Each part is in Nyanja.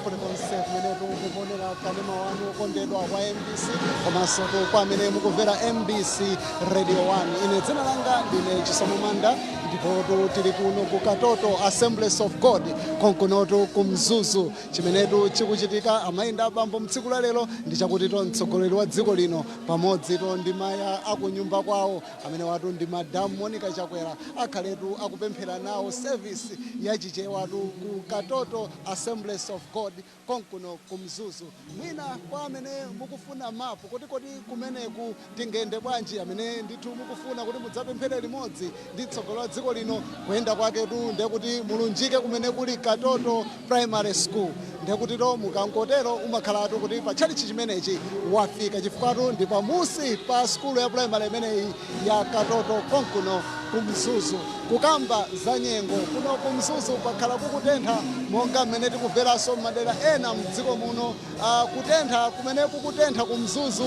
kulikonse kumene mukuonera kanema wanu okondedwa kwa MBC komanso kwa amene mukumvera MBC Radio 1. Ine dzina langa ndine Chisomo Manda ndipo tili kuno ku Katoto Assemblies of God konkunotu ku Mzuzu. Chimenetu chikuchitika amayenda abambo mtsiku la lero ndi chakuti mtsogoleri wa dziko lino pamodzi ndi maya akunyumba kwawo amene watu ndi Madam Monica Chakwera akhaletu akupemphera nawo service yachichewatu ku Katoto Assemblies of God konkuno ku Mzuzu. Mwina kwa amene mukufuna mapu kuti kumeneku tingende bwanji, amene ndithu mukufuna kuti mudzapemphere limodzi ndi tsogolo la dziko lino kuyenda kwaketu ndekuti mulunjike kumene kuli Katoto Primary School. Ndekuti mukangotero umakhalatu kuti pa chalichi chimenechi wafika chifukwatu ndi pamusi pa skulu ya primary imeneyi ya Katoto konkuno ku Mzuzu. Kukamba za nyengo kuno ku Mzuzu pakhala kukutentha monga mmene tikumveranso madera ena mdziko muno. Kutentha kumene kukutentha ku Mzuzu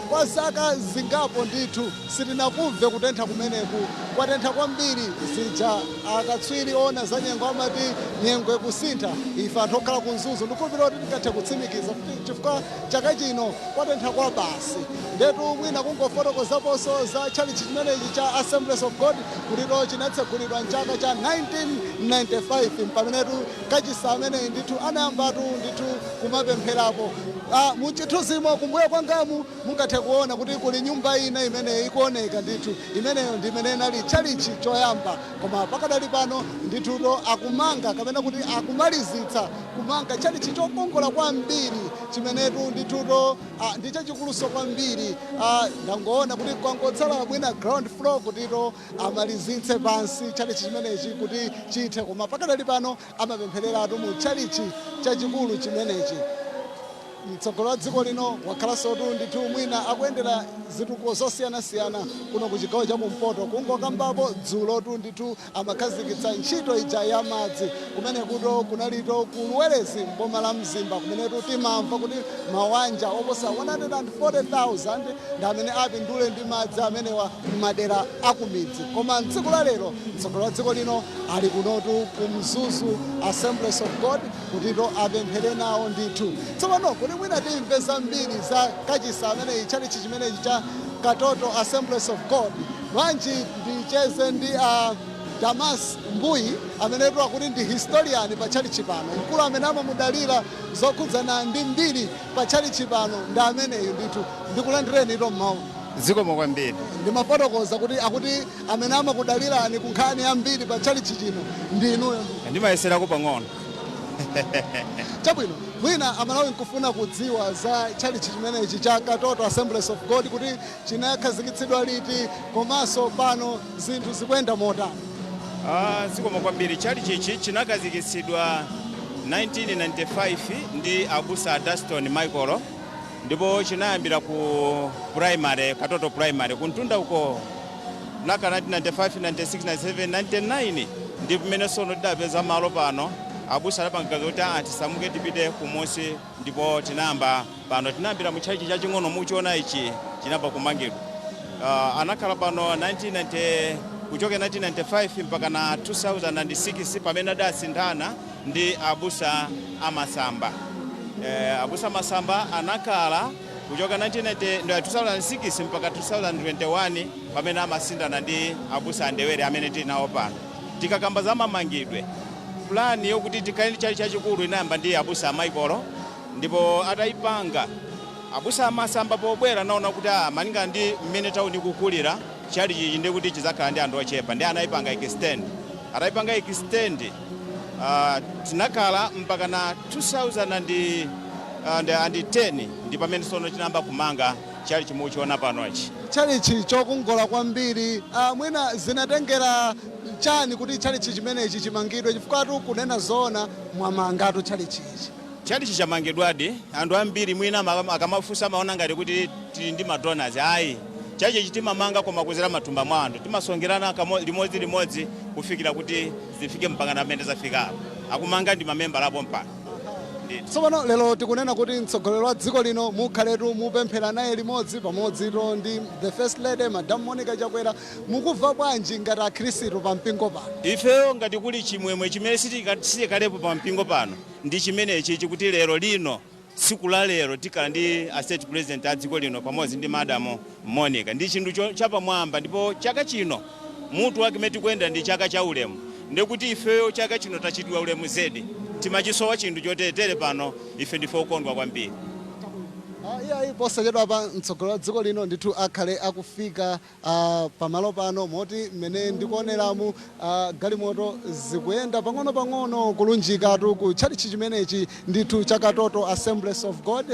kwa zaka zingapo ndithu sitinakumve kutentha kumeneku. Kwatentha kwambiri zija akatswiri ona za nyengo amati nyengo ikusintha. Ife anthu okhala ku Mzuzu ndikukhulupirira kuti tingathe kutsimikiza kuti chifukwa chaka chino kwatentha kwa basi. Ndetu mwina kungofotokozaponso za chalichi chimenechi cha Assemblies of God kuti chinatsegulidwa mchaka cha 1995 pamenetu kachisa ameneyi ndithu anayambatu ndithu kumapempherapo. Muchithunzimo kumbuyo kwangamu mungathe kuona kuti kuli nyumba ina imeneyi ikuoneka ndithu imeneyo ndi imene inali chalichi choyamba, koma pakadali pano ndithuto akumanga kapena kuti akumalizitsa kumanga chalichi chokongola kwambiri chimenetu ndithuto ndi chachikuluso kwambiri. Ndangoona kuti kwangotsala mwina ground floor kutito amalizitse pansi chalichi chimenechi kuti chithe, koma pakadali pano amapemphereratu mu chalichi chachikulu chimenechi. Mtsogolo wa dziko lino wakhalanso ndithu mwina akuyendera zitukuko zosiyanasiyana kuno ku chigawo cha kumpoto. Kungokambapo dzulotu ndithu amakhazikitsa ntchito ija ya madzi kumene kunalito kuluwerezi mboma la Mzimba kumenetu timamva kuti mawanja oposa 140,000 ndi amene apindule ndi madzi amenewa m'madera akumidzi. Koma mtsiku la lero mtsogolo wa dziko lino ali kunotu ku Mzuzu Assemblies of God kutito apemphere nawo ndithu. Tsopano kuti mwina timve zambiri za kachisa ameneyi chalichi chimenechi cha Katoto Assemblies of God, bwanji ndicheze ndi Damas Mbuyi amene akuti ndi historian pa chalichi pano, mkulu amene amamudalira zokhudzana ndi mbiri pa chalichi pano ndi ameneyo ndithu. Ndikulandireni ito mmawu. Zikomo kwambiri. Ndimafotokoza kuti akuti amene amakudalirani ku nkhani ya mbiri pa chalichi chino ndi inuyo. Ndimayeseraku pang'ono. Chabwino, mwina amalawi nkufuna kudziwa za chalichi chimenechi cha Katoto Assemblies of God kuti chinakhazikitsidwa liti komanso pano zinthu zikuyenda motani. Zikomo kwambiri. Chalichi ichi chinakhazikitsidwa 1995 ndi abusa Daston Michael, ndipo chinayambira ku primary Katoto primary kuntunda uko naka 1995 96 97 99 ndi pamene sono tidapeza malo pano. Abusa anapangaza kuti tisamuke tipite kumunsi, ndipo tinayamba pano tinayambira mu chalichi chaching'ono muchiona ichi chinapa kumangidwa. Anakhala pano kuchoka 1995 mpaka na 2006 pamene adasinthana ndi abusa amasamba. Abusa amasamba anakhala kuchoka 2006 mpaka 2021 pamene amasinthana ndi abusa andewere amene tinawo pano. Tikakamba za mamangidwe, plani yokuti tikaende chalichi chachikulu inayamba ndi abusa Michael, ndipo atayipanga abusa amasamba pobwera naona kuti malinga ndi mmene tauni kukulira chalichi ndi kuti chizakhala ndi anthu ochepa, ndi anayipanga extend. Atayipanga extend tinakhala mpaka na 2010 ndi pamene sono chinayamba kumanga chalichi muchiona pano ichi. Chalichi chokongola kwambiri. Mwina zinatengera chani kuti chalichi chimenechi chimangidwe, chifukwa kunena zona mwamangatu chalichi ichi? Chalichi chamangidwadi anthu ambiri mwina akamafunsa maona ngati kuti tili ndi madonors. Ayi, chalichi timamanga koma kuzera matumba mwa anthu, timasongerana limodzi kufikira kuti zifike mpaka na pamene zafika. Akumanga ndi mamemba lapo mpano. Tsopano lero tikunena kuti mtsogoleri wa dziko lino mukhaletu mupemphera naye limodzi pamodzito ndi the first lady Madam Monica Chakwera, mukumva bwanji ngati akhristu pa mpingo pano? Ifeyo ngati kuli chimwemwe chimene sitikalepo pa mpingo pano ndi chimenechi chikuti lero lino siku la lero tikhala ndi a state president a dziko lino pamodzi ndi Madam Monica ndi chinthu chapamwamba, ndipo chaka chino mutu wake meti kuyenda ndi chaka cha ulemu, ndikuti ifeyo chaka chino tachitwa ulemu zedi, timachisowa chinthu chotetere pano, ife ndife okondwa kwambiri. Iya posachedwa pa mtsogoleri wa dziko lino ndithu akhale akufika pamalo pano moti mmene ndikuoneramu galimoto zikuyenda pang'ono kulunjikatu ku tchalitchi chimenechi ndithu cha Katoto Assemblies of God.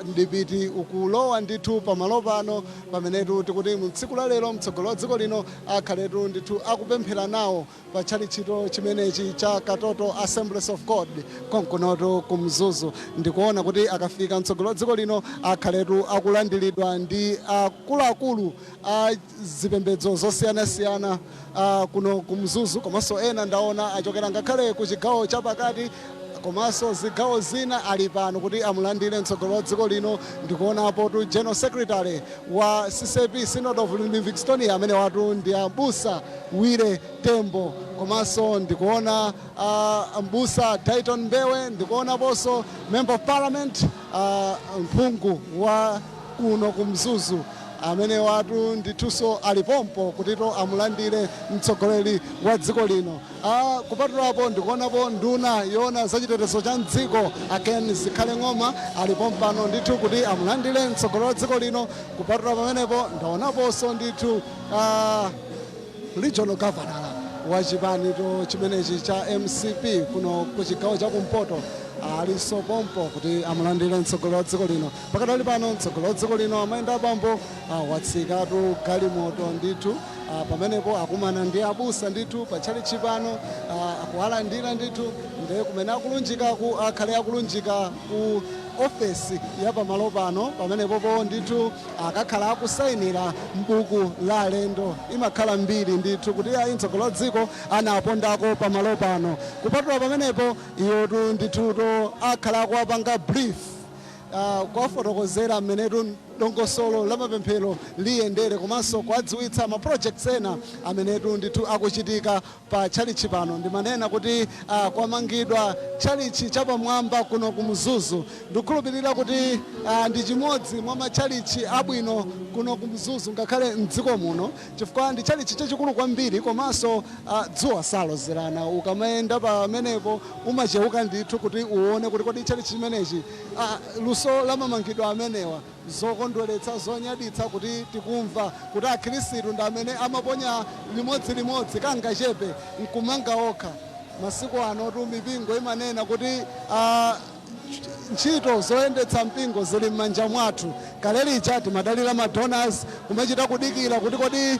Ndipiti ukulowa ndithu pamalo pano pamenetu tikuti mtsiku la lero mtsogoleri wa dziko lino akhaletu ndithu akupemphera nawo pa tchalitchito chimenechi cha Katoto Assemblies of God konkunoto ku Mzuzu. Ndikuona kuti akafika mtsogoleri wa dziko lino akhaletu akulandiridwa ndi akuluakulu a zipembedzo zosiyanasiyana kuno ku Mzuzu, komanso ena ndaona achokera ngakhale ku chigawo chapakati, komanso zigawo zina ali pano kuti amulandire mtsogoleri wa dziko lino. Ndikuonapo tu General Secretary wa CCP Synod of Livingstone amene watu ndi Abusa Wire Tembo, komanso ndikuona Mbusa Dayton Mbewe, ndikuonaponso Member of Parliament mphungu wa kuno ku Mzuzu amene watu ndithunso alipompo kutito amulandire mtsogoleri wa dziko lino. Kupatulapo ndikuonapo nduna yoona zachitetezo cha mdziko Ken Zikhale Ng'oma alipompano ndithu kuti amulandire mtsogoleri wa dziko lino. Kupatula pamenepo ndaonaponso ndithu regional governor wa chipanicho chimenechi cha MCP kuno ku chigawo cha kumpoto aliso pompo kuti amulandire mtsogoleri wa dziko lino. Pakadali pano mtsogoleri wa dziko lino amayenda bambo watsikatu galimoto ndithu pamenepo akumana ndi abusa ndithu pa tchalitchi pano akuwalandira ndithu ndiye kumene akulunjikaku akhale akulunjika ku ofesi ya pamalo pano pamenepopo ndithu akakhala akusayinira mbuku la alendo. Imakhala mbiri ndithu kuti ayi mtsogoleri wa dziko anapondako pamalo pano. Kupatula pamenepo iwotu ndithuto akhala akuwapanga brief kuwafotokozera mmenetu dongosolo la mapemphero liyendere, komanso kuwadziwitsa ma projects ena amenetu ndithu akuchitika pa tchalitchi pano. Ndimanena kuti kwamangidwa tchalitchi chapamwamba kuno ku Mzuzu. Ndikukhulupirira kuti ndi chimodzi mwa matchalitchi abwino kuno ku Mzuzu ngakhale mdziko muno, chifukwa ndi tchalitchi chachikulu kwambiri, komanso dzuwa salozerana. Ukamayenda pamenepo umacheuka ndithu kuti uone kuti kodi tchalitchi chimenechi luso la mamangidwa amenewa zokondweretsa zonyaditsa kuti tikumva kuti akhristu ndi amene amaponya limodzi kangachepe nkumanga okha. Masiku ano tu mipingo imanena kuti ntchito zoyendetsa mpingo zili m'manja mwathu. Kale lija timadalira madonors kumachita kudikira kuti kodi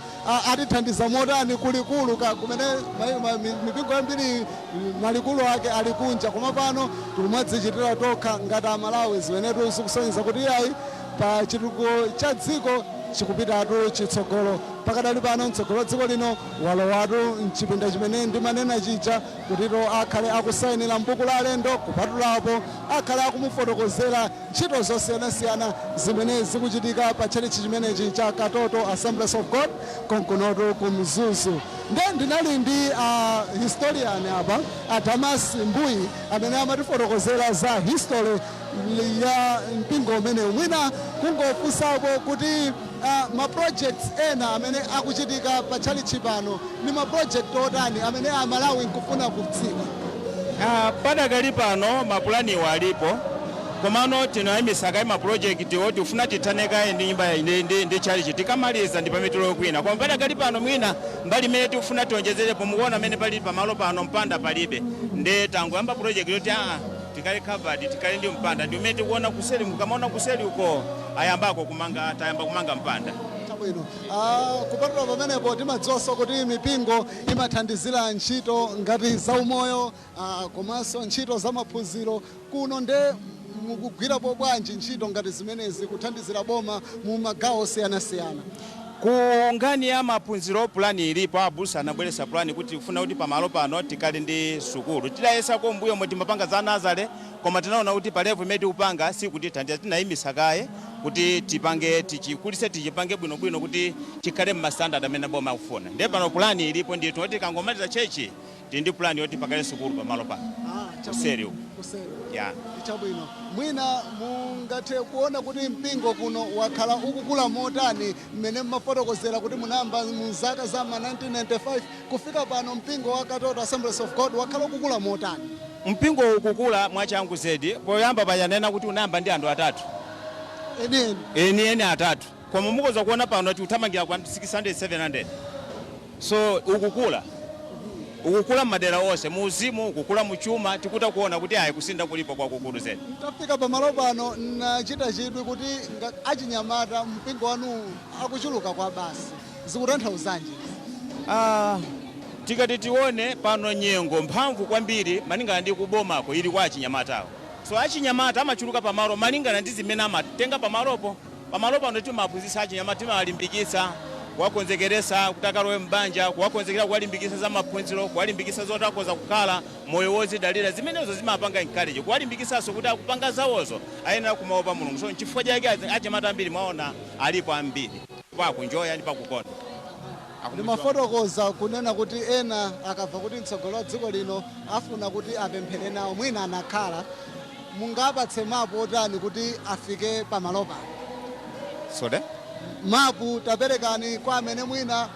atithandiza motani kulikulu kumene mipingo yambiri malikulu ake ali kunja, koma pano tikumadzichitira tokha ngati Amalawi zimenetu zikusonyeza kuti ayi pa chitukuko cha dziko chikupitatu chitsogolo. Pakadali pano mtsogoleri wa dziko lino walowatu mchipinda chimene ndimanena chija kutito akhale akusayinira mbuku la alendo. Kupatulapo akhale akumufotokozera ntchito zosiyanasiyana zimene zikuchitika pa tchalitchi chimenechi cha Katoto Assemblies of God konkunoto ku Mzuzu. Ndinali ndi historian apa Damas Mbuyi amene amatifotokozera za history ya mpingo umene mwina kungofunsapo kuti ma projects ena amene akuchitika pa tchalitchi pano ni ma project otani amene Amalawi nkufuna kudziwa. Padakali pano mapulaniwo alipo, komano tinoyimisa ma project oti ufuna tithanekaye ndi nyumba ndi tchalitchi tikamaliza ndi pamitolo kwina. Koma padakali pano mwina mbali imene tikufuna tionjezerepo mukuona amene pali pamalo pano mpanda palibe, ndi tangoyamba project yoti tikali covered tikali ndi mpanda, ndi umene tikuona kuseli. Mukamaona kuseli uko ayamba kumanga mpanda. Bwino kupatula pamenepo timadziwanso kuti mipingo imathandizira ntchito ngati zaumoyo komanso ntchito za maphunziro kuno. Nde mukugwirapo bwanji ntchito ngati zimenezi kuthandizira boma mu magawo osiyanasiyana? Kungani ya maphunziro plani ilipo abusa anabweresa plani kuti ufuna kuti pamalo pano tikali ndi sukulu. Tidayesa ko mbuyo moti mapanga za Nazare koma tinaona kuti pa level imene upanga si kuti tinayimisa kaye kuti tipange tichikulise tichipange bwino kuti chikhale mu standard amene boma akufuna. Ndiye pano plani ilipo ndi kuti kangomaliza chechi ndi plani yoti pakale sukulu pamalo pano. Kuseri. Yeah. Chabwino. Mwina mungathe kuona kuti mpingo kuno wakhala ukukula motani mmene mmafotokozera kuti munamba muzaka za 1995 kufika pano mpingo wa Katoto Assemblies of God wakhala ukukula motani. Mpingo ukukula mwachangu zedi poyamba payanena kuti unamba ndi anthu atatu. Eni atatu. Koma mukoza kuona pano kuti utamangira kwa 600 700. So ukukula madera ose muuzimu ukukula muchuma tikuta kuona kuti ayi kusinda kulipo kwa kukulu zedi. Tafika pamalo pano nachita chidwi kuti achinyamata mpingo wanu akuchuluka kwa basi. Zikutanthauzanji? Tikati tione pano nyengo mphamvu kwambiri maningana ndi kubomako ili kwa achinyamatawo. So achinyamata amachuluka pamalo maningana ndi zimene amatenga pamalopo pano timaphunzitsa achinyamata timawalimbikitsa kuwakonzekeresa kutakalowe mbanja kuwakonzekera kuwalimbikitsa za maphunziro kuwalimbikitsa zotakoza kukhala moyo wozidalira zimenezo zimapanga encourage kuwalimbikitsanso kuti akupanga zawozo ayenera kumaopa Mulungu. So chifukwa chake achinyamata ambiri mwaona alipo ambiri pakunjoya ndi pakukona. Ndimafotokoza kunena kuti ena akabva kuti mtsogolo wa dziko lino afuna kuti apemphere nawo mwina anakhala mungapatse mapu otani kuti afike pamalo pano. Sode? Mapu taperekani kwa amene mwina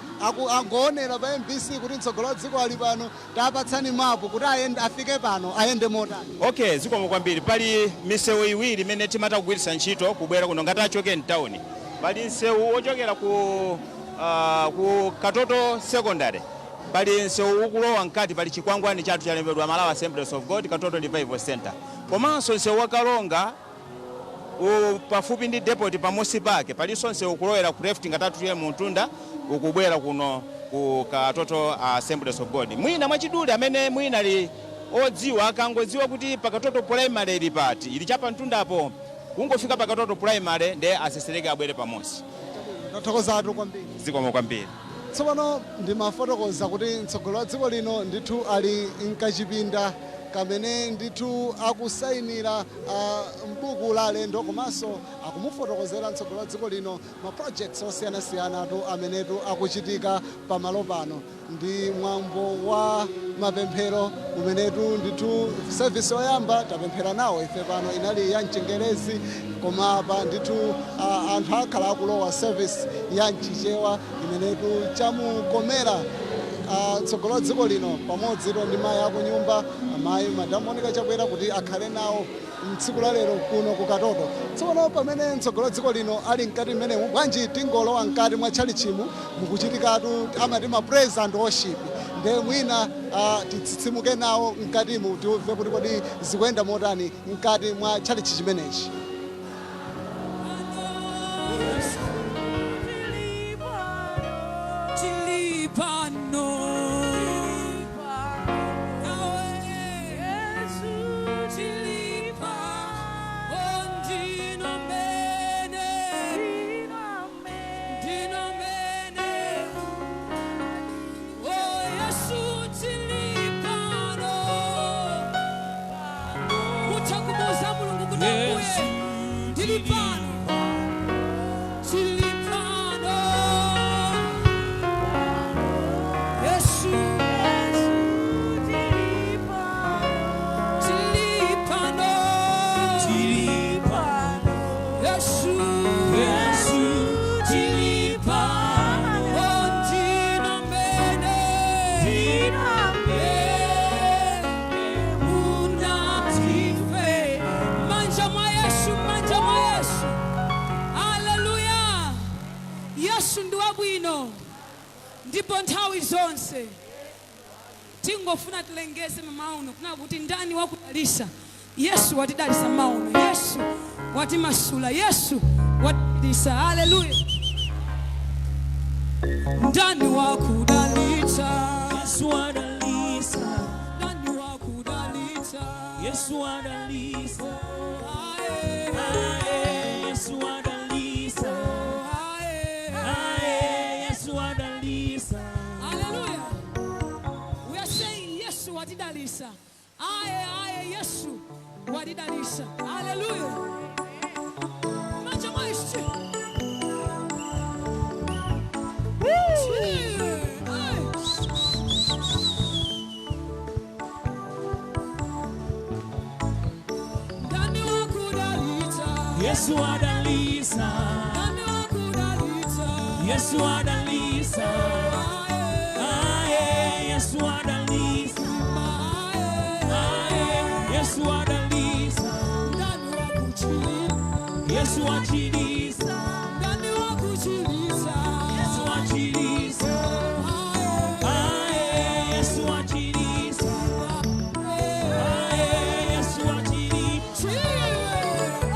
angoonera pa MBC kuti mtsogolo wa dziko ali pano tapatsani mapu kuti afike pano ayende motani. Okay, zikomo kwambiri pali misewu iwiri imene timata kugwiritsa ntchito kubwera kuno ngati achoke mtawuni. Pali msewu ochokera ku Katoto Secondary. Pali msewu ukulowa nkati pali chikwangwani chathu chalembedwa Malawi Assemblies of God Katoto Revival Center. Komanso msewu wakalonga pafupi ndi depot pamusi pake palinso msewu ukulowera ku left ngatatu tiye muntunda ukubwera kuno ku Katoto Assemblies of God. Mwina mwachidule amene mwina ali odziwa akangodziwa kuti pa Katoto Primary ili pati ili chapa mtundapo kungofika pa Katoto Primary ndi asesereke abwere pamosi. Tathokozatu kwambiri. Zikomo kwambiri. Tsopano ndimafotokoza kuti mtsogolo wa dziko lino ndithu ali mkachipinda kamene ndithu akusayinira mbuku la alendo komanso akumufotokozera mtsogolo wa dziko lino ma projects osiyanasiyana amenetu akuchitika pamalo pano. Ndi mwambo wa mapemphero umenetu ndithu service oyamba tapemphera nawo ife pano inali ya mchengerezi koma apa ndithu anthu akhala akulowa service ya mchichewa imenetu chamukomera tsogolo dziko lino pamodzi ndi mayi akunyumba amayi Madam Monica Chakwera kuti akhale nawo mtsiku la lero kuno ku Katoto. Tsopano pamene mtsogolo dziko lino ali mkati mmenemu bwanji tingolowa mkati mwa tchalichimu mukuchitikatu amati ma praise and worship nde mwina titsitsimuke nawo mkatimu tiuve kuti kodi zikuyenda motani mkati mwa tchalichi chimenechi. Ndipo nthawi zonse tingofuna tilengeze mamauno kuna kuti ndani wakudalisa. Yesu watidalisa mauno, Yesu watimasula, Yesu watidalisa. Haleluya. Ndani wakudalisa, Yesu wadalisa. Ndani wakudalisa, Yesu wadalisa. Yesu wadalisa. Yesu walidalisha. Haleluya. Macho maishi. Ndani wakudalita. Yesu adalisa. Ndani wakudalita. Yesu adalisa. Yesu adalisa. Yesu adalisa. Ndani wakuchilisa. Yesu achilisa. Ndani wakuchilisa. Yesu achilisa. Yesu achilisa. Yesu achilisa.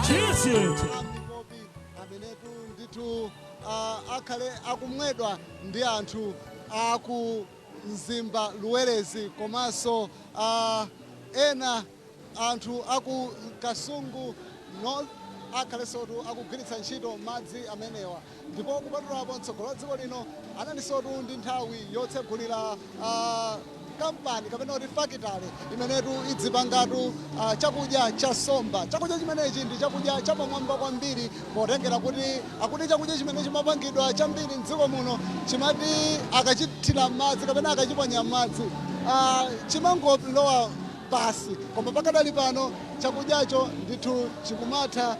Chilisa. Bobi amenetu ndithu akhale akumwedwa ndi anthu aku mzimba luwerezi komanso ena anthu aku Kasungu North akhalesotu akugwiritsa ntchito madzi amenewa ndipo kupatulapo mtsogolo dziko lino ananisotu ndi nthawi yotsegulira kampani kapena kuti fakitale imenetu idzipangatu chakudya cha somba. Chakudya chimenechi ndi chakudya chapamwamba kwambiri potengera kuti akuti chakudya chimene chimapangidwa chambiri mdziko muno chimati akachithira madzi kapena akachiponya madzi chimangolowa pasi, koma pakadali pano chakudyacho ndithu chikumatha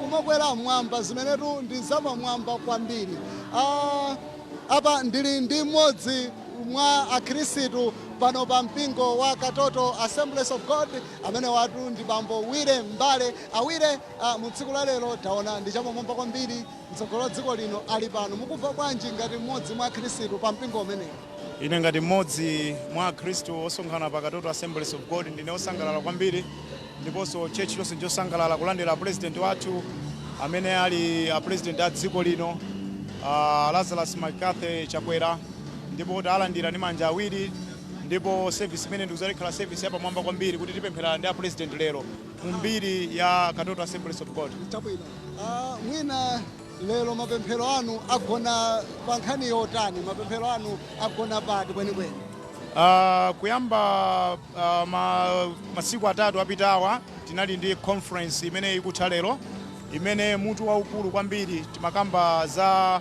kumakwera mwamba zimenetu ndi zapamwamba kwambiri. Apa ndili ndi mmodzi mwa akhristu pano pa mpingo wa Katoto Assemblies of God amene watu ndi bambo Wire Mbale. Awire mu tsiku la lero taona ndi chapamwamba kwambiri mtsogolo dziko lino ali pano. Mukumva bwanji ngati mmodzi mwa akhristu pa mpingo umenewu? Ine ngati mmodzi mwa akhristu osonkhana pa Katoto Assemblies of God ndine osangalala kwambiri ndiponso chechi lonse njosangalala kulandira president wathu amene ali president a dziko lino Lazarus McCarthy Chakwera, ndipo talandira ndi manja awiri ndipo service imene ndikuzakhala service yapamwamba kwambiri kuti tipemphera ndi president lero mu mbiri ya Katoto Assemblies of God. Chabwino. Mwina lero mapemphero anu agona pa nkhani yotani? Mapemphero anu agona pati kwenikweni? Kuyamba masiku atatu apitawa tinali ndi conference imene ikutha lero imene mutu waukulu kwambiri timakamba za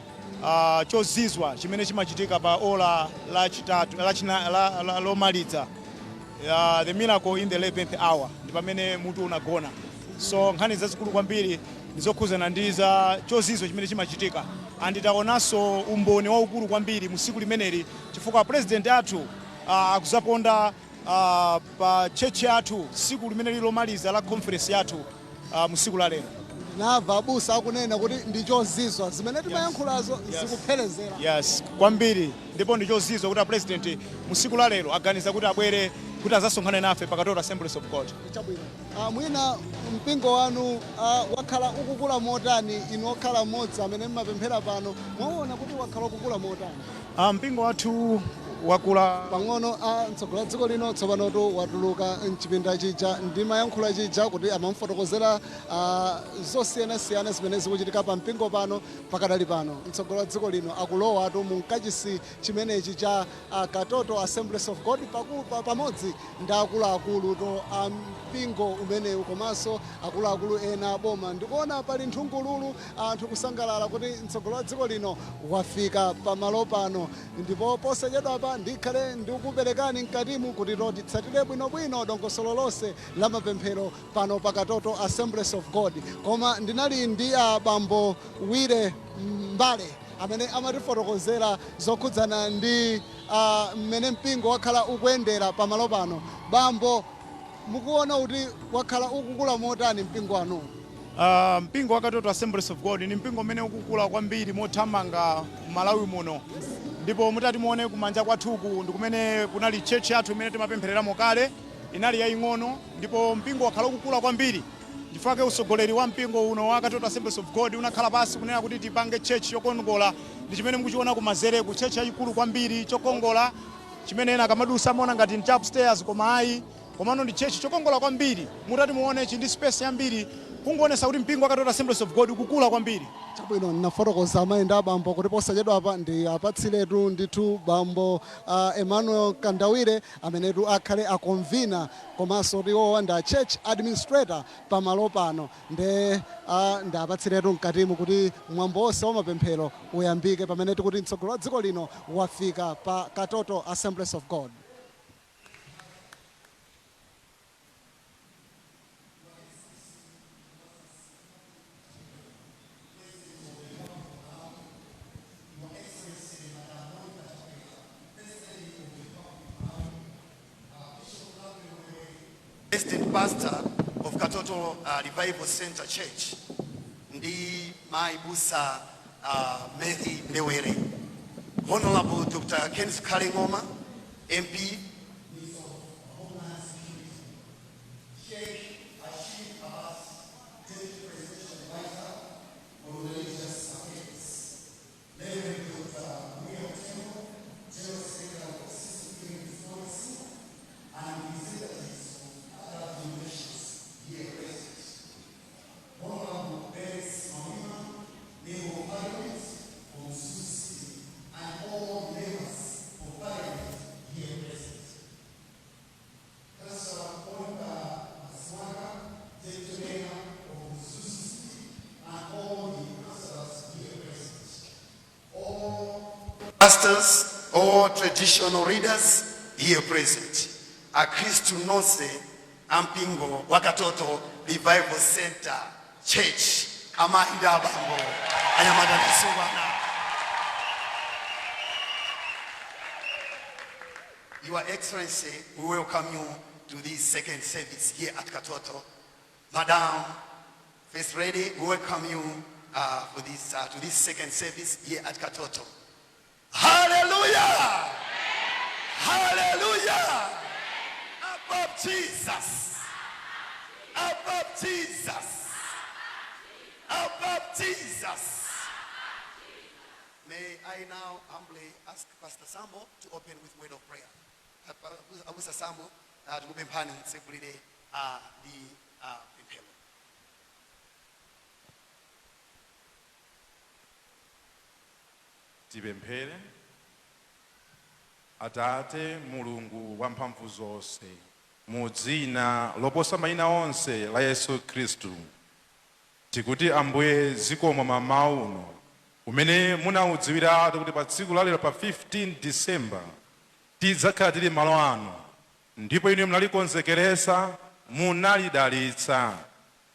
chozizwa chimene chimachitika pa ola lachitatu lomaliza, the miracle in the 11th hour ndi pamene mutu unagona. So nkhani zazikulu kwambiri ndizokhuzana ndi za chozizwa chimene chimachitika, anditaonanso umboni waukulu kwambiri mu siku limeneli chifukwa president athu akuzaponda pa chechi yathu siku limene lilomaliza la conference yathu mu siku la lero. Nava abusa akunena kuti ndi chozizwa zimene timayankhulazo zikuphelezera. Yes, kwambiri ndipo ndi chozizwa kuti president mu siku la lero aganiza kuti abwere kuti azasonkhane nafe pa Katoto Assemblies of God. Chabwino. Mwina mpingo wanu wakhala ukukula motani inokhala mmodzi amene mmapemphera pano mwaona kuti wakhala ukukula motani? Mpingo wathu wakula pang'ono mtsogolo dziko lino tsopanotu watuluka mchipinda chija ndi mayankhula chija kuti amamufotokozera zosiyanasiyana zimene zikuchitika pa mpingo pano pakadali pano. Mtsogolo dziko lino akulowa atu mu mkachisi chimenechi cha Katoto Assemblies of God pamodzi ndi akuluakulu to mpingo umenewu komanso akuluakulu ena boma. Ndikuona pali nthungululu anthu kusangalala kuti mtsogolo dziko lino wafika pamalo pano, ndipo posachedwa pa ndikhale ndikuperekani mkatimu kuti titsatire bwinobwino dongosolo lonse la mapemphero pano pa Katoto Assemblies of God. Koma ndinali ndi bambo Wire Mbale amene amatifotokozera zokhudzana ndi mmene mpingo wakhala ukuyendera pamalo pano. Bambo, mukuona kuti wakhala ukukula motani mpingo wanu? Mpingo wa Katoto Assemblies of God ni mpingo umene ukukula kwambiri mothamanga Malawi muno, ndipo mutati muone kumanja kwathuku ndi kumene kunali church yathu imene timapemphereramo kale, inali yaying'ono, ndipo mpingo wakhala ukukula kwambiri. Ndifake usogoleri wa mpingo uno wa Katoto Assemblies of God unakhala pasi kunena kuti tipange church yokongola, ndi chimene mukuchiona kumazere ku church yayikulu kwambiri chokongola chimene ena kamadusa mona ngati ndi upstairs koma ayi komano ndi church chokongola kwambiri. Mutati muone chi ndi space yambiri kungoonesa kuti mpingo wa Katoto Assemblies of God ukukula kwambiri. Chabwino nafotokoza amayenda abambo kuti posachedwa apa ndi apatsiretu ndithu bambo Emmanuel Kandawire amenetu akhale akonvina komanso tiwowa ndi church administrator pamalo pano ndi apatsiretu mkatimu kuti mwambo wonse wa mapemphero uyambike pamenetu kuti mtsogolo wa dziko lino wafika pa Katoto Assemblies of God. Assistant pastor of Katoto Revival Center Church, ndi Maibusa Mary Ndewere, Honorable Dr. Kenneth Kalingoma, MP, pastors, all traditional leaders here present. A Kristu nonse ampingo wa Katoto Revival Center Church. Amaida abambo anyamata nisubana. Your Excellency, we welcome you to this second service here at Katoto. Madam First Lady, we welcome you for this to this second service here at Katoto. Hallelujah! Hallelujah! Above Jesus! Above Jesus! Above Jesus! May I now humbly ask Pastor Sambo to open with word of prayer. Abusa Sambo, tukupemphani sekulire di pemphero. Tipemphere. Atate Mulungu wamphamvu zonse, mu dzina loposa mayina onse la Yesu Khristu, tikuti Ambuye zikomo mamawa uno umene munaudziwira kuti pa tsiku lalero pa 15 December tidzakhala tili malo ano, ndipo inu munalikonzekeresa munalidalitsa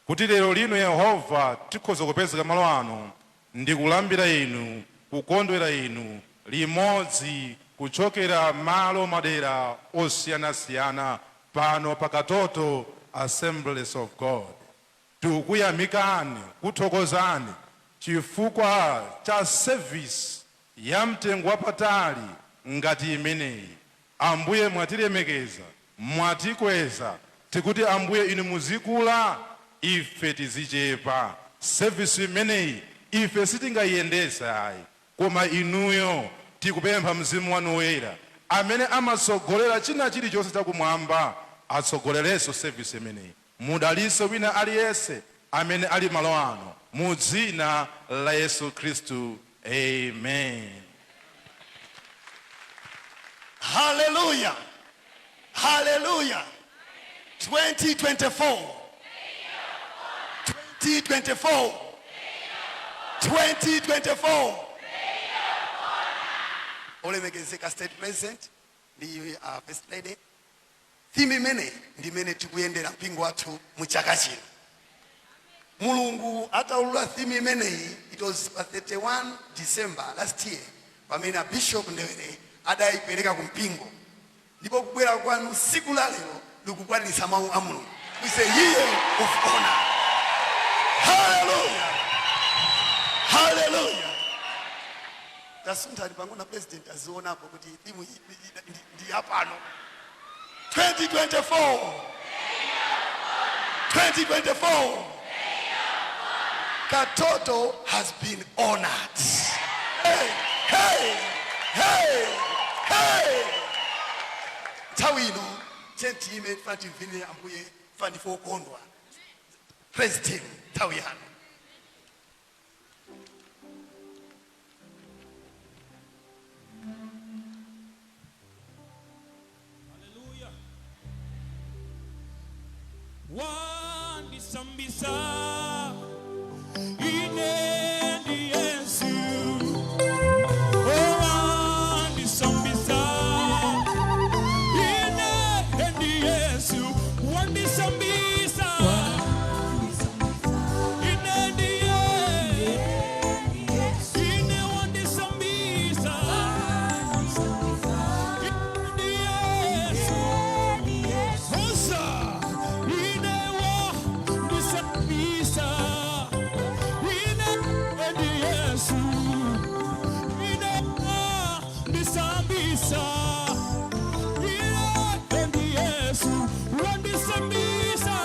kuti lero lino Yehova tikhoza kupezeka malo ano ndi kulambira inu, kukondwera inu limodzi kuchokera malo madera osiyanasiyana pano pa Katoto Assemblies of God. Tikuyamikani, kuthokozani chifukwa cha service ya mtengo wapatali ngati imeneyi. Ambuye mwatilemekeza, mwatikweza, tikuti Ambuye inu muzikula, ife tizichepa. Service imeneyi ife sitingayiyendesa ayi, koma inuyo tikupempha Mzimu wanu woyera amene amatsogolera china chilichonse chakumwamba atsogolerenso service imeneyi. Mudalitse wina aliyense amene ali malo ano mu dzina la Yesu Khristu. Amen. Hallelujah! Hallelujah! 2024! 2024! 2024! Olemekezeka State President, the First Lady. Theme imene ndi imene tikuyendera mpingo wathu mu chaka chino. Mulungu ataulula theme imeneyi, it was 31 December last year, pamene Bishop Ndewere adayipereka ku mpingo. Ndipo kubwera kwanu siku la lero likukwanitsa mawu a Mulungu. It's a year of honor. Hallelujah! Hallelujah! Tasunta pangona president azionapo kuti theme ndi apano. 2024. 2024. Katoto has been honored. Hey, hey, hey, hey. Tawino, gentlemen, Fanti Vini Ambuye, Fanti Fokondwa. Praise him. nthawi yanu. Wandisambisa ine ndi Yesu. Oh, wandisambisa ine ndi Yesu. Wandisambisa ine ndi Yesu. Ine wandisambisa ine ndi Yesu. Hosa ine wandisambisa ine ndi Yesu. Ine wandisambisa ine ndi Yesu. Wandisambisa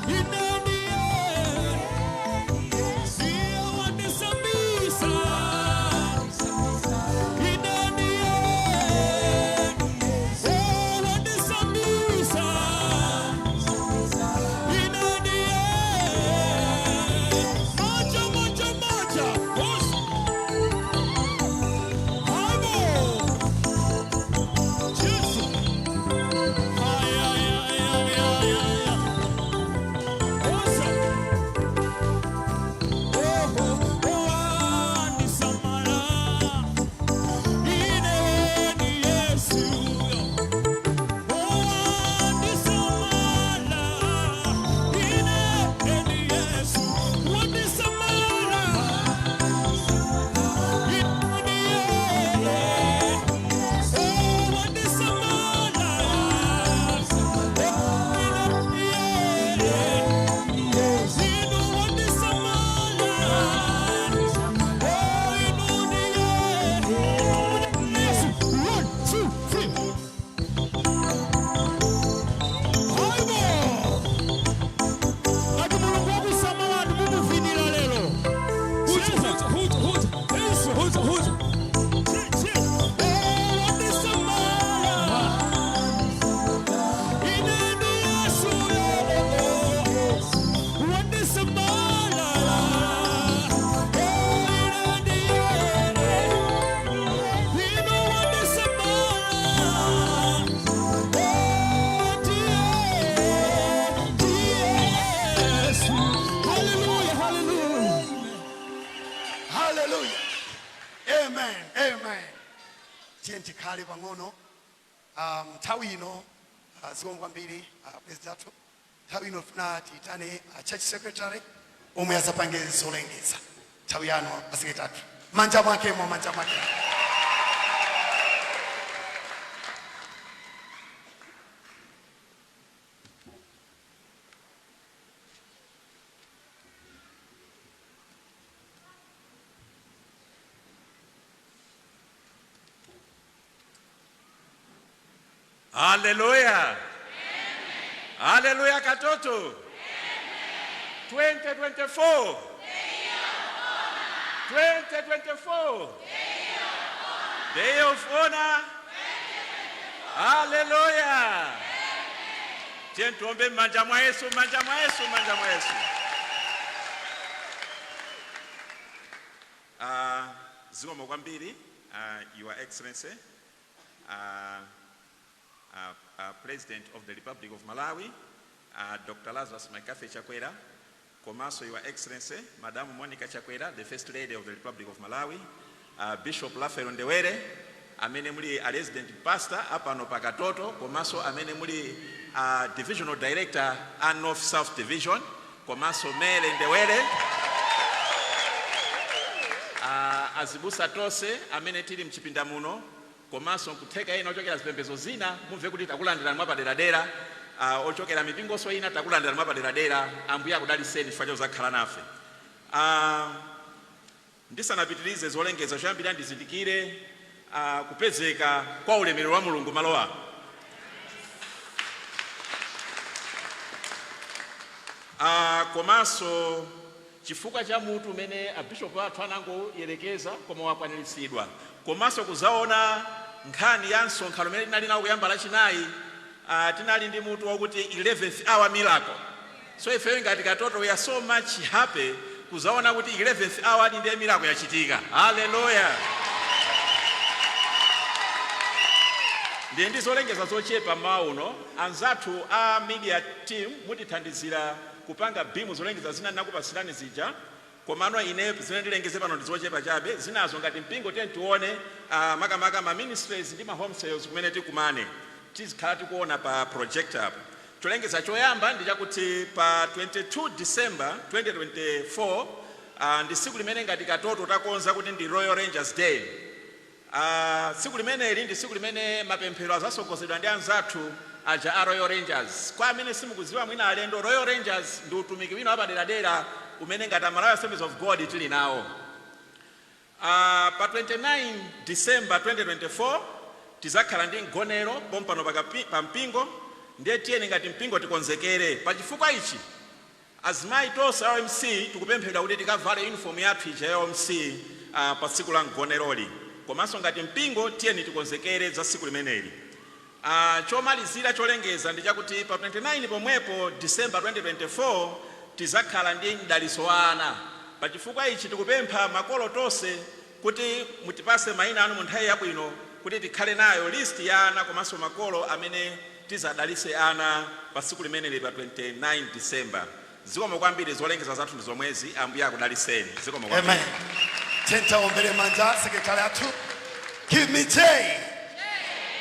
ine ndi Yesu. Iye wandisambisa ine ndi Yesu. Oh, wandisambisa ine ndi Yesu. Moja moja moja. Hosa. Haibo. Jesus. Ay, ay, ay, ay, ay, ay. Hosa. Oh, oh, oh, wandisamala ine ndi Yesu. Oh, wandisamala ine ndi Yesu. Wandisamala ine ndi Yesu. Oh, wandisamala Hallelujah, hallelujah. Hallelujah. Amen. Amen. Tiye tikhale pang'ono. Nthawi ino zikomo kwambiri president athu. Nthawi ino funa tiyitane church secretary omwe azapange zolengeza. Nthawi yano asekretary athu. Manja mwake. Hallelujah. Hallelujah katoto. 2024. 2024. Day of honor. Hallelujah. Tiye tuombe manja mwa Yesu. Zikomo kwambiri, Your Excellency, President of the Republic of Malawi, Dr. Lazarus Makafe Chakwera, komanso Your Excellency, Madam Monica Chakwera, the First Lady of the Republic of Malawi, Bishop Lafero Ndewere, amene muli a resident pastor apano pakatoto, komanso amene muli Divisional Director and North South Division, komanso Mele Ndewere, azibusa tose amene tili mchipinda muno, komanso nkuteka ina ochokera zipembedzo zina mumve kuti takulandirani mwapaderadera, ochokera mipingonso ina takulandirani mwapaderadera. Ambuye akudaliseni chifukwa chozakhala nafe. Ndisanapitirize zolengeza choyambira ndizindikire kupezeka kwa ulemerero wa Mulungu malo ano. Komanso chifukwa cha mutu umene abishopu athu anangoyerekeza koma wakwaniritsidwa, komanso kuzaona nkhani ya msonkhano umene tinali nawo kuyamba lachinayi, tinali ndi mutu wakuti 11th hour miracle. So ifeyo ngati Katoto we are so much happy kuzaona kuti 11th hour ndiye miracle yachitika. Hallelujah. Ndiye ndizolengeza zochepa mauno anzathu a media team mutithandizira kupanga bimu zolengeza zina nakupasirani zija komano ine zina ndilengeze pano ndizochepa chabe zinazo ngati mpingo tione makamaka ma ministries ndi ma home sales kumene tikumane tizikhala tikuona pa projector apo. Cholengeza choyamba ndi chakuti pa 22 December 2024 ndi siku limene ngati Katoto takonza kuti ndi Royal Rangers Day. Siku limeneli ndi siku limene mapemphero azasogozedwa ndi anzathu aja a Royal Rangers. Kwa amene simukuziwa mwina alendo, Royal Rangers ndi utumiki wina wapaderadera umene ngati Malawi Assemblies of God tili nawo. Pa 29 December 2024 tizakhala ndi mgonero pompano pa mpingo ndiye tiyeni ngati mpingo tikonzekere. Pa chifukwa ichi azimayi tonse OMC tikupemphera kuti tikavale uniform yathu ija ya OMC pa tsiku la mgoneroli. Komanso ngati mpingo tiyeni tikonzekere za siku limeneli. Chomalizira cholengeza ndi chakuti pa 29 pomwepo December 2024 tizakhala ndi mdaliso wa ana. Pa chifukwa ichi tikupempha makolo tonse kuti mutipase mayina anu mu nthawi yabwino kuti tikhale nayo list ya ana komanso makolo amene tizadalise ana pa siku limeneli pa 29 December. Zikomo kwambiri zolengeza zathu ndi zomwezi. Ambuye akudaliseni. Zikomo kwambiri. Amen. Tenta ombere manja sekretari athu. Give me J.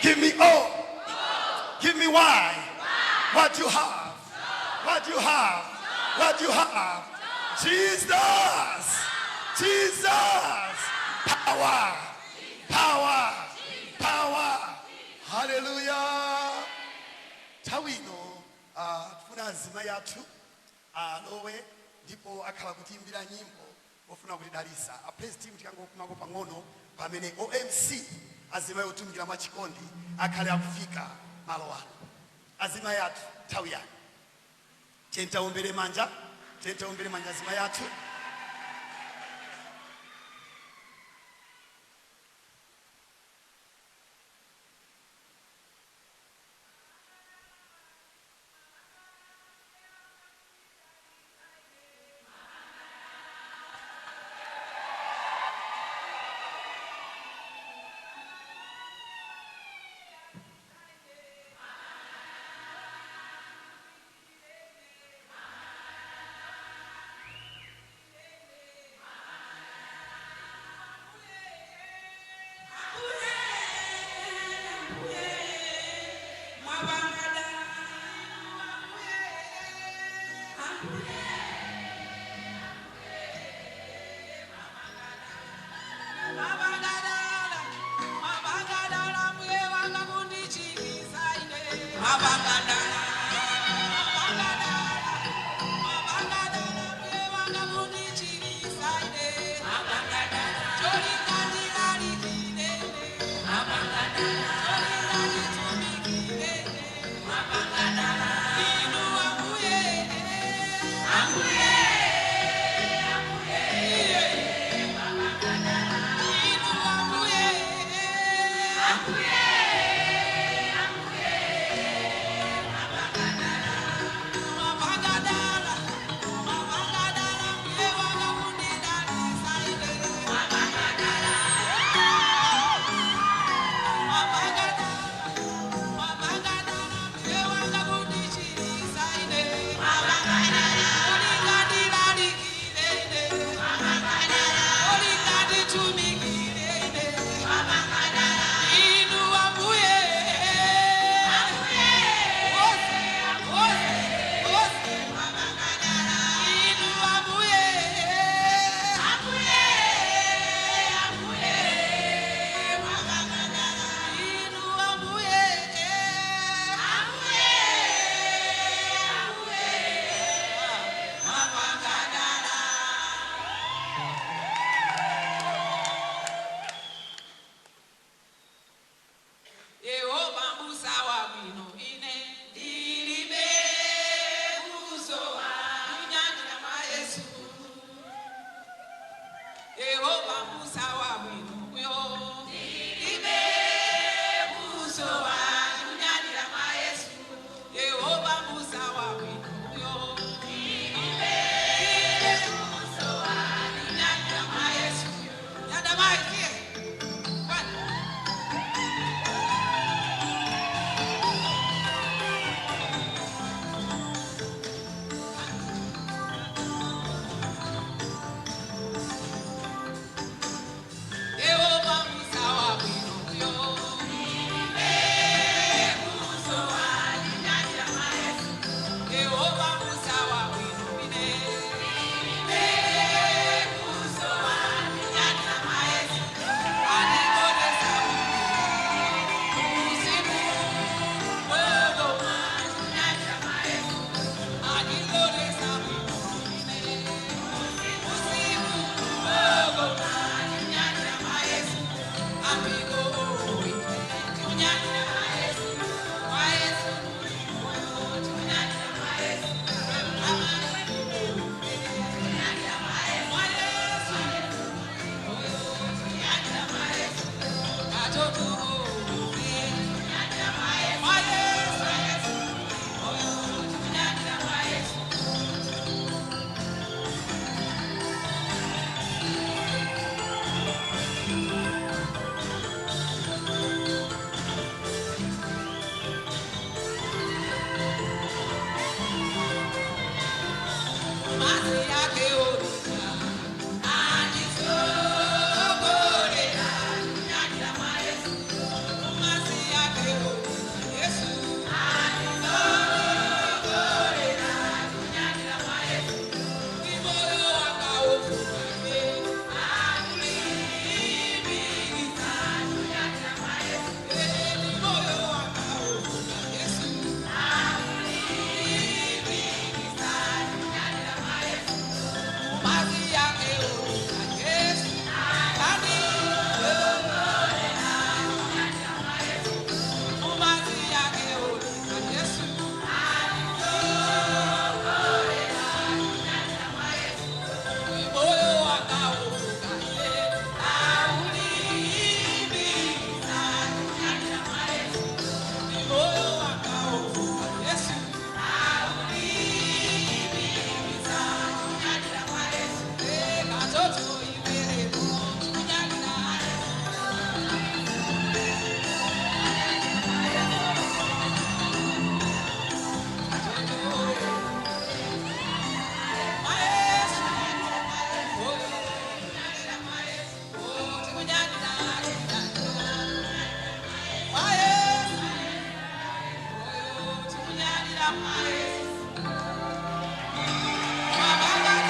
Give me O. Give me Y. What you have? What you have? What you have? Jesus. Jesus. Power. Power. Power. Hallelujah. Tawino tufuna azima yathu alowe ndipo akhala kutiimbira nyimbo ofuna kutidalisa. A praise team tikangokumako pang'ono pamene OMC azima yotumikira mwachikondi akhale akufika malo ano. Azima yathu nthawi yanu. Tenta ombere manja azima yathu. I'm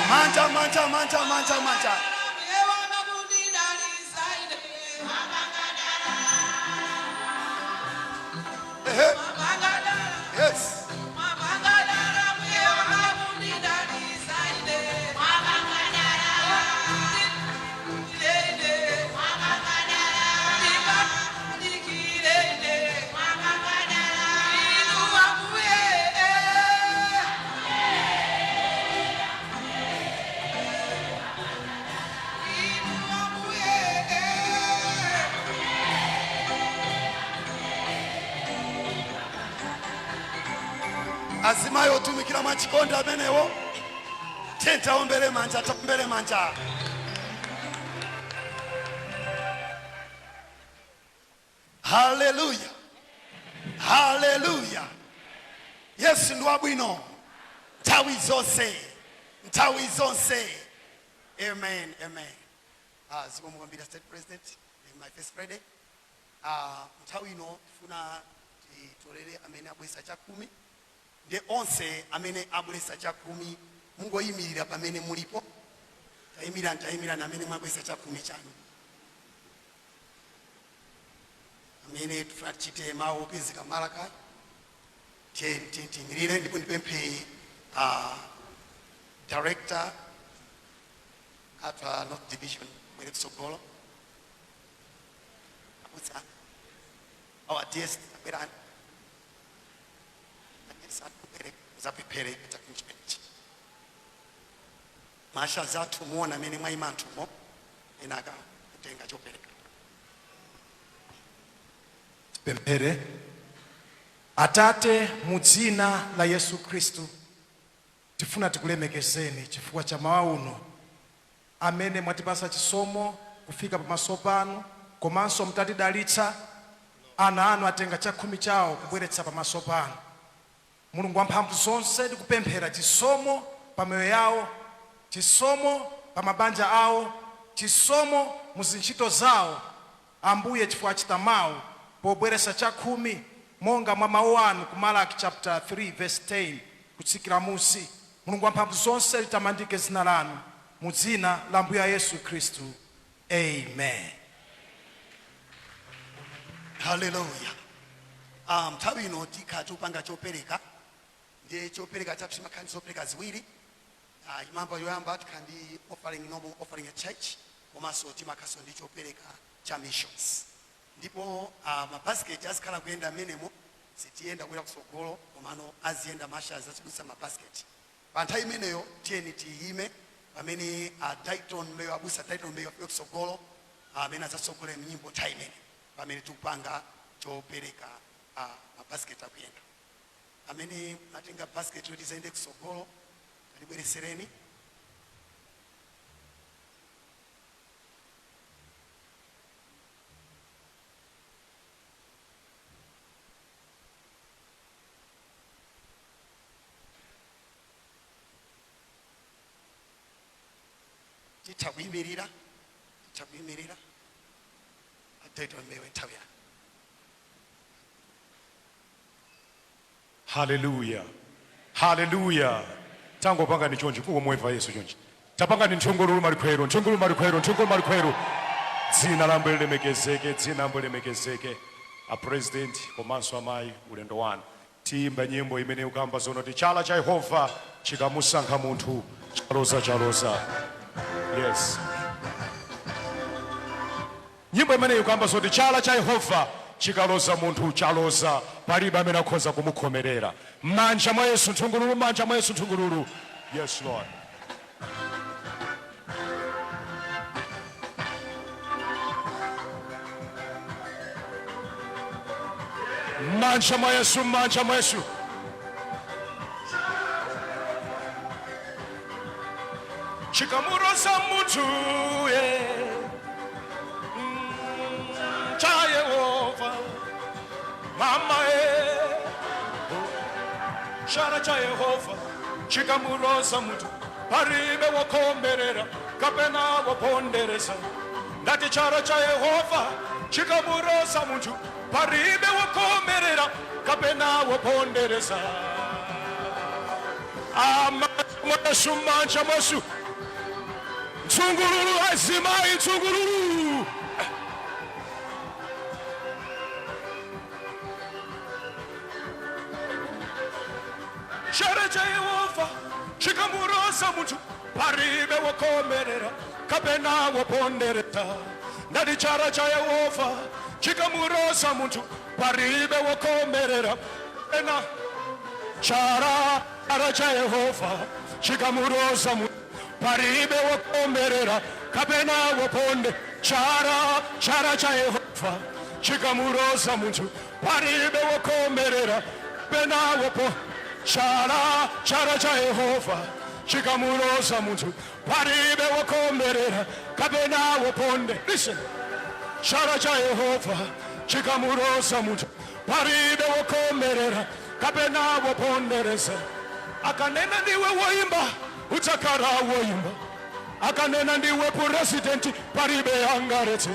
Manja, manja, manja, manja, manja. Yes. Azimayo tumikira machikonda amenewo. Tenta ombere manja, taombere manja. Hallelujah. Hallelujah. Yes, ndi wabwino. Nthawi zonse. Nthawi zonse. Amen, amen. Zikomo kwambiri State President, my first Friday. Nthawi ino tifuna titolere amene abwesa chakumi. Ndi onse amene abwesa chakumi mungoyimirira pamene mulipo. Tayimira amene mwabwesa chakumi chanu. Amene tifuna tichite mawu opezeka Malakai. Tiyimirire ndipo ndipemphe Director at North Division Mwere Sogolo. Our DS Aberan. Zapipere takunchmechi. Masha zatu muona mene maimantu mo. Enaga kutenga chopereka. Pempere. Atate mudzina la Yesu Kristu. Tifuna tikulemekezeni chifukwa cha mawauno. Amene mwatipasa chisomo kufika pamaso pano. Komanso mtatidalitsa ana anu atenga chakumi chawo kubweretsa pamaso pano. Mulungu wamphamvu zonse tikupemphera chisomo pa moyo yawo, chisomo pa mabanja awo, chisomo muzintchito zawo. Ambuye chifukwa achita mawu pobweretsa chakumi monga mwa mawu anu ku Malaki chapter 3 verse 10 kutsikira musi. Mulungu wamphamvu zonse litamandike dzina lanu mu dzina la Ambuye Yesu Kristu. Amen. Hallelujah. Nthawi ino tikha chopanga chopereka. Ndiye chopereka chathu chimakhala zopereka ziwiri. Imamba yoyamba tikhandi offering normal offering a church. Komanso timakhaso ndi chopereka cha missions. Ndipo mabasket azikhala kuyenda menemo sitiyenda kwera kusogolo komano aziyenda mashazi azikudutsa mabasket. Pa nthawi imeneyo tiyeni tiyime pamene Titan Mbeyo abusa Titan Mbeyo afika kusogolo amene azatsogolera nyimbo nthawi imene pamene tikupanga chopereka mabasket akuyenda. Amene atenga basket kuti zaende kusogolo kalibweresereni. Titakuyimirira Titan Mbeyo nthawi yanu. Hallelujah. Hallelujah. Tango panga ni chonji kuko mweva Yesu chonji. Tapanga ni ntongololo malikwero, ntongololo malikwero. Dzina la Ambuye lilemekezeke, dzina la Ambuye lilemekezeke. A president komanso amayi ulendo wanu. Tiyimba nyimbo imene ukamba zonoti chala cha Yehova chikamusankha munthu chaloza. Yes. Nyimbo imene ukamba zonoti chala cha Yehova chikaloza munthu chaloza palibe amene akhoza kumukhomerera. Manja mwa Yesu ntungululu, manja mwa Yesu ntungululu. Yes Lord. Manja mwa Yesu, manja mwa Yesu. Chikamuroza munthu cha Yehova. Mama Shara cha Yehova chikamuroza munthu palibe wokomerera kapena wopondereza. Ndati chara cha Yehova chikamuroza munthu palibe wokomerera kapena wopondereza. mwesu manja mwesu ntungululu azimayi ntungululu chara cha Yehova chikamurosa muntu paribe wokomerera kapena wopondereta ndati chara cha Yehova chikamurosa muntu paribe wokomerera ena chara cha Yehova chikamurosa muntu paribe wokomerera kapena woponde chara cha Yehova chikamurosa muntu paribe wokomerera kapena woponde chara cha Yehova chikamurosa muntu paribe wokomerera kapena woponde. Listen, chara cha Yehova chikamurosa muntu paribe wokomerera kapena wopondereza. Akanena ndiwe woimba utakara woimba, akanena ndiwe presidenti paribe yangarete,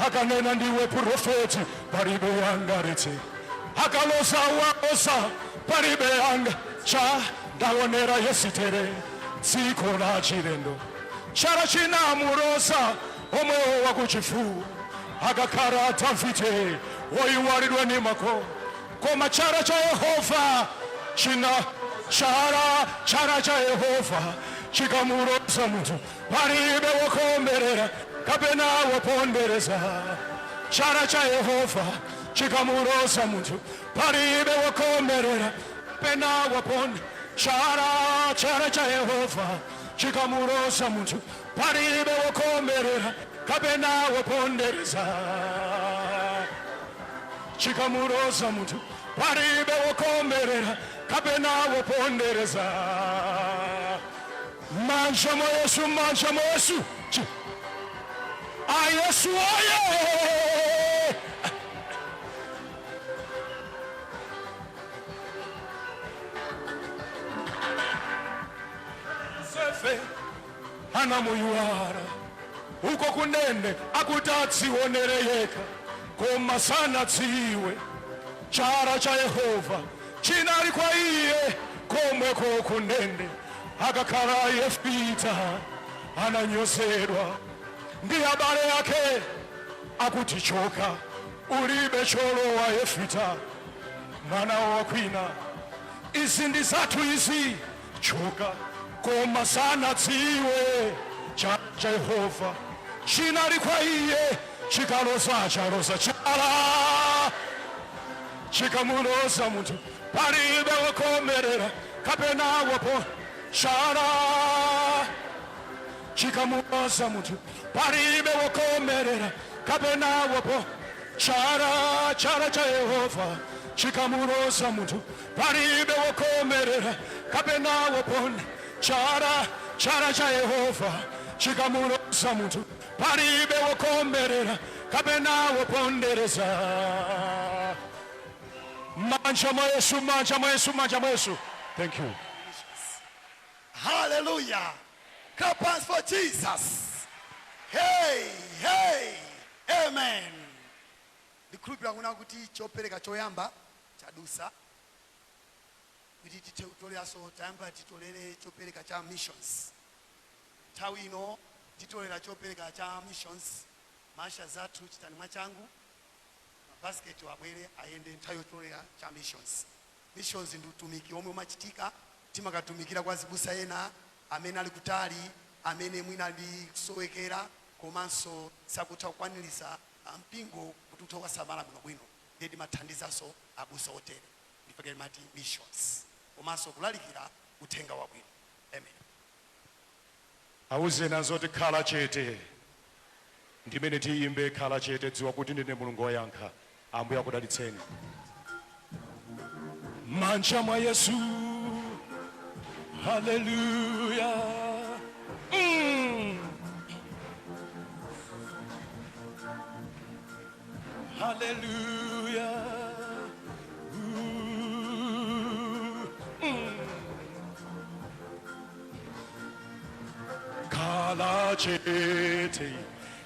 akanena ndiwe profeti paribe yangarete, akalosa waosa paribe yanga cha ndaonera yesitere dziko la chilendo. Chara chinamurosa omwewo wakuchifu akakara Davide woiwaridwa ni mako koma chara cha Yehova china chara cha Yehova chikamurosa muntu paribe wokomerera kapena wopondereza. Chara cha Yehova chikamurosa muntu paribe wokomerera kapena woponde. Chara cha Yehova chikamurosa muntu paribe wokomerera kapena wopondereza. Chikamurosa muntu paribe wokomerera kapena wopondereza. Manja mo Yesu, manja mo Yesu. Yesu oye. Sefe anamuyuara uko kunene akutatsionere yeka koma sana tsiwe. Chara cha Yehova chinali kwa iye komweko kunene akakhala Yefita ananyozedwa ndi abale yake akuti choka ulibe cholowa Yefita mwana wa kwina izi ndi zathu izi choka koma sana tsiwe. Chara cha Yehova chinali kwa iye chikalosa chara chikamurosa muntu paribe wokomerera kapena wopo. Chara chikamurosa muntu paribe wokomerera kapena wopo. Chara cha Yehova chikamurosa muntu paribe wokomerera kapena woponde. Chara cha Yehova chikamurosa muntu paribe wokomerera kapena wopondereza. Manja mo Yesu, manja mo Yesu, manja mo Yesu. Thank you. Hallelujah. Clap hands for Jesus. Hey, hey, amen. Ndikhulupirira kuna kuti chopereka choyamba chadusa kuti titoleranso tayamba titolere chopereka cha missions. Nthawi ino titolera chopereka cha missions. Masha zathu chitani mwachangu basket wabwere ayende nthawi yotolera cha missions. Missions ndi utumiki omwe umachitika timakatumikira kwa zibusa ena amene ali kutali amene mwina ali kusowekera komanso sakutha kukwanirisa mpingo kuti utha kusamala bwinobwino ndi mathandizaso abusa otere ndipake mati missions komanso kulalikira uthenga wabwino. Amen. Auze nazo tikhala chete ndimene tiyimbe khala chete dziwa kuti ndine Mulungu woyankha. Ambuye akudalitseni. Manja mwa Yesu. Hallelujah. Hallelujah. Khala chete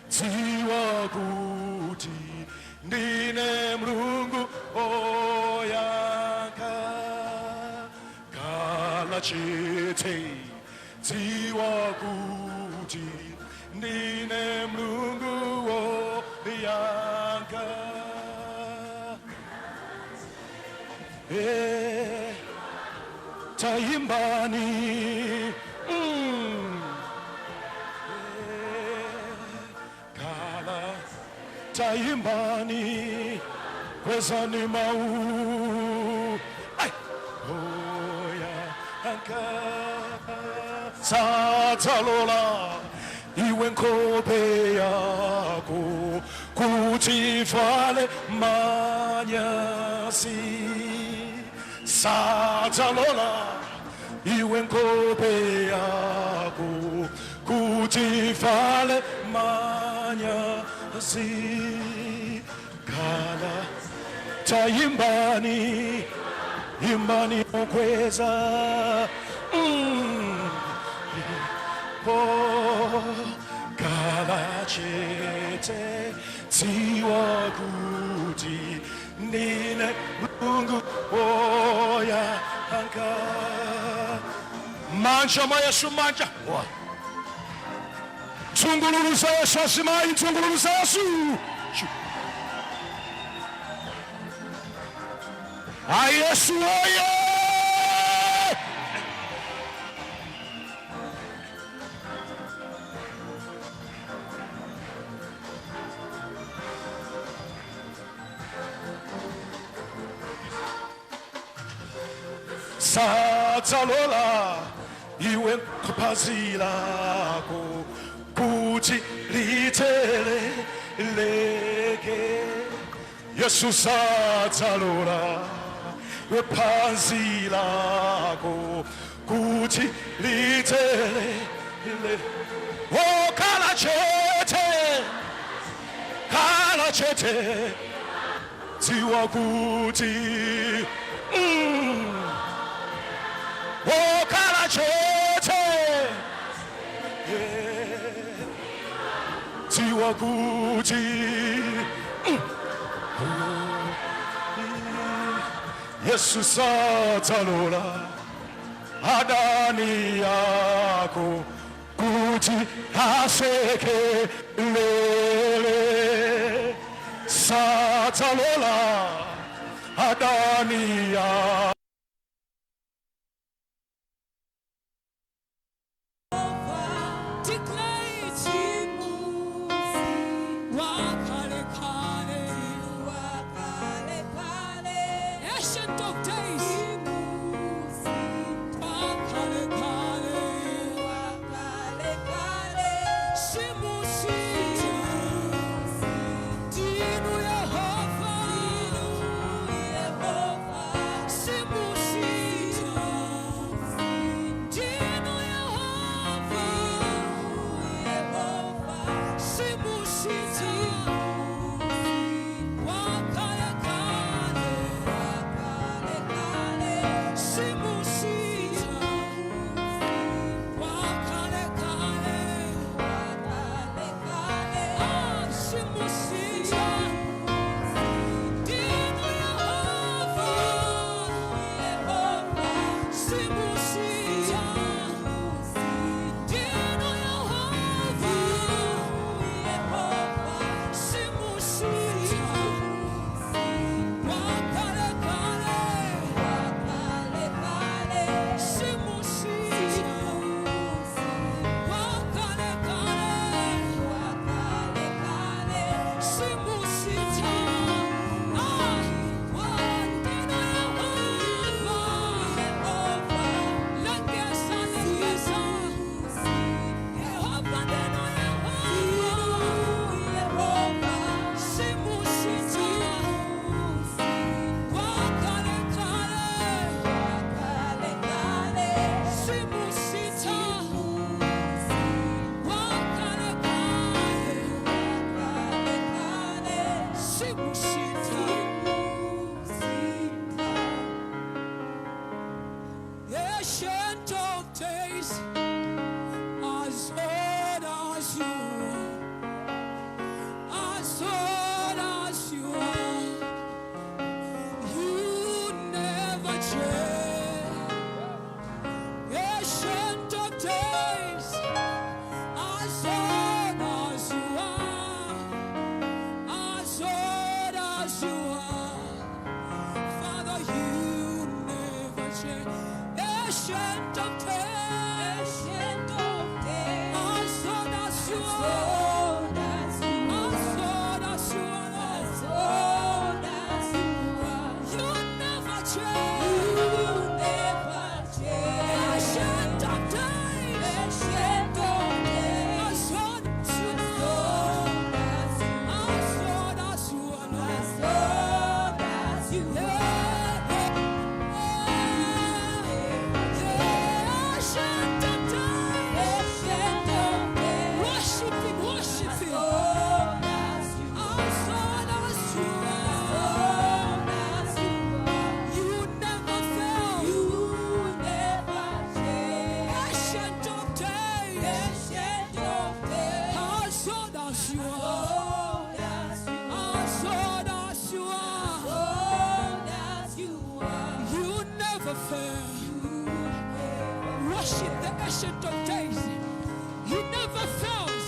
dziwa kuti ndine Mulungu oyankha. Khala chete dziwa kuti ndine Mulungu woyanga. Taimbani kala taimbani kwezani mau oyanka satalola iwe nkhope yako kuti vale manyasi. Satalola iwe nkhope yako kuti vale manyasi. Kala taimbani imbani okweza kala chete dziwa kuti ndine Mulungu woyanga. Manja mwa Yesu manja tsungululu za Yesu azimai tsungululu za Yesu. Yesu oye. Satalola iwe phazi lako kuti liteleke. Yesu satalola iwe phazi lako kuti liteleke. Oh kala chete dziwa kuti oh kala chete dziwa kuti Yesu satalola adani yako kuti asekelele. Satalola adani yako Simu Ancient of days. He never fails.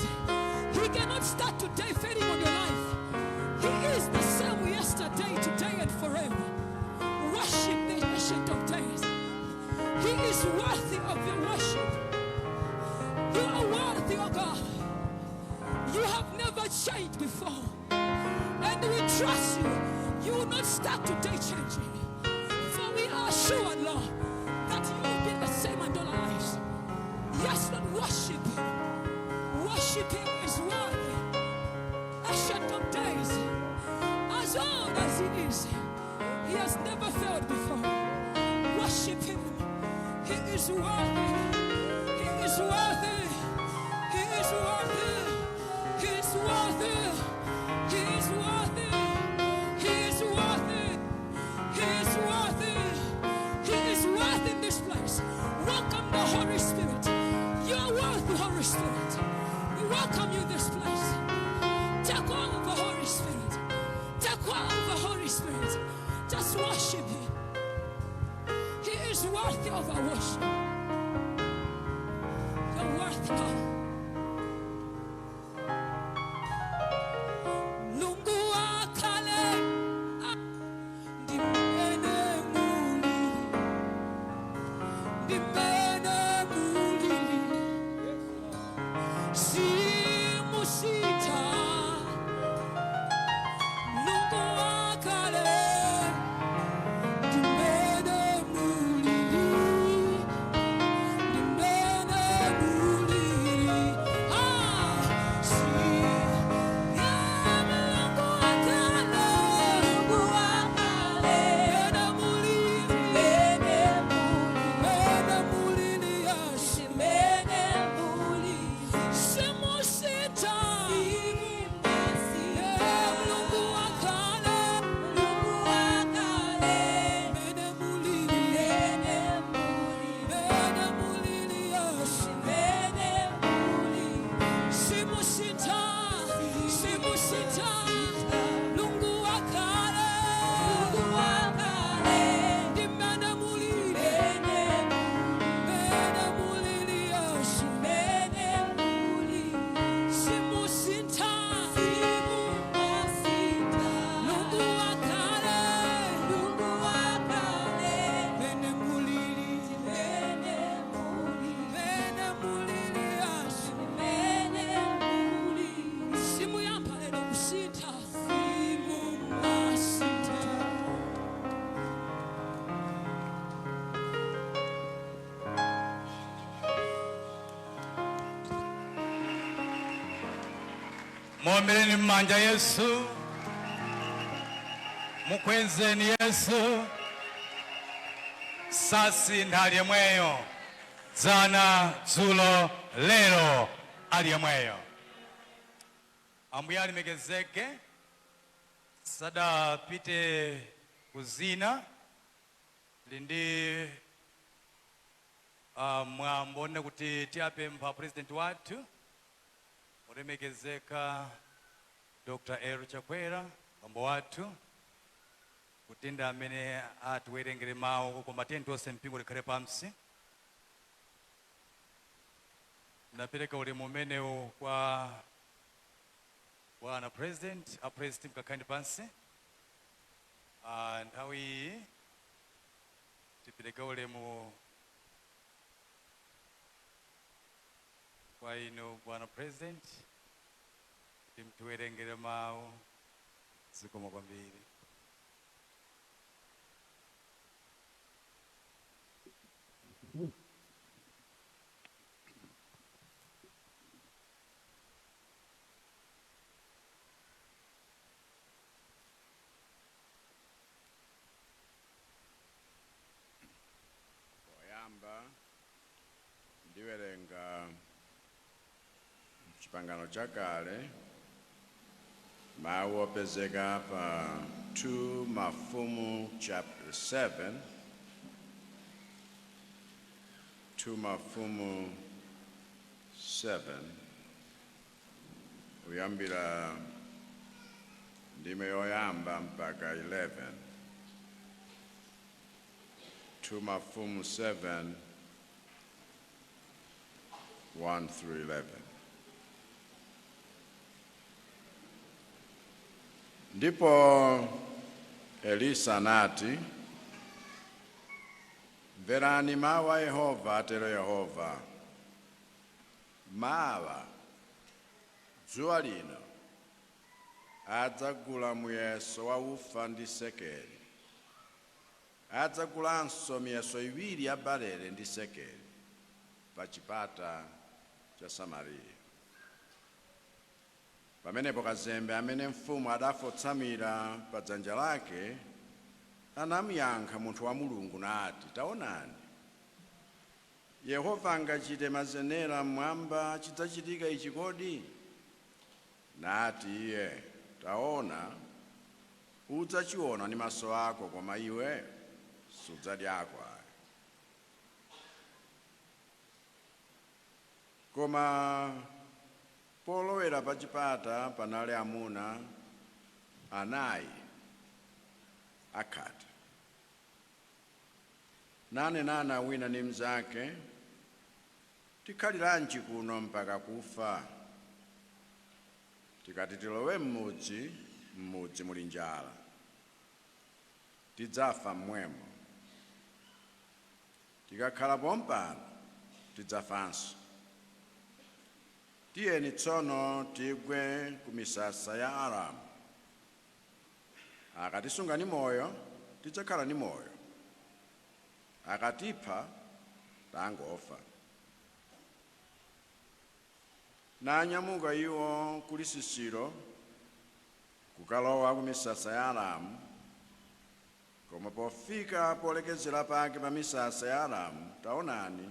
He cannot start today failing on your life. He is the same yesterday, today, and forever. Worship the Ancient of days. He is worthy of your worship. You are worthy, oh God. You have never changed before. And we trust you. You will not start today changing. For we are sure, Lord, that you will be the same in all our lives. Yes, Lord, worship him. Worship him is worthy. Ancient of days, as old as he is, he has never failed before. Worship him. He is worthy. He is worthy. He is worthy. He is worthy. He is worthy. He is worthy. He is worthy. He is worthy in this place. Welcome the Holy Spirit. You are worthy, Holy Spirit. We welcome you in this place. Take over, Holy Spirit. Take over, Holy Spirit. Just worship him. He is worthy of our worship. You're worthy, God. Mungu wa kale, ndimene muli, ndimene muli, simusita. Mungu wa kale, ndimene muli, ndimene muli. Muombeleni mmanja Yesu, mukwenzeni Yesu, sasi ndali yemweyo, dzana dzulo lero ali yemweyo. Ambuye alemekezeke, sadapite kuzina lindi mwambo kuti tiapempha president wathu olemekezeka Dr. Eru Chakwera bambo wathu kuti ndi amene atiwerengere mawu koma tiyeni tonse mpingo likhale pansi. Napereka ulemu umenewu kwa bwana president, a president mkakhale pansi. Nthawi iyi tipereka ulemu kwa inu bwana president, timtiwerengere mawu. Zikomo kwambiri. Oyamba ndiwerenga chipangano chakale mawu opezeka pa 2 Mafumu chapter 7. 2 Mafumu 7 uyambira ndime yoyamba mpaka 11. 2 Mafumu 7 1 through 11. Ndipo Elisa anati, mverani mawu a Yehova, atero Yehova. Mawa dzuwa lino adzagula muyeso wa ufa ndi sekeli, adzagulanso miyeso iwiri ya barele ndi sekeli pa chipata cha Samariya. Pamenepo kazembe amene mfumu adafotsamira pa dzanja lake anamuyankha munthu wa Mulungu nati, taonani, Yehova angachite mazenera mmwamba, chidzachitika ichi kodi? Nati iye, taona, udzachiona ndi maso ako, koma iwe sudzadyako. Koma polowera pa chipata panali amuna anayi akhate. Nanenana wina ndi mnzake, tikhaliranji kuno mpaka kufa? Tikati tilowe m'mudzi, m'mudzi muli njala, tidzafa mmwemo. Tikakhala pompano, tidzafanso. Tiyeni tsono tigwe ku misasa ya Aramu. Akatisunga ni moyo, tidzakhala ni moyo. Akatipha, tangofa. Nanyamuka iwo kuli Sisiro, kukalowa ku misasa ya Aramu. Koma pofika polekezera pake pa misasa ya Aramu, taonani,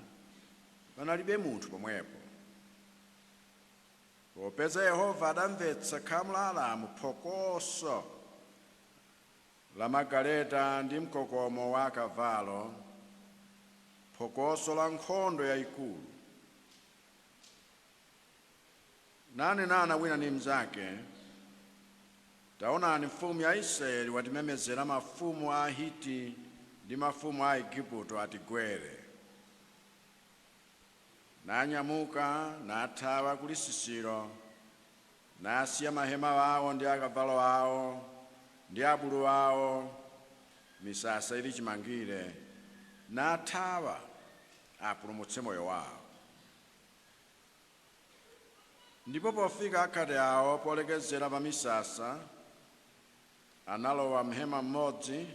panalibe munthu pomwepo. Popeza Yehova adamvetsa khamu la Aramu phokoso la magaleta ndi mkokomo wa akavalo, phokoso la nkhondo yayikulu. Nanenana wina ndi mnzake, taonani, mfumu ya Israeli watimemezera mafumu a Hiti ndi mafumu a Igupto atigwere. Nanyamuka nathawa kuli Sisiro, nasiya mahema awo ndi akavalo awo ndi abulu awo, misasa ili chimangire, nathawa apulumutse moyo wawo. Ndipo pofika akhate awo polekezera pa misasa, analowa mhema mmodzi,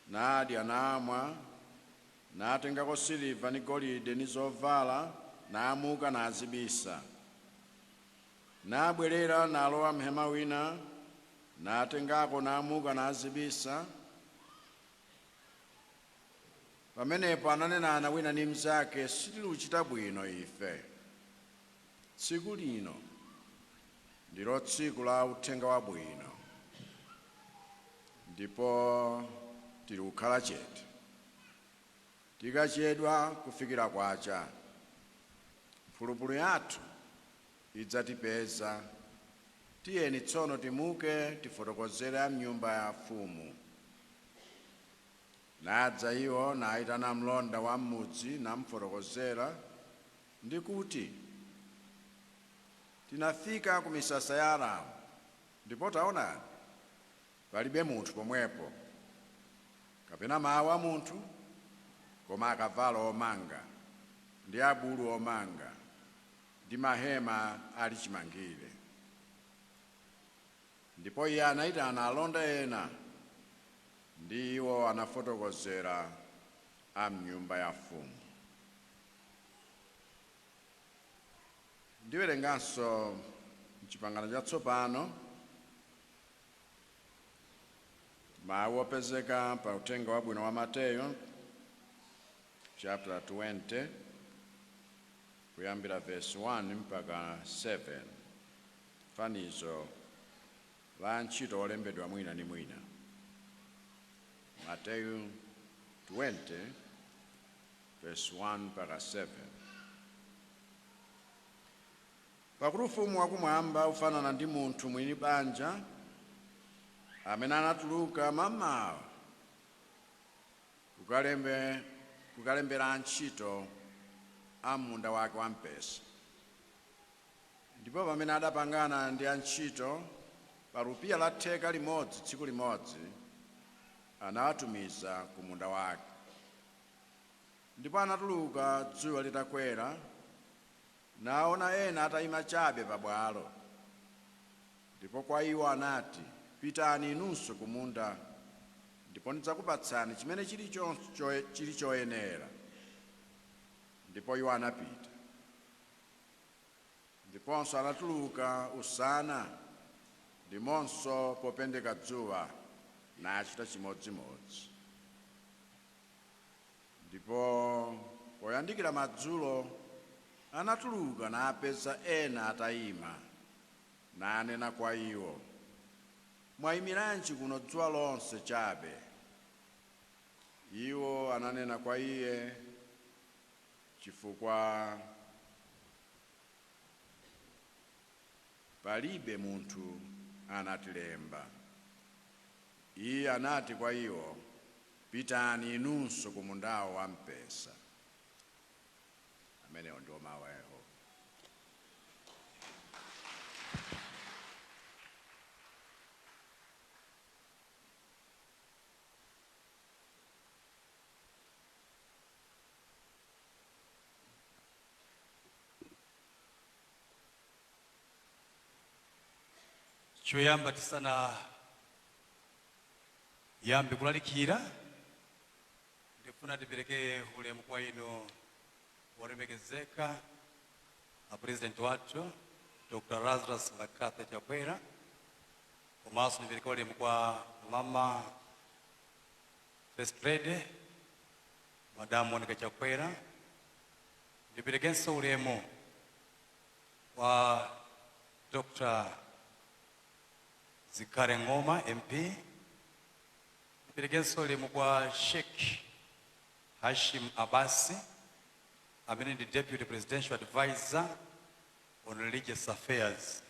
nadya namwa, natengako siliva ndi golide ndi zovala, namuka nazibisa. Nabwerera nalowa mhema wina, natengako namuka nazibisa. Pamenepo ananenana wina ndi mnzake, sitiluchita bwino ife. Tsiku lino ndilo tsiku la uthenga wabwino, ndipo tili kukhala chete. Tikachedwa kufikira kwacha, mphulupulu yathu idzatipeza. Tiyeni tsono timuke tifotokozere a mnyumba ya mfumu. Nadza iwo nayitana mlonda wa m'mudzi namufotokozera ndi kuti, tinafika ku misasa ya Aramu, ndipo taonani, palibe munthu pomwepo, kapena mawu a munthu, koma akavalo omanga ndi abulu omanga ndi mahema ali chimangire. Ndipo iye anayitana alonda ena, ndi iwo anafotokozera a mnyumba ya mfumu. Ndiwerenganso m'Chipangano Chatsopano mawu opezeka pa uthenga wabwino wa Mateyo chapter 20 kuyambira verse 1 mpaka 7, fanizo la ntchito olembedwa mwina ndi mwina. Mateyo 20 verse 1 mpaka 7. Pakuti ufumu wakumwamba ufanana ndi munthu mwini banja amene anatuluka mamawa kukalembera ntchito a munda wake wa mpesa. Ndipo pamene adapangana ndi antchito pa rupiya la theka limodzi tsiku limodzi, anawatumiza ku munda wake. Ndipo anatuluka dzuwa litakwera, naona ena atayima chabe pabwalo. Ndipo kwa iwo anati, pitani inunso ku munda, ndipo ndidzakupatsani chimene chili choyenera. Ndipo iwo anapita. Ndiponso anatuluka usana ndimonso popendeka dzuwa, nachita chimodzimodzi. Ndipo poyandikira madzulo anatuluka napeza ena atayima, nanena kwa iwo, mwayimiranji kuno dzuwa lonse chabe? Iwo ananena kwa iye, chifukwa palibe munthu anatilemba. Iye anati kwa iwo, pitani inunso ku mundawo wa mpesa. Amenewo ndiwo mawu a Yehova. choyamba tisana yambe kulalikira, ndifuna tipereke ulemu kwa inu wolemekezeka a president wathu Dr. Lazarus Makathe Chakwera, komanso ndipereke ulemu kwa mama First Lady Madam Monica Chakwera, ndiperekenso ulemu kwa Dr. Zikare Ngoma MP, ndiperekenso ulemu kwa Sheikh Hashim Abasi, amene ndi Deputy Presidential Advisor on Religious Affairs.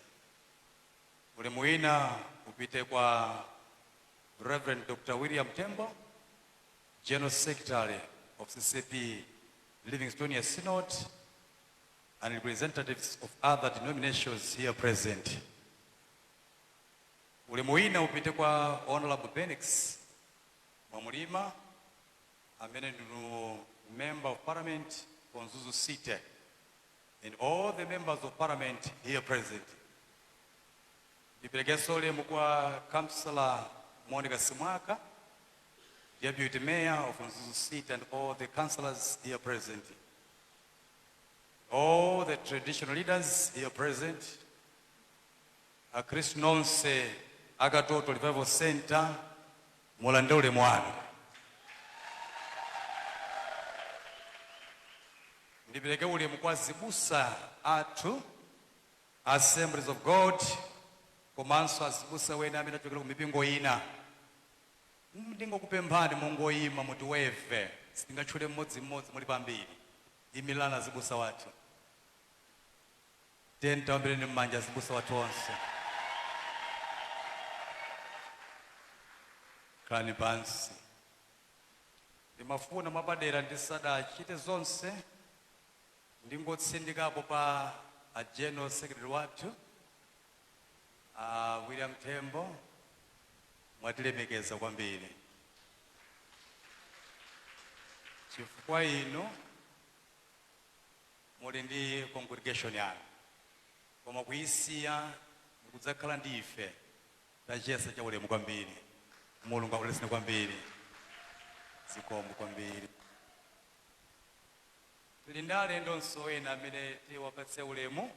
Ulemu wina upite kwa Reverend Dr. William Tembo, General Secretary of CCP Livingstonia Synod, and representatives of other denominations here present. Ulemu wina upite kwa Honorable Benix Mwamulima, amene ndi Member of Parliament for Nzuzu City, and all the members of Parliament here present. Ndiperekenso ulemu kwa Councillor Monica Simwaka, Deputy Mayor of Nzuzu City, and all the councillors here present. All the traditional leaders here present. Kristu nonse Agatoto Revival Center, mulande ulemu wanu. Ndipereke ulemu kwa azibusa athu Assemblies of God, komanso azibusa wena amene achokera ku mipingo ina. Ndingokupemphani mungoyima muti weve, sitingatchule mmodzi muli pambiri. Imilana azibusa wathu. Tiyambireni m'manja azibusa wathu onse. Khalani pansi. Ndimafuna mwapadera ndisadachite zonse, ndingotsindikapo pa a General Secretary wathu William Tembo, mwatilemekeza kwambiri. Chifukwa inu muli ndi congregation yanu, koma kuyisiya ndikudzakhala ndi ife tachiyesa cha ulemu kwambiri. Mulungu akuleseni kwambiri, zikomo kwambiri. Tili ndi alendo nso ena amene tiwapatse ulemu.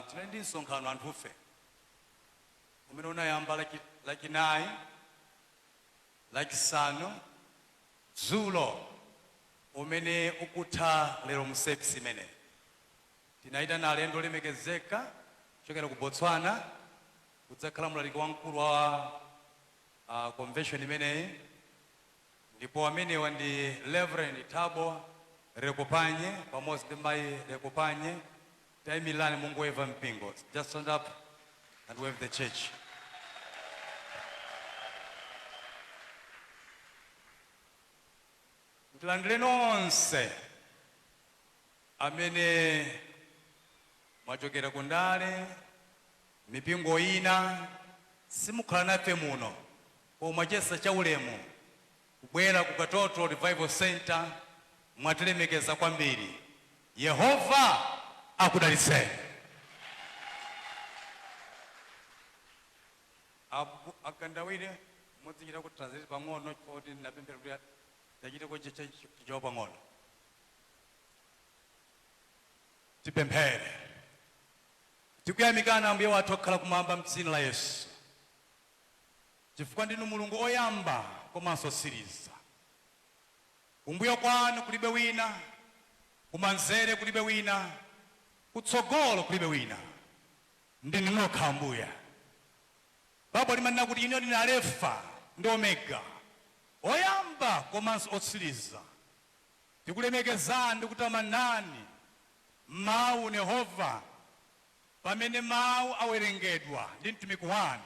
Tinali ndi msonkhano anthufe umene unayamba lachinayi, lachisanu, dzulo umene ukutha lero mu service imene. Tinayitana alendo olemekezeka kuchokera ku Botswana, kudzakhala mlaliki wamkulu wa convention imeneyi, ndipo amenewa ndi Reverend Thabo Rekopanye pamodzi ndi mayi Rekopanye. Tayimilani mungoyeva mpingo. Just stand up and wave the church. Ndilandire nonse amene mwachokera kundale mipingo ina simukhala nafe muno koma chesa cha ulemu kubwera ku Katoto Revival Center mwatilemekeza kwambiri. Yehova akudalitseni. Akandawire mudzichita ku translate pang'ono choti napemphera kuti tachite ko chicho pang'ono. Tipemphere. Tikuyamikana Ambuye wathu okhala kumwamba m'dzina la Yesu, chifukwa ndinu Mulungu oyamba komanso otsiriza. Kumbuyo kwanu kulibe wina, kumanzere kulibe wina, kutsogolo kulibe wina, ndinu nokha Ambuye. Baibulo limanena kuti inu ndinu Alefa ndi Omega, oyamba komanso otsiriza. Tikulemekezani ndi kutamandani mawu Yehova pamene mawu awerengedwa ndi mtumiki wanu,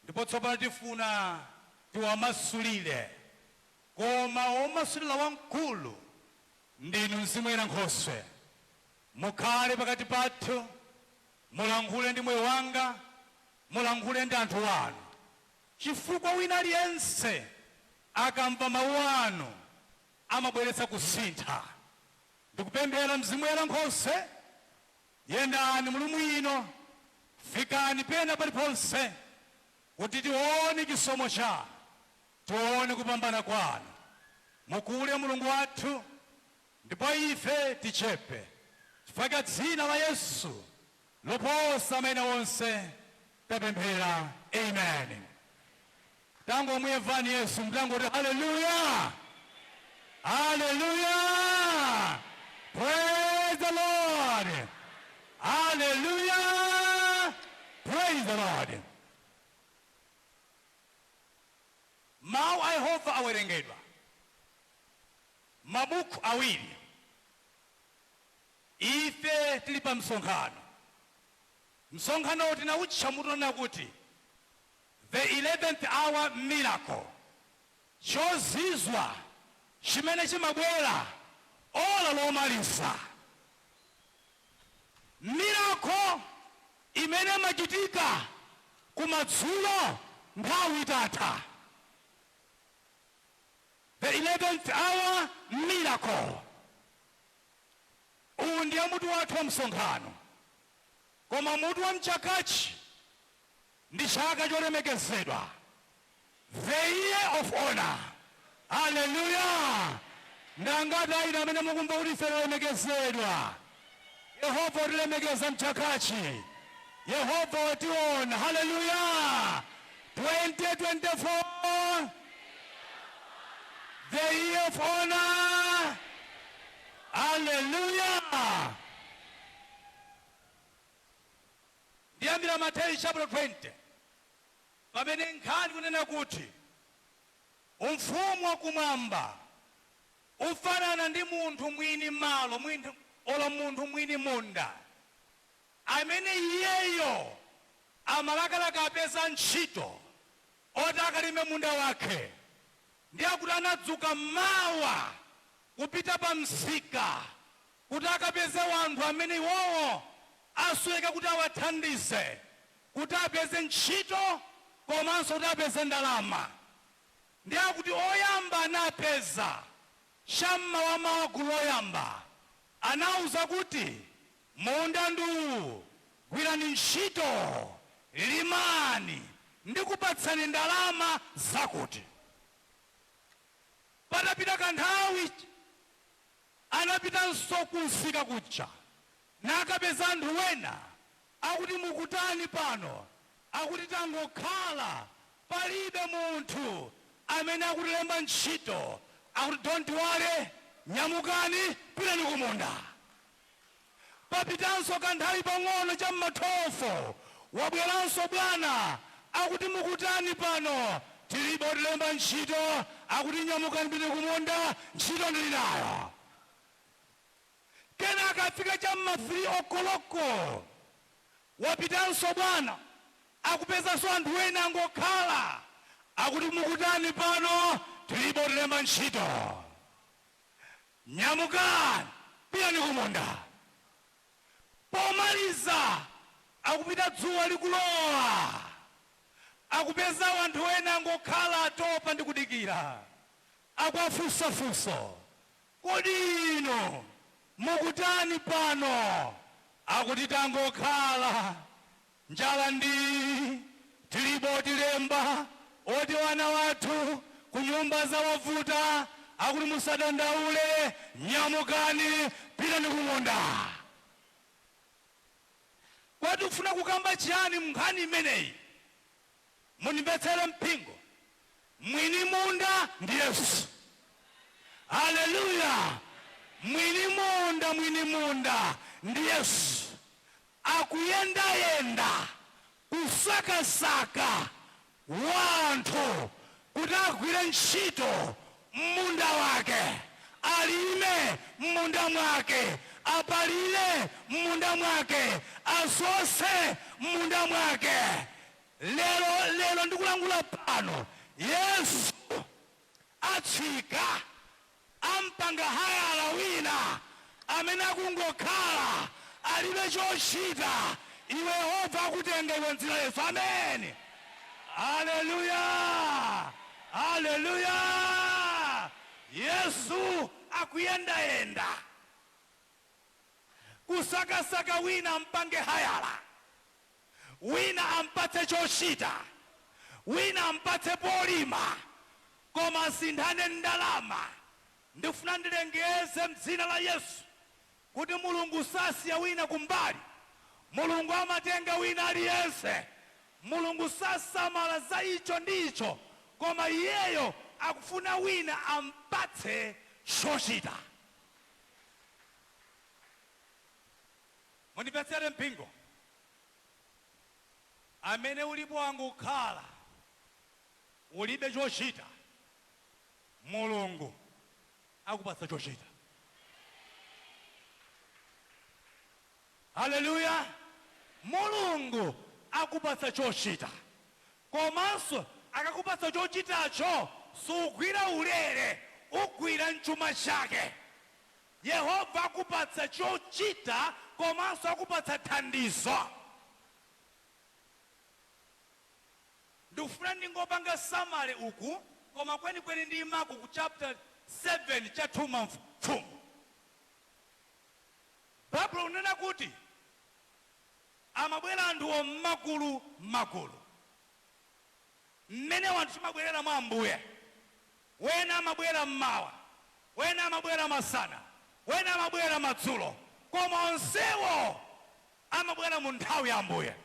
ndipo tsopano tifuna tiwamasulire, koma womasulira wamkulu ndinu Mzimu Woyera Nkhoswe. Mukhale pakati pathu, mulankhule ndi moyo wanga, mulankhule ndi anthu wanu, chifukwa wina aliyense akamva mawu anu amabweretsa kusintha. Ndikupemphera Mzimu Woyera Nkhoswe, yendani mulumu ino, fikani pena paliponse kuti tione chisomo chanu, tione kupambana kwanu. Mukule Mulungu wathu, ndipo ife tichepe, chifukwa cha dzina la Yesu loposa mayina onse tapemphera, amen. Tangu muyevani Yesu mtango kuti haleluya, haleluya, praise the Lord, hallelujah, praise the Lord. Mawu a Yehova awerengedwa mabuku awiri. Ife tili pa msonkhano. Msonkhano tinawutcha mutonena kuti the 11th hour miracle, chozizwa chimene chimabwera ola lomaliza. Miracle imene machitika kumadzulo nthawi itatha. The 11th hour miracle. Uwu ndiye mutu wathu wa msonkhano. Koma mutu wa mchakachi ndi chaka cholemekezedwa, the year of honor. Hallelujah. Ndangati aina amene mukumva kuti ife talemekezedwa. Yehova utilemekeza mchakachi, Yehova wationa. Hallelujah. 2024, the year of honor. Hallelujah. Ndiyambira Mateyu chapter 20 pamene nkhani kunena kuti umfumu wakumwamba ufanana ndi munthu mwini malo, ola munthu mwini munda, amene iyeyo amalakalaka apeza ntchito oti akalime munda wake. Ndiye kuti anadzuka mawa kupita pa msika kuti akapeze wanthu amene iwowo asweka kuti awathandize kuti apeze ntchito komanso kuti apeze ndalama. Ndiye kuti oyamba anapeza cham'mawa mawa gulu loyamba anawuza kuti munda nduwu, gwirani ntchito, limani, ndikupatsani ndalama zakuti. Patapita kanthawi anapitanso kumsika kuja nakapeza anthu wena akuti mukutani pano, akuti tangokhala, palibe munthu amene akutilemba ntchito, akuti don't worry, nyamukani pitani kumunda. Papitanso kanthawi pang'ono cha m'mathofu wabweranso bwana akuti mukutani pano, tilibe otilemba ntchito, akuti nyamukani pitani kumunda, ntchito ndili nayo. Kenaka afika cha m'ma3 o'clock wapitanso bwana akupezanso anthu wena angokhala, akuti mukutani pano, tilibe otilemba ntchito, nyamukani pitani kumunda. Pomaliza akupita dzuwa likulowa, akupeza anthu ena angokhala atopa ndi kudikira, akuwafunsafunso, kodi ino mukutani pano? Akuti tangokhala, njala ndi tilipo tilemba, oti wana wathu ku nyumba zawavuta, akuti musadandaule, nyamukani, pitani kumunda. Kwati kufuna kukamba chiyani mnkhani imeneyi? Mundimvetsere mpingo. Mwini munda ndi Yesu. Haleluya. Mwini munda ndi Yesu. Akuyendayenda kusakasaka wanthu kuti agwire ntchito m'munda wake, alime m'munda mwake, apalire m'munda mwake, asose m'munda mwake. Lero ndikulangula pano, Yesu atsika ampanga hayala wina amene akungokhala alibe chochita, iwe Yehova akutenga iwe m'dzina la Yesu. Amen. Haleluya. Haleluya. Yesu akuyendayenda kusakasaka wina ampange hayala, wina ampatse chochita, wina ampatse polima, koma asinthane ndalama. Ndifuna ndilengeze m'dzina la Yesu kuti Mulungu sasiya wina kumbali. Mulungu amatenga wina aliyense. Mulungu sasamala za icho ndicho, koma iyeyo akufuna wina ampatse chochita. Mundipetsere mpingo. Amene ulipo angukhala ulibe chochita, Mulungu akupatsa chochita. Haleluya. Mulungu akupatsa chochita, komanso akakupatsa chochitacho sugwira ulere, ugwira mchuma chake. Yehova akupatsa chochita komanso akupatsa thandizo. Ndikufuna ndingopanga samale uku, koma kwenikweni ndiyimako ku chapter 7 cha 2 Mafumu. Baibulo unena kuti amabwera anthu m'magulu, mmene wanthu timabwerera mwa Ambuye. Wena amabwera mmawa, wena amabwera masana, wena amabwera madzulo, koma onsewo amabwera mu nthawi ya Ambuye.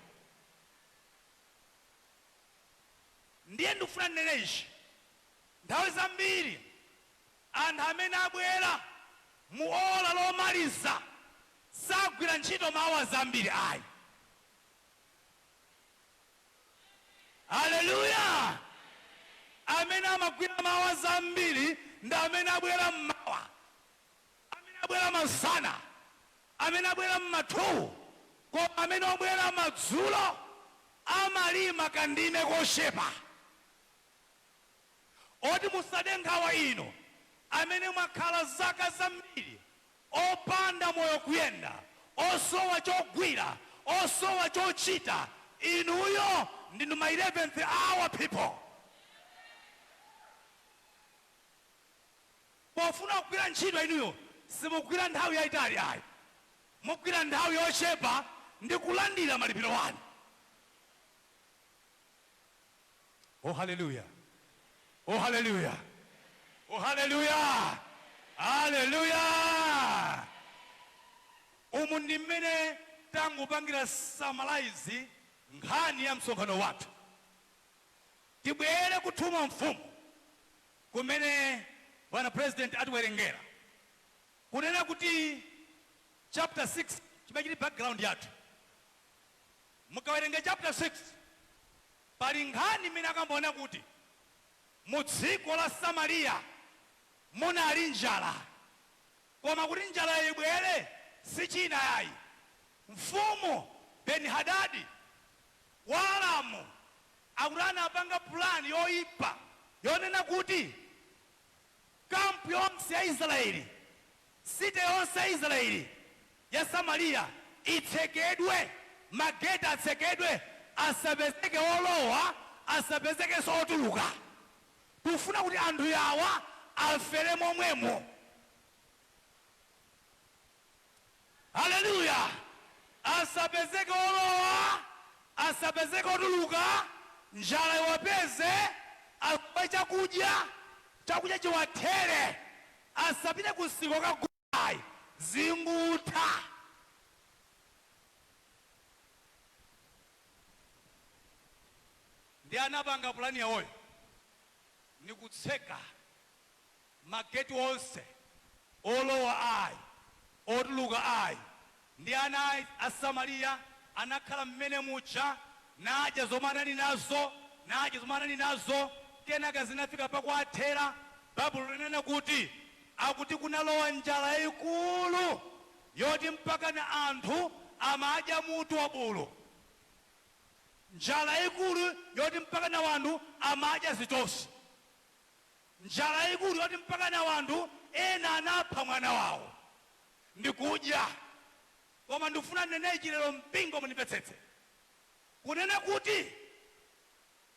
Ndiye ndikufuna ndinene ichi, nthawi zambiri anthu amene abwera mu ola lomaliza sagwira ntchito mawa zambiri ayi. Haleluya. Amene amagwira mawa zambiri ndi amene abwera mmawa, amene abwera masana, amene abwera m'mathu, koma amene abwera madzulo amalima kandime kochepa. Oti musade nkhawa ino amene mwakhala zaka zambiri opanda moyo kuyenda, osowa chogwira, osowa chochita. Inuyo ndinu ma 11th hour people. Pofuna kugwira ntchito inuyo simugwira nthawi yayitali ayi, mugwira nthawi yochepa ndi kulandira malipiro wanu. Oh haleluya. Oh haleluya. Oh haleluya. Haleluya. Umu ndi mmene tangupangira summarize nkhani ya msonkhano wathu. Tibwere kuthuma mfumu kumene bwana president atiwerengera kunena kuti chapter 6 chimachiti background yathu. Mukawerenge chapter 6 pali nkhani imene akamboona kuti mu dziko la Samariya munali njala, koma kuti njala ibwere si china yayi. Mfumu Ben-Hadadi wa Aramu akuti anapanga plan yoyipa yonena kuti kampu yonse ya Israeli site yonse ya Israeli ya Samariya itsekedwe, mageti atsekedwe, asapezeke olowa, asapezeke otuluka. Tufuna kuti anthu yawa afere momwemo. Haleluya. Asapezeke olowa, asapezeke otuluka, njala iwapeze, akupe chakudya chiwatere, asapite kusiko kaguai zingutha. Ndi anapanga plani yawoyo ni kutseka mageti onse, olowa ayi, otuluka ayi. Ndi ana a Samariya anakhala mmene mucha, nadya zomwe anali nazo, kenaka zinafika pakwathera. Baibulo linena kuti akuti kunalowa njala yayikulu yoti mpaka na anthu amadya mutu wa bulu. Njala yayikulu yoti mpaka na wanthu amadya zitosi. Njala yayikulu yoti mpaka na wanthu ena anapha mwana wawo ndikudya. Koma ndifuna nenechi lero mpingo munipetsetse kunena kuti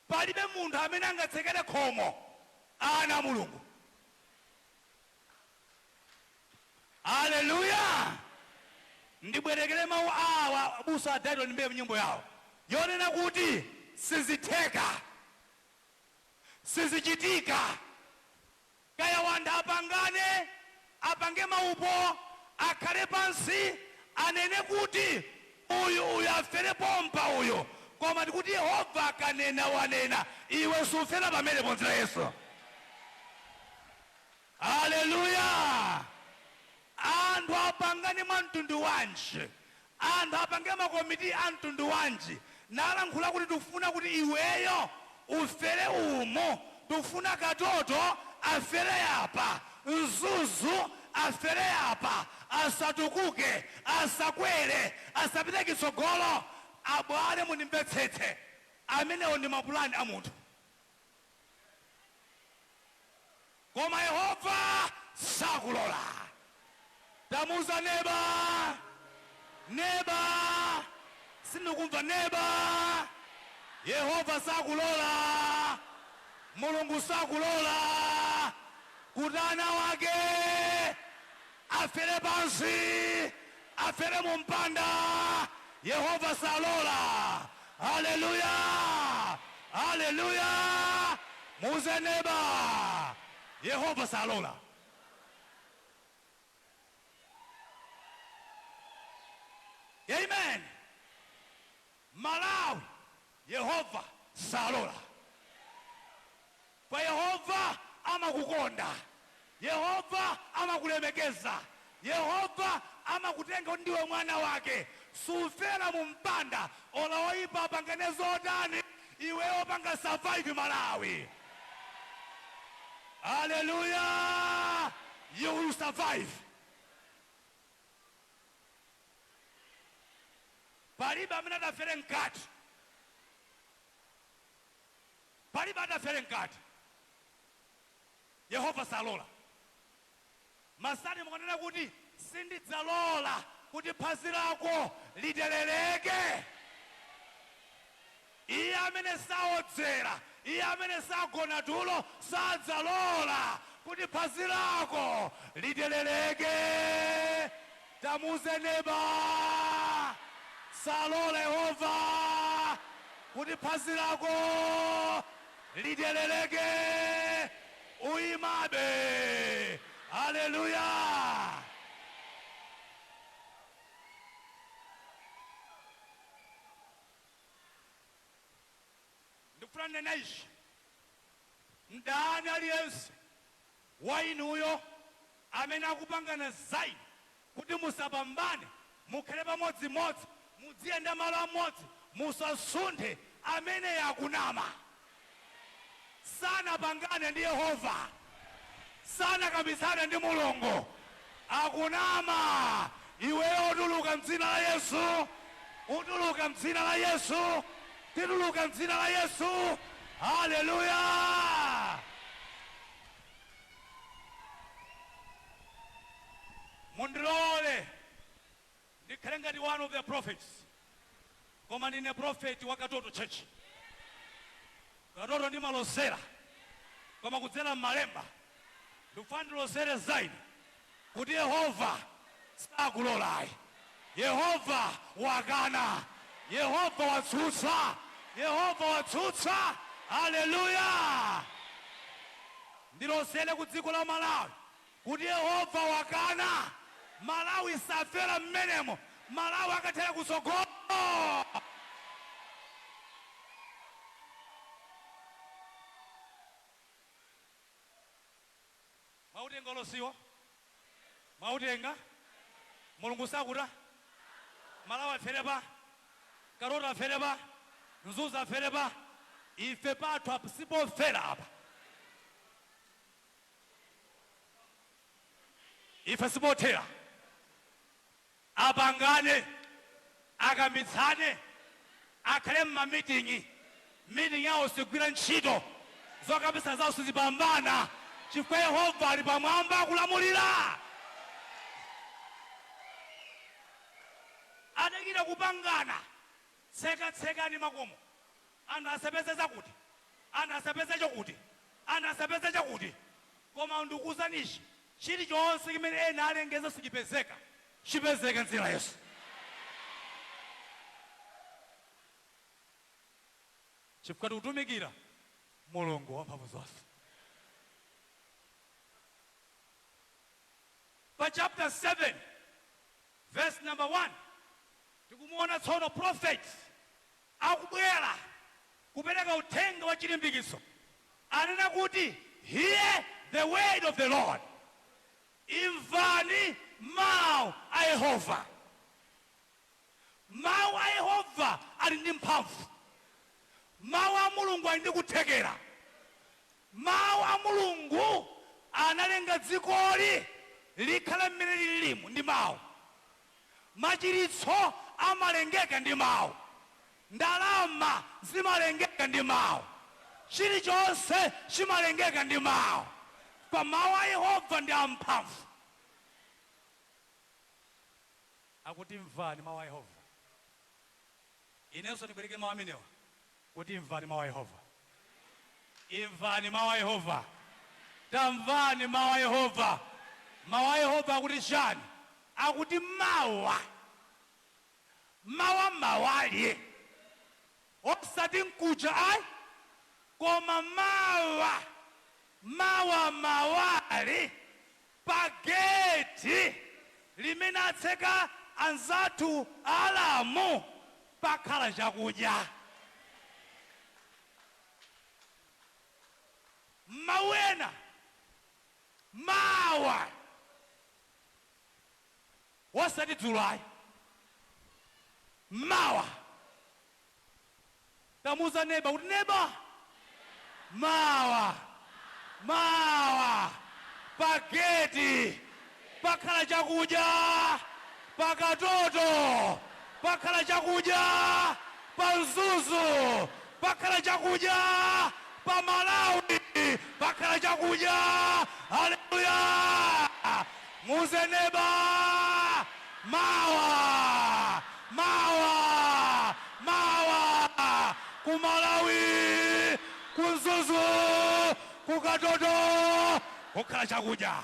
palibe munthu amene angatsekere khomo ana Mulungu. Haleluya. Ndibwerekere mawu awa abusa adaito ndimbe nyimbo yawo yonena kuti sizitheka, sizichitika. Kaya wanthu apangane, apange maupo, akhale pansi, anene kuti uyu afere pompa uyu. Koma ndikuti Yehova akanena wanena, iwe sufera pamene ponzera Yesu. Haleluya. Anthu apangane mwa mtundu wanji, anthu apange makomiti a mtundu wanji. Nalankhula kuti tufuna kuti iweyo ufere umo, tufuna katoto afere yapa, mzuzu afere yapa, asatukuke, asakwere, asapite kisogolo. Abwale munimvetsetse, amenewo ndi mapulani a munthu. Koma Yehova sakulola. Tamuza neba, sindikumva neba. Yehova sakulola, Mulungu sakulola kuti ana wake afere pansi, afere mumpanda. Yehova salola. Haleluya. Haleluya. Muze neba, Yehova salola. Amen. Malawi, Yehova salola. Kwa Yehova amakukonda, Yehova amakulemekeza, Yehova amakutenga ndiwe mwana wake. Sufera mumpanda, olaoipa apangane zotani, iweyo panga survive Malawi. Hallelujah. You will survive. Palibe amene adafere mkati. Palibe adafere mkati. Yehova salola. Masani mwanena kuti sindidzalola kuti phazi lako lideleleke. Iye amene saodzera, iye amene sagona tulo, sadzalola kuti phazi lako lideleleke. Tamuze neba, salola Yehova kuti phazi lako lideleleke. Uimabe. Hallelujah. Ndifuna naishi ndani aliyense wa inuyo amene akupangana zaidi kuti musapambane, mukhale pamodzimodzi, mudziyenda malo amodzi, musasunthe. Amene yakunama sana pangane ndi Yehova, sana kabisane ndi Mulungu, akunama. Iweyo utuluka mdzina la Yesu, utuluka mdzina la Yesu, tituluka mdzina la Yesu. Haleluya. ngakhale ngati one of the prophets, koma ndine prophet wa Katoto Church. Katoto ndimalosera, koma kudzera m'malemba ndikufuna ndilosere zaidi kuti Yehova sakulolayi, Yehova wakana, Yehova watsutsa, Yehova watsutsa. Haleluya! Ndilosere ku dziko la Malawi kuti Yehova wakana, Malawi safera mmenemo, Malawi akathera kutsogolo. Mautenga losiwo, mautenga Mulungu sakuta, Malawi aferepa, Katoto aferepa, Mzuzu aferepa, ife pathu sipofera apa. Ife sipothera, apangane, akambitsane, akhale m'mamitingi, meeting yawo sigwira ntchito, zokambitsa zawo sizipambana, chifukwa Yehova ali pamwamba akulamulira. Adakira kupangana, tsekani makomo, anthu asapeze zakuti, anthu asapeze chakuti, anthu asapeze chakuti, koma ndikuwuzanishi chilichonse chimene ena alengeza sichipezeka, chipezeke m'dzina la Yesu. Chifukwa tikutumikira Mulungu wamphamvu zonse. Pa chapter 7 verse number 1 tikumuona tsono prophet akubwera kupereka uthenga wa chilimbikitso, anena kuti hear the word of the Lord, imvani mawu a Yehova. Mawu a Yehova ali ndi mphamvu, mawu a Mulungu ali ndi kuthekera. Mawu a Mulungu analenga dzikoli likhala mmene lilimu ndi mawu. Machiritso amalengeka ndi mawu, ndalama zimalengeka ndi mawu, chilichonse chimalengeka ndi mawu. Kwa mawu a Yehova ndi amphamvu. Akuti mvani mawu a Yehova. Inenso ndibwereke mawu amenewa kuti imvani mawu a Yehova. Imvani mawu a Yehova. Tamvani mawu a Yehova. Mawu a Yehova akuti chani? Akuti mawa mawali, osati nkuja ayi, koma mawali pa geti limene atseka anzathu Alamu pakhala chakudya. Mawena mawa wasati dzulayi, mawa. Tamuza neba kuti neba mawa pageti pakhala chakudya, pakatoto pakhala chakudya, pa Mzuzu pakhala chakudya, pa Malawi pakhala chakudya. Haleluya! Muze neba mawa ku Malawi, ku Mzuzu, ku Katoto kukhala chakudya.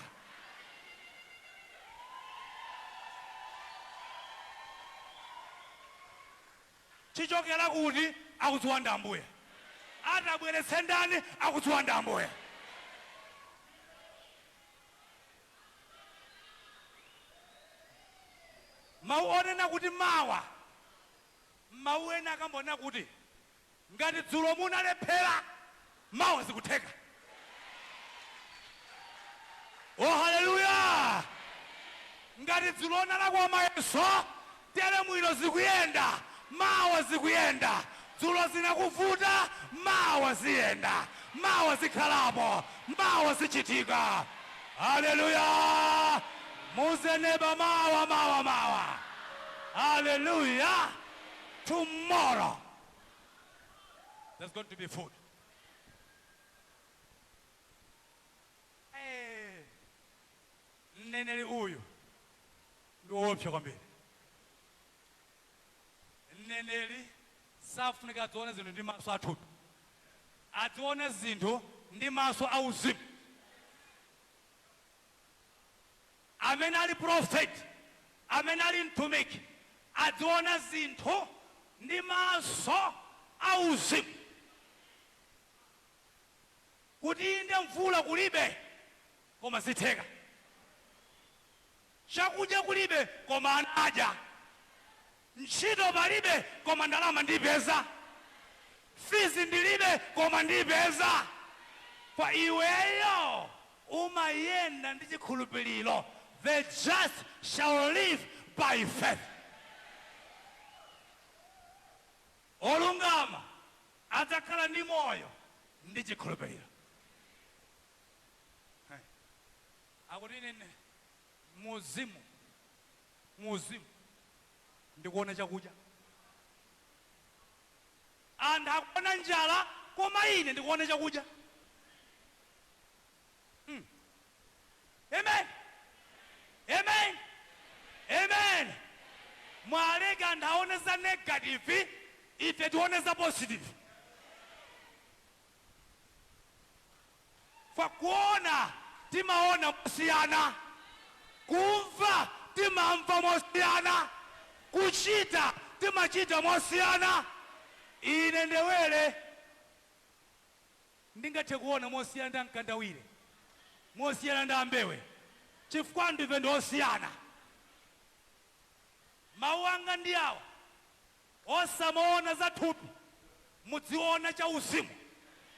Chichokera kuti akudziwa ndi Ambuye, atabweretse ndani akudziwa ndi Ambuye. Mawu onena kuti mawa, mawu ena akambona kuti ngati dzulo munalephera mawa zikutheka. Oh haleluya! Ngati dzulo nalakwa mayeso tere mwino zikuyenda, mawa zikuyenda. Dzulo zinakuvuta, mawa ziyenda, mawa zikhalapo, mawa zichitika. Haleluya! Muze neba mawa. Hallelujah. Tomorrow there's going to be food. Mneneri uyu ndi woopsa kwambiri. mneneri safunika adzione zinthu ndi maso athupi, adzione zinthu ndi maso auzimu. Amene ali prophet, amene ali mtumiki, adzione zinthu ndi maso auzimu. Kuti inde mvula kulibe koma zitheka, chakudya kulibe koma anadya, ntchito palibe koma ndalama ndipeza, fizi ndilibe koma ndipeza. Kwa iweyo umayenda ndi chikhulupiriro. The just shall live by faith. Olungama adzakhala ndi moyo ndi chikhulupiriro. Akuti ine muzimu ndikuona chakudya, anthu akuona njala koma ine ndikuona chakudya. Amen, amen, amen. Mwaleka anthu aone za negative, ife tione za positive. Kwa kuona timaona mosiyana, kumva timamva mosiyana, kuchita timachita mosiyana. Ine ndewere ndingathe kuona mosiyana ndi mkandawire, mosiyana ndi ambewe, chifukwa ndife ndosiyana. Mawu anga ndi awa: osamaona za thupi, mudziona cha uzimu.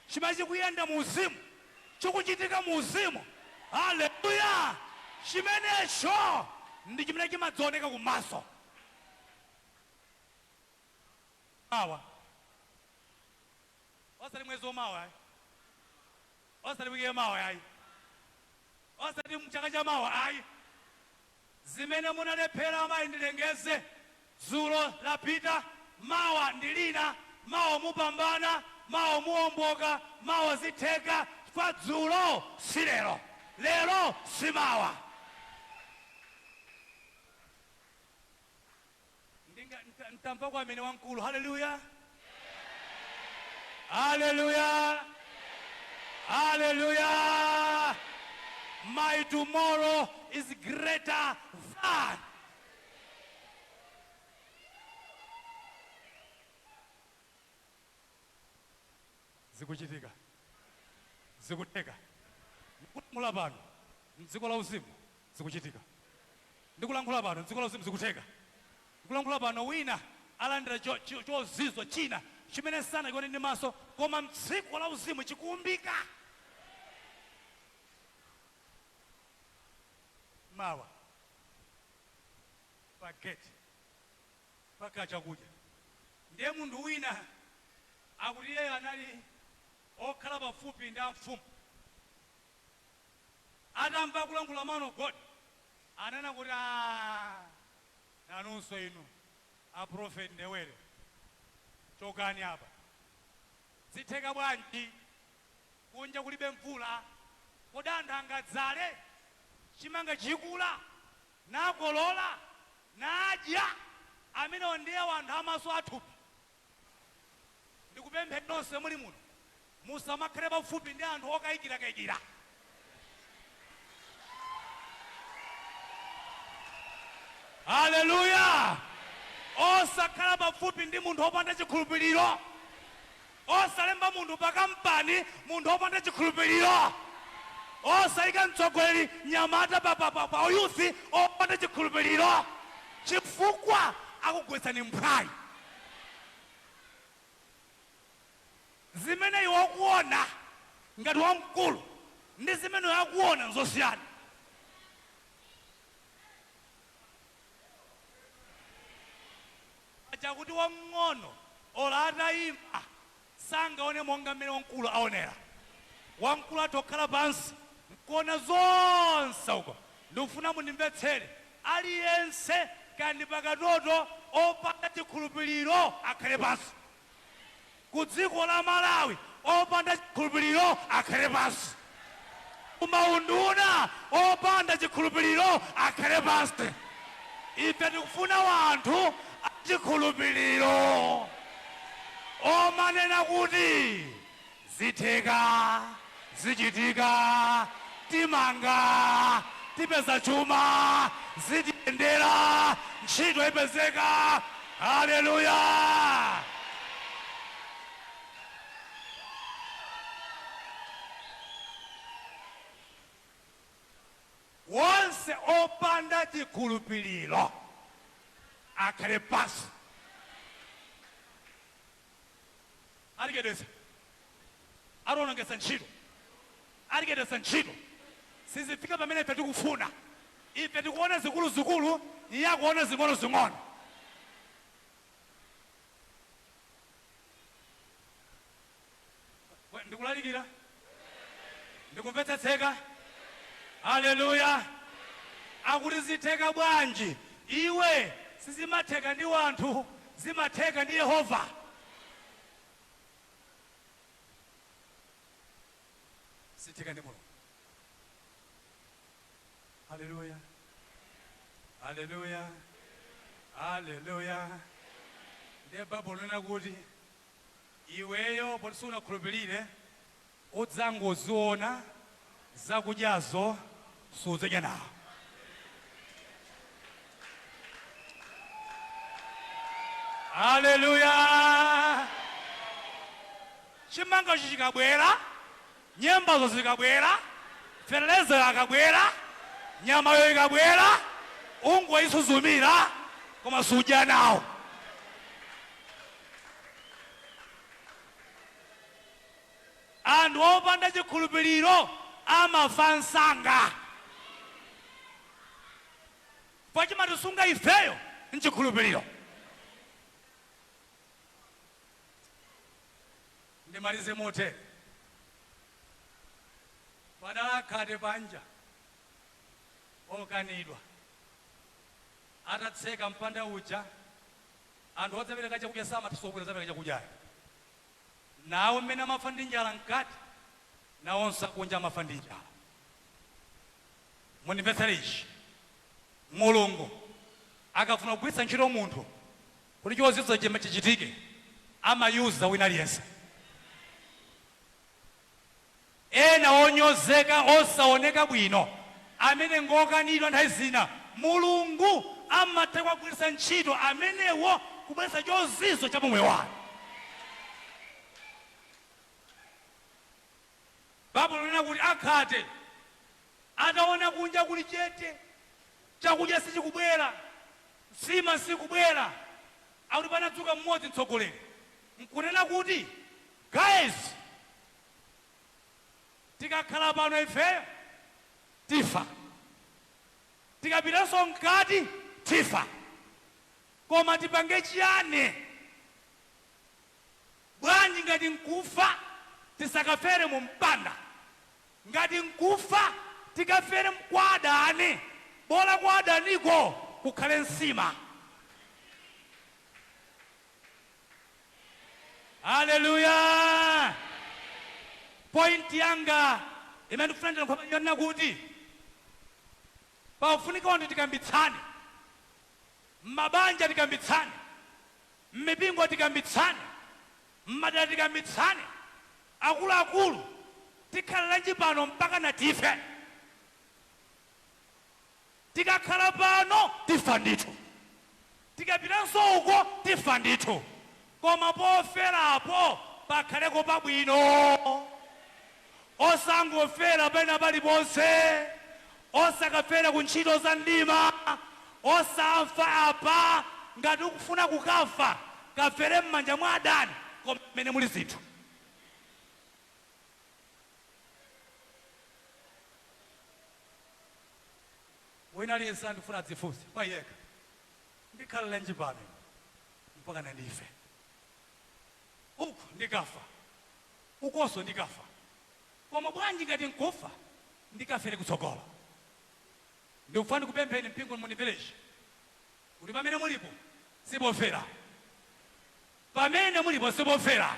Chimene chikuyenda mu uzimu, chikuchitika mu uzimu. Haleluya! Chimenecho ndi chimene chimadzioneka kumaso. Mawa osati mwezi womawa, osati wiki yamawa, osati mchaka cha mawa. Zimene munalephera amayi ndilengeze dzulo lapita, mawa ndilina, mawa mupambana, mawa muomboka, mawa zitheka. Kwa dzulo si lero, lero si mawa. Ntamva kwa amene wamkulu. Haleluya, haleluya, haleluya. My tomorrow is greater than. Zikuchitika, zikuteka. Ndikulankhula pano mdziko la uzimu zikuchitika. Ndikulankhula pano mdziko la uzimu zikuteka. Ndikulankhula pano wina alandira chozizwa china chimene sanachione ndi maso, koma mdziko la uzimu chikuumbika. Mawa pageti paka chakudya. Ndiye munthu wina akuti iye anali okhala pafupi ndi amfumu. Atamva kulankhula mano God, anena kuti nanunso inu aprofeti ndewere, chokani apa. Zitheka bwanji kunja kulibe mvula, kodi anthu angadzale chimanga chikula nakolola nadya? Amene ndiye anthu amaso athupi. Ndikupempha nonse muli muno musamakhale pafupi ndi anthu okayikira. Haleluya! Osakhala pafupi ndi munthu opanda chikhulupiriro, osalemba munthu pakampani munthu opanda chikhulupiriro, osayika mtsogoleri nyamata pa youth opanda chikhulupiriro, chifukwa akugwetsani mphwayi. Zimene iwe ukuona ngati wamkulu ndi zimene akuona nzosiyana. Chakuti wamng'ono ola atayima sangaone monga mmene wamkulu aonera. Wamkulu atokhala pansi nkuona zonse uko. Ndikufuna mundimvetsere, aliyense kandi pakatoto opanda chikhulupiriro akhale pansi. Ku dziko la Malawi opanda chikhulupiriro akhale pansi. Kumaunduna opanda chikhulupiriro akhale pansi. Ife tikufuna wanthu chikhulupiriro omanena kuti zitheka zichitika timanga tipeza chuma zitiyendera ntchito ipezeka. Haleluya. Wonse opanda chikhulupiriro akhale pansi. Aligedesa aronongesa ntchito aligedesa ntchito sizifika pamene ife tikufuna. Ife tikuona zikuluzikulu, iye akuona zing'onozing'ono. Ndikulalikira? Ndikumvetsetseka? Haleluya. Akuti zitheka bwanji? Iwe sizimatheka ndi wanthu, zimatheka ndi Yehova. Zitheka ndi Mulungu. Haleluya. Haleluya. Haleluya. Ndiye Baibulo linena kuti iweyo poti sunakhulupirire udzangoziona zakudyazo sudzadya nawo. Haleluya. Chimangacho chikabwera, nyembazo zikabwera, fereleza akabwera, nyamayo ikabwera, ungoyisuzumira koma sudya nawo. Anthu opanda chikhulupiriro amafa msanga. Pachimatisunga ifeyo nchikhulupiriro. Ndimalize mote. Padalakhate panja okanidwa atatseka mpanda uja anthu odzapereka chakudya samatisokwera zapereka chakudyayo. Nawo mmene amafa ndi njala mkati nawonso akunja amafa ndi njala. Mundimvetsere ichi. Mulungu akafuna kugwiritsa ntchito munthu kuti chozizwa chichitike amayuza wina aliyense. Ena onyozeka osaoneka bwino amene ngokanidwa nthawi zina Mulungu amatha kugwiritsa ntchito amenewo kubweretsa chozizwa cha moyo wake. Baibulo linena kuti akhate ataona kunja kuli chete, chakudya sichikubwera, nsima sikubwera, akuti panadzuka mmodzi mtsogoleri nkunena kuti guys, tikakhala pano ifeyo tifa, tikapitanso mkati tifa, koma tipange chiyani? Bwanji ngati nkufa tisakafere mu mpanda, ngati nkufa tikafere kwa adani, bola kwa adaniko kukhale nsima. Haleluya. Point yanga imene ndikufuna ndikhapanyana kuti paufunika wanthu tikambitsane, mmabanja tikambitsane, mmipingo tikambitsane, mmadera tikambitsane, akuluakulu tikhalira pano mpaka na tife. Tikakhala pano tifa ndithu, tikapitanso uko tifa ndithu, koma poferapo pakhaleko pabwino. Osangofera pena paliponse, osakafera ku ntchito za mdima, osafa apa. Ngati ukufuna kukafa kafere m'manja mwa adani koma mmene muli zinthu. Wina aliyense andifuna adzifunse payeka ndikhalira nji pano mpaka na ndife, uku ndikafa ukonso ndikafa, koma bwanji ngati nkufa ndikafere kutsogolo. Ndikufuna kupempheni mpingo munimverechi kuti pamene mulipo sipofera, pamene mulipo sipofera,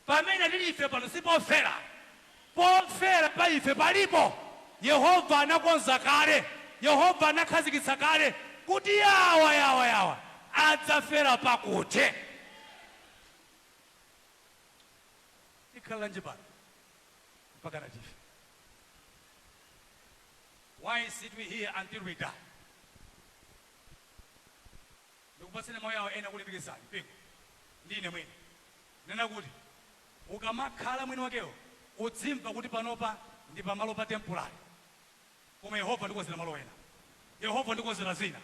pamene tilife pano sipofera, pofera pa ife palipo. Yehova anakonza kale, Yehova anakhazikitsa kale kuti yawa adzafera pakuti. Ikhala nje pano mpaka natife. Why sit we here until we die? Ndikupasene moyo yawo ena kulimbikitsani mpingo ndine mwini nena kuti ukamakhala mwini wakewo udzimva kuti panopa ndi pamalo pa temporary, koma Yehova ndikozera malo ena, Yehova ndikozera zina,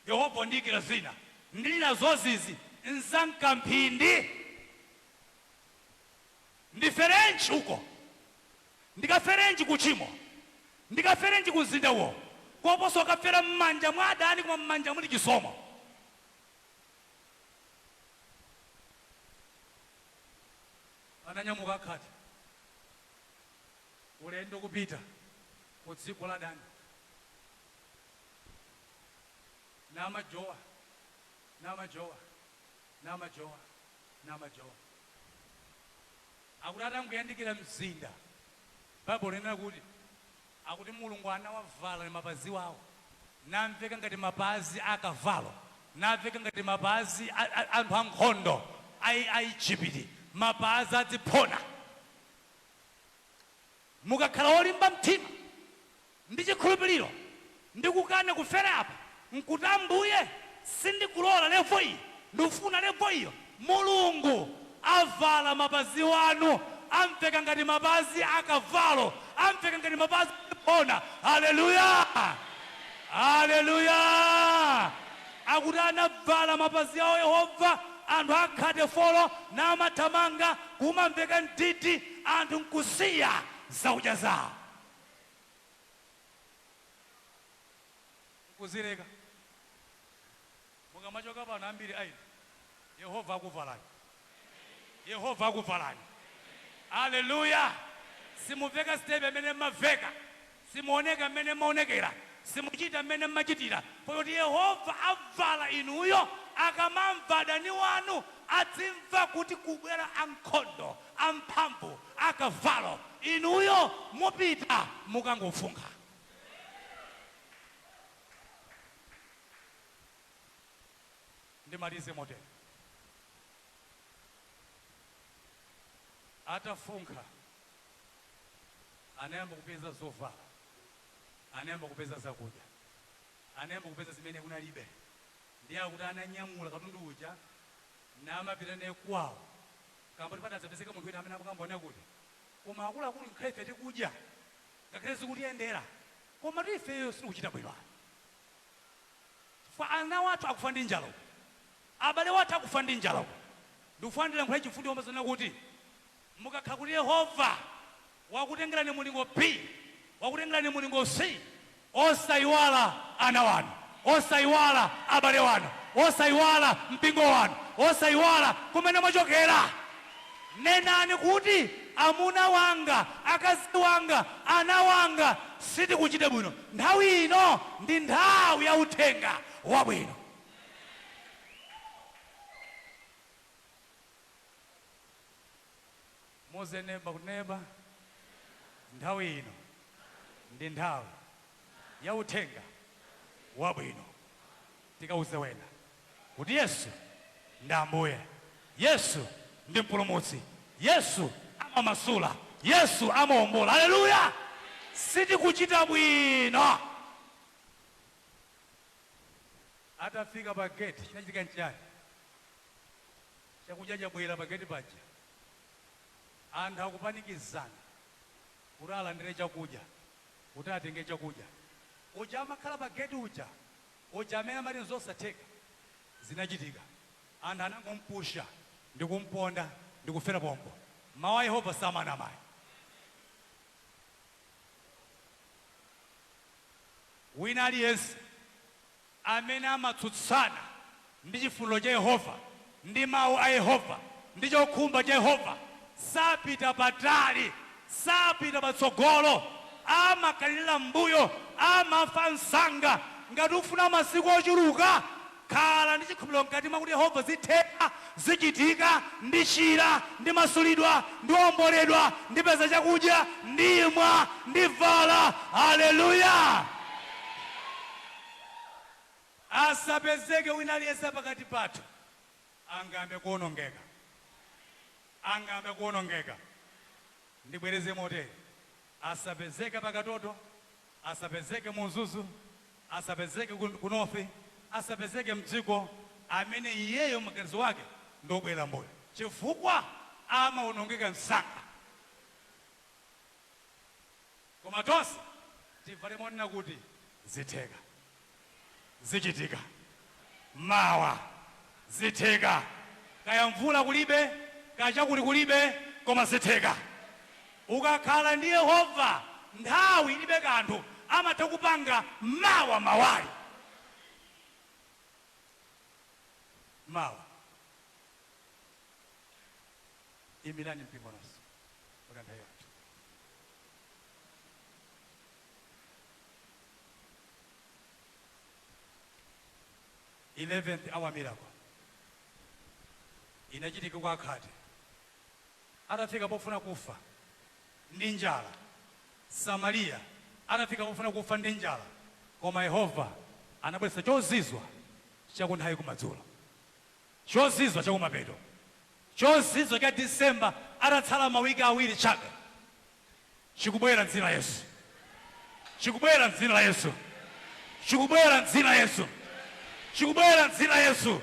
Yehova ndikira zina, ndilina zozizi nzankamphindi ndiferenji uko, ndikaferenji kuchimo, ndikaferenji kuzinda uwo koposo akafera mmanja mwa adani koma mmanja muli chisomo. Ananyamuka akhati ulendo kupita ku dziko la dani namajowa akuti atanguyandikira mzinda Bible linena kuti akuti Mulungu anawavala mapazi wawo namveka ngati mapazi akavalo, namveka ngati mapazi anthu ankhondo a Igupti, mapazi adziphona. Mukakhala olimba mtima ndi chikhulupiriro ndikukana kufera apa nkuti Ambuye sindikulola levo iyi ndikufuna levo iyo, Mulungu avala mapazi wanu amveka ngati mapazi akavalo, amveka ngati mapazi adziphona. Haleluya, haleluya. Akuti anavala mapazi awo Yehova, anthu akhate folo namathamanga kumamveka mtiti, anthu nkusiya zakudya zawo nkuzileka. Mukamachoka pano ambiri ayi Yehova akuvalani, Yehova akuvalani. Haleluya. Simuveka stebe mene maveka, simuoneka mene maonekera, simuchita mene machitira, poti Yehova avala inuyo. Akamamva adani wanu adzimva kuti kubwera ankhondo amphamvu akavalo, inuyo mupita mukangofunga. Ndimalize mote atafunga anayamba kupeza zovala, anayamba kupeza zakudya, anayamba kupeza zimene kunalibe. Ndiye akuti ananyamula katundu uja namapita naye kwawo, kamba tipata zapezeka munthu wina amene akambona kuti koma akuluakulu nkhale ife tikudya ngakhale zikutiyendera koma ifeyo sitikuchita bwino. Chifukwa ana wathu akufa ndi njala, abale wathu akufa ndi njala. Ndikufandira nkhale chifundi wamazana kuti mukakhala kuti Yehova wakutengerani mulingo P, wakutengerani mulingo C, osayiwala ana wanu, osayiwala abale wanu, osayiwala mpingo wanu, osayiwala kumene mwachokera. Nenani kuti amuna wanga, akazi wanga, ana wanga sitikuchita bwino. Nthawi ino ndi nthawi ya uthenga wabwino. Moze neba kuneba, nthawi ino ndi nthawi ya uthenga wabwino. Tikauze wena kuti Yesu ndi Ambuye, Yesu ndi mpulumutsi, Yesu amamasula, Yesu amawombola. Haleluya. Sitikuchita bwino. Atafika pa gate chinachitika nchani, chakudya chabwera pa gate paja, anthu akupanikizana kuti alandire chakudya, kuti atenge chakudya. Uja amakhala pa gate uja, uja amene amati zosatheka zinachitika, anthu anangompusha ndi kumponda ndi kufera pompo. Mawu a Yehova samanamayi. Wina aliyense amene amatsutsana ndi chifuniro cha Yehova, ndi mawu a Yehova, ndi chokhumba cha Yehova, sapita patali, sapita patsogolo, amakalirira mbuyo, amafa msanga. Ngati ufuna masiku ochuluka, khala ndi chikhulupiriro mkati mwa kuti Yehova zitheka, zichitika, ndichira, ndimasulidwa, ndiwomboledwa, ndipeza chakudya, ndimwa, ndivala. Haleluya. asapezeke wina aliyense pakati pathu angambe kuonongeka, angambe kuonongeka. Ndibwereze motere, asapezeke pakatoto, asapezeke munzuzu, asapezeke kunofi, asapezeke mdziko amene iyeyo magazi wake ndobwera mbuyo chifukwa amaonongeka msanga. Koma tonse tivale monena kuti zitheka, zichitika mawa, zitheka kaya mvula kulibe, kaya chakuti kulibe, koma zitheka. Ukakhala ndi Yehova nthawi ilibe kanthu, amatha kupanga mawa mawali. Mawa imirani mpingo nonse ukantha yathu. Eleventh hour miracle inachitika kwa Akhate. Atafika pofuna kufa ndi njala. Samaria atafika pofuna kufa ndi njala, koma Yehova anabweretsa chozizwa chakunthawi kumadzulo, chozizwa chakumapeto, chozizwa cha December atatsala mawiki awiri chabe. Chikubwera m'dzina la Yesu, chikubwera m'dzina la Yesu, chikubwera m'dzina la Yesu, chikubwera m'dzina la Yesu.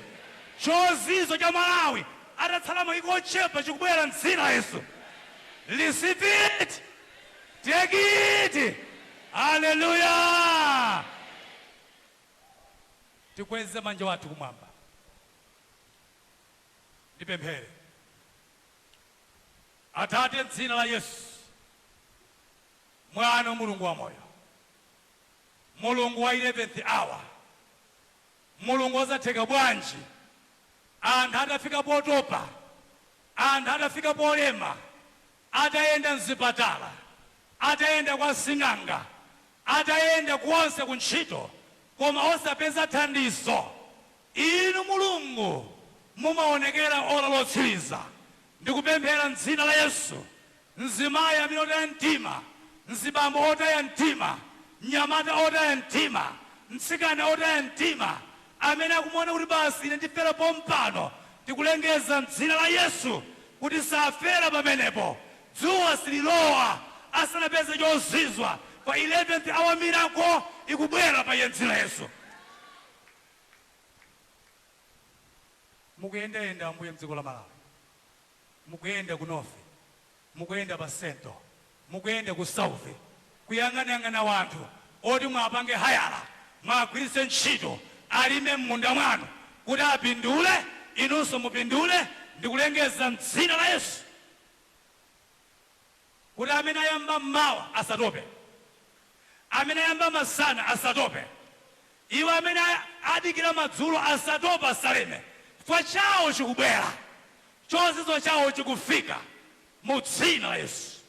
Chozizwa cha Malawi atatsala mawiki ochepa chikubwera m'dzina la Yesu. Receive it, take it, hallelujah. Tikweze manja wathu kumwamba, ndipemphere. Atate m'dzina la Yesu, Mwana Mulungu wa moyo, Mulungu wa 11th hour, Mulungu osatheka bwanji anthu atafika potopa, anthu atafika polema, atayenda mzipatala, atayenda kwa sing'anga, atayenda kuonse kuntchito, koma osapeza thandizo. Inu Mulungu mumaonekera ora lotsiriza. Ndikupemphera m'dzina la Yesu, mzimayi amene otaya mtima, mzibambo otaya mtima, mnyamata otaya mtima, mtsikana otaya mtima, amene akumuona kuti basi ine ndifera pompano, tikulengeza m'dzina la Yesu kuti safera pamenepo. Dzuwa sililowa asanapeze chozizwa, pa 11th hour miracle ikubwera pa m'dzina la Yesu. Mukuyendayenda Ambuye m'dziko la Malawi, mukuyenda ku North, mukuyenda pa Central, mukuyenda ku South, kuyang'anayang'ana wanthu oti mwapange hayala, mwagwiritse ntchito alime m'munda mwanu kuti apindule, inunso mupindule. Ndikulengeza m'dzina la Yesu kuti amene ayamba mmawa asatope, amene ayamba masana asatope, iwo amene adikira madzulo asatope, asaleme. Chifukwa chawo chikubwera, chozizwa chawo chikufika mu dzina la Yesu.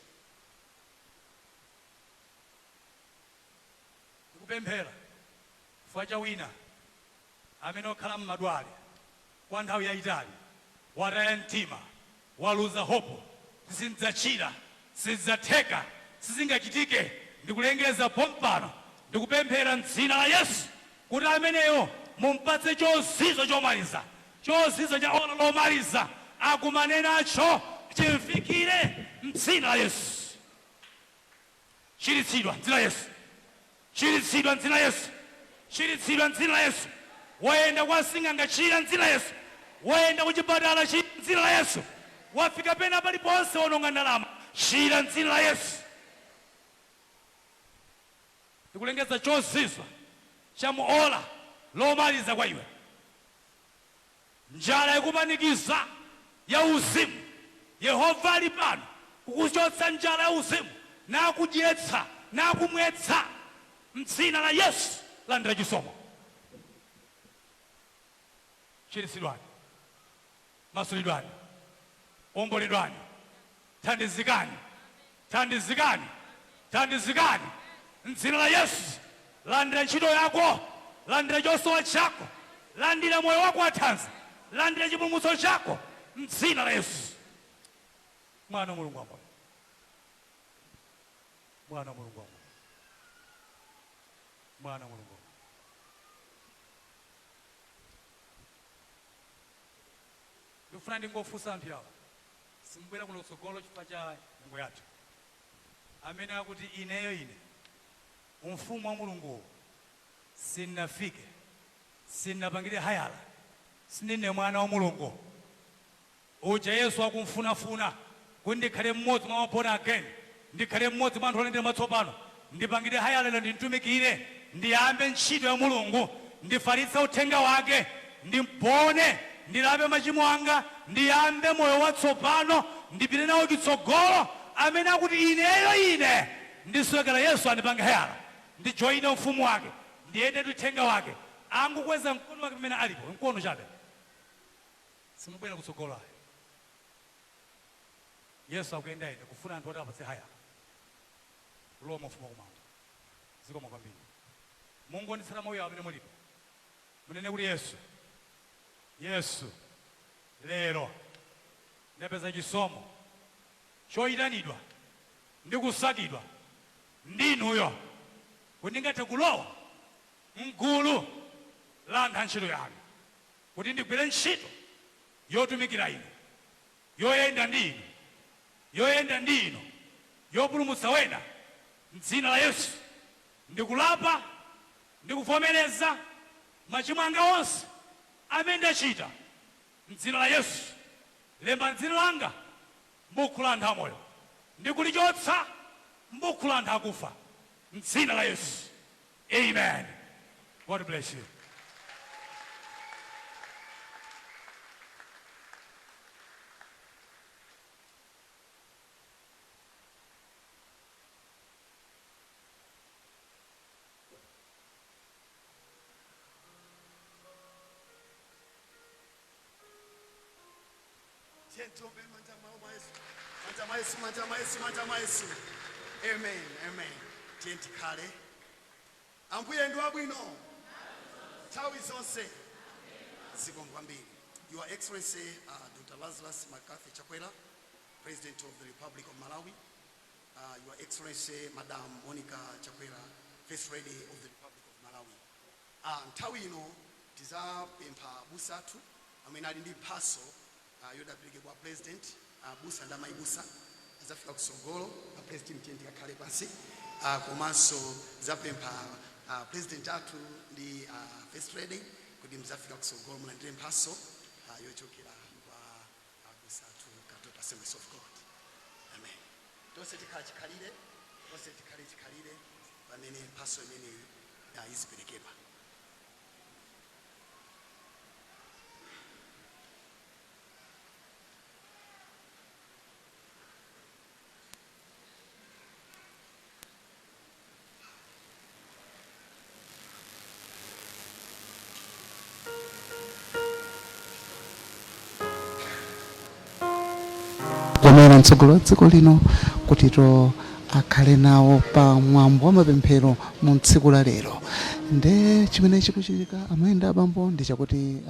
Ndikupemphera chifukwa cha wina amene okhala m'madwale kwa nthawi yayitali, wataya mtima, waluza hope, sizidzachira, sizidzatheka, sizingachitike. Ndikulengeza pompano, ndikupemphera m'dzina la Yesu kuti ameneyo mumpatse chozizwa chomaliza, chozizwa cha ora lomaliza, akumane nacho chimfikire m'dzina la Yesu. Chiritsidwa m'dzina la Yesu, chiritsidwa m'dzina la Yesu, chiritsidwa m'dzina la Yesu. Wayenda kwa sing'anga chira m'dzina la Yesu, wayenda kuchipatala chira m'dzina la Yesu, wafika pena paliponse wononga ndalama chira m'dzina la Yesu. Ndikulengeza chozizwa cha muola lomaliza kwa iwe, njala ikupanikiza ya uzimu. Yehova ali pano kukuchotsa njala ya uzimu, nakudyetsa, nakumwetsa m'dzina la Yesu. Landira chisomo, chiritsidwani, masulidwani, ombolidwani, thandizikani, thandizikani, thandizikani m'dzina la Yesu. Landira ntchito yako, landira chosowa chako, landira moyo wako wathanzi, landira chipulumutso chako m'dzina la Yesu. Mwana wa Mulungu wa moyo, mwana wa Mulungu wa moyo, mwana wa Mulungu wa moyo. ndikufuna ndingofunsa anthu awa simbwera kuno kutsogolo chifukwa cha nyimbo yathu amene akuti ine umfumu wa mulunguwo sinnafike sinnapangire hayala sindine mwana wa mulungu uja Yesu akumfunafuna kuti ndikhale mmodzi mwa born again ndikhale mmodzi mwa anthu olendera matsopano ndipangire hayala lero ndimtumikire ndiyambe ntchito ya mulungu ndifalitse uthenga wake ndimpone ndilape machimo anga ndiyambe moyo watsopano ndipite nawo kutsogolo amene akuti ine ndiswekera Yesu andipange hayala ndijoyine ufumu wake ndiyende uthenga wake angukweza mkono wake pamene alipo mkono chabe simubwera kutsogolo ayi Yesu akuyenda ine kufuna anthu oti apatse hayala kulowa mafumu akumwamba zikomo kwambiri mungonditsala mawu amene mulipo munene kuti Yesu lero ndapeza chisomo choyitanidwa ndi kusakidwa ndinuyo kuti ndingathe kulowa mgulu la anthu antchito yanu kuti ndigwire ntchito yotumikira inu yoyenda ndi inu yopulumutsa wena m'dzina la Yesu ndikulapa ndikuvomereza machimo anga onse amene ndachita m'dzina la Yesu lemba dzina langa m'buku la anthu amoyo ndikulichotsa m'buku la anthu akufa m'dzina la Yesu. Amen. God bless you. Amen. Tientikhale. Ambuye ndi wabwino. Nthawi zonse. Zikomo kwambiri. Your Excellency Dr. Lazarus McCarthy Chakwera, President of the Republic of Malawi. Your Excellency Madam Monica Chakwera, First Lady of the Republic of Malawi. Nthawi ino tizapempha abusa athu amene ali ndi mphatso yodapereka kwa President abusa ndi amayibusa azafika kusogolo President tientikhale pansi komanso zapempha President athu ndi First Lady kuti muzafika kusogolo mulandire mphatso yochokera kwa abusa athu Catholic Assemblies of God. Amen. Tonse tikhale chikhalire pamene mphatso imeneyi iziperekedwa. Jamani mtsogolo wa dziko lino kuti akhale nawo pa mwambo wa mapemphero mu tsiku la lero nde chimene chikuchitika amayenda abambo ndi chakuti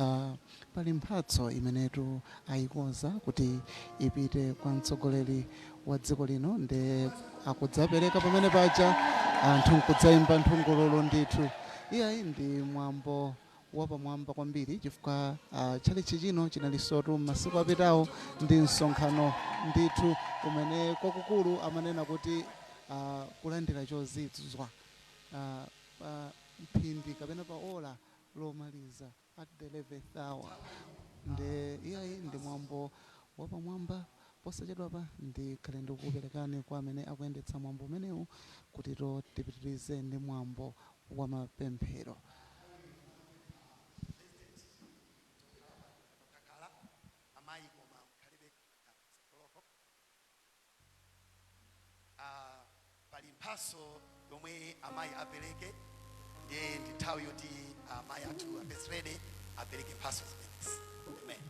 pali mphatso imenetu ayikoza kuti ipite kwa mtsogoleri wa dziko lino nde akudzapereka pamene paja anthu nkudzaimba nthungululu ndithu iyayi ndi mwambo wapamwamba kwambiri chifukwa chalichi chino chinalisotu masiku apitawo ndi msonkhano ndithu umene kwakukulu amanena kuti kulandira chozizwa pa mphindi kapena pa ola lomaliza at the 11th hour nde iyayi ndi mwambo wapamwamba posachedwapa ndikhale ndikukuperekani kwa amene akuyendetsa mwambo umenewu kuti tipitirize ndi mwambo wa mapemphero. Pali mphatso yomwe amayi apereke ndiye ndi nthawi yoti amayi athu First Lady apereke mphatso zimenezi. Amen.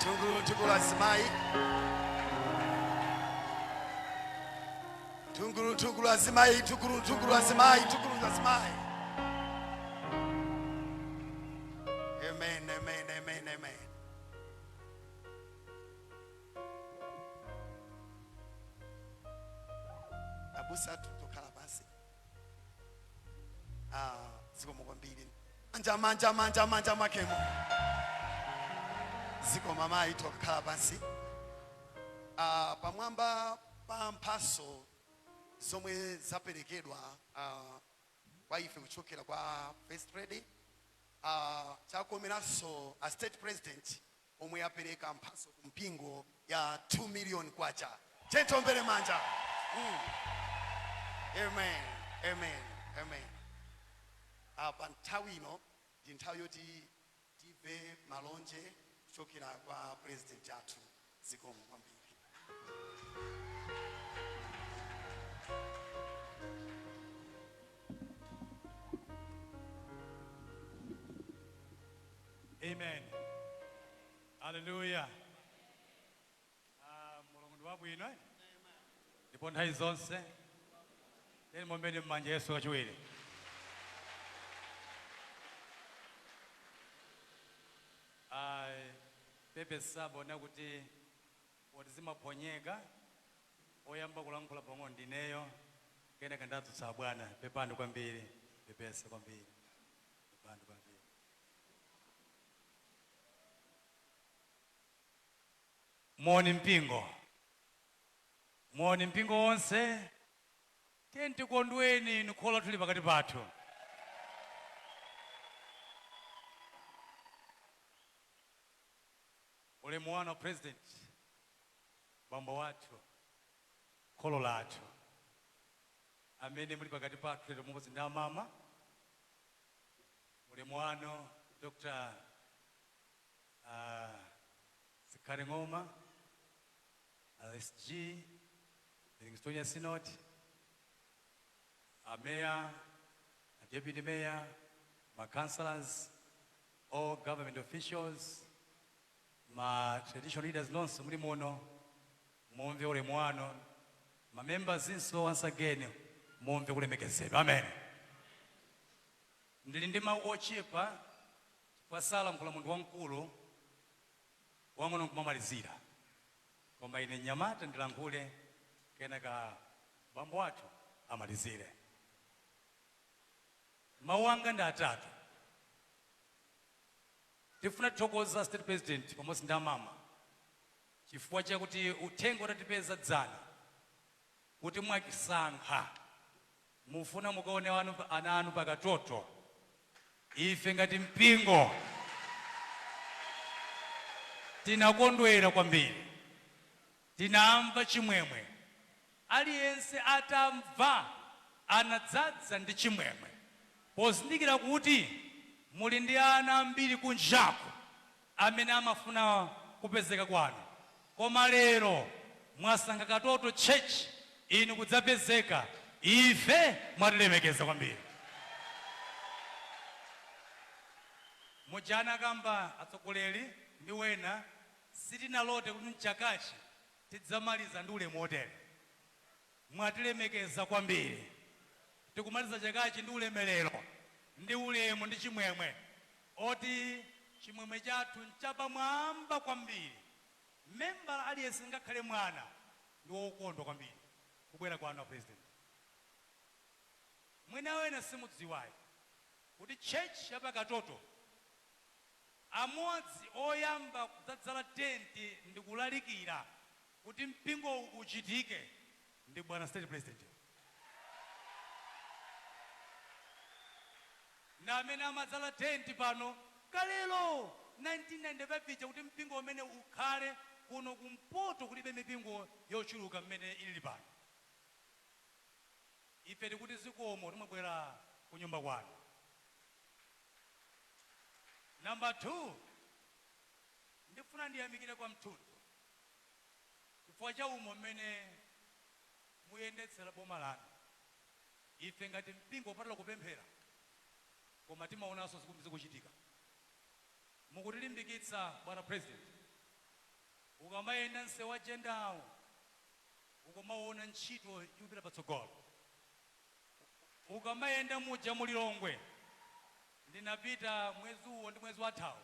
Tungulu azimayi. Tungulu azimayi. Amen. Abusa tukhala pansi. zikomo kwambiri. Manja makemo. Zikomo amayi tokhala pansi. Pamwamba pa mphaso zomwe zaperekedwa kwa ife kuchokera kwa First Lady, chakomeranso a state president omwe apereka mphaso kumpingo ya 2 million kwacha. Tentombere manja. Amen, amen, amen. Pa nthawi ino ndi nthawi yoti timve malonje kuchokera kwa president athu. Zikomo kwambiri. Amen. Hallelujah. Mulungu ndi wabwino. Ndipo nthawi zonse. Tiyeni muombeni m'manja Yesu kachiwiri. Pepe sabona kuti zimaponyeka oyamba kulankhula pang'ono ndineyo kenaka ndatsutsa bwana pepani kwambiri pepese kwambiri pepani kwambiri. Moni mpingo wonse tiyeni tikondweni nikhola tuli pakati pathu. Ulemu wa president bambo wathu kholo lathu amene muli pakati pathu lero mumodzi ndi amama. Ulemu wano Dr. Sikhale Ng'oma, LSG, Livingstone Synod, Mayor, Deputy Mayor, my councillors, all government officials, my traditional leaders nonse muli muno mumve ulemu wano, my members inso once again mumve kulemekezedwa. Amen. Ndili ndi mawu ochepa pasala mkula munthu wamkulu wang'ono kumamalizira koma ine nyamata ndilankhule kenaka bambo wathu amalizire. Mawu anga ndi atatu. Tifuna kuthokoza state president pamodzi ndi amama chifukwa chakuti uthenga utatipeza dzana kuti mwakisankha mufuna mukaone ana anu pakatoto. Ife ngati mpingo tinakondwera kwambiri, tinamva chimwemwe. Aliyense atamva anadzadza ndi chimwemwe pozindikira kuti muli ndi ana ambiri kunjaku amene amafuna kupezeka kwanu, koma lero mwasankha Katoto Church inu kudzapezeka. Ife mwatilemekeza kwambiri. Mujana kamba atsogoleri ndi wena sitinalote kuti mchakachi tidzamaliza ndi ulemu otere. Mwatilemekeza kwambiri. Tikumaliza chakachi ndi ulemerero ndi ulemu ndi chimwemwe oti chimwemwe chathu nchapamwamba kwambiri. Member aliyense ngakhale mwana ndi wokondwa kwambiri kubwera kwa ana president. Mwina wena simudziwayi kuti church yapa Katoto amodzi oyamba kudzadzala tenti ndi kulalikira kuti mpingo uchitike ndi bwana state president. Na amene amadzala tenti pano kalelo 1995 kuti mpingo umene ukhale kuno kumpoto kulibe mipingo yochuluka mmene ili pano. Ife tikuti zikomo timabwera ku nyumba kwanu. Number 2, ndifuna ndiyamikire kwa mthunthu chifukwa cha umo mmene muyendetsera boma lanu. Ife ngati mpingo patala kupemphera koma timaonanso zikuchitika. Mukutilimbikitsa bwana president. Ukamayenda nsewu wa jendawo ukumaona ntchito ikupita patsogolo. Ukamayenda muja mulilongwe ndinapita mwezi uwo ndi mwezi wathawu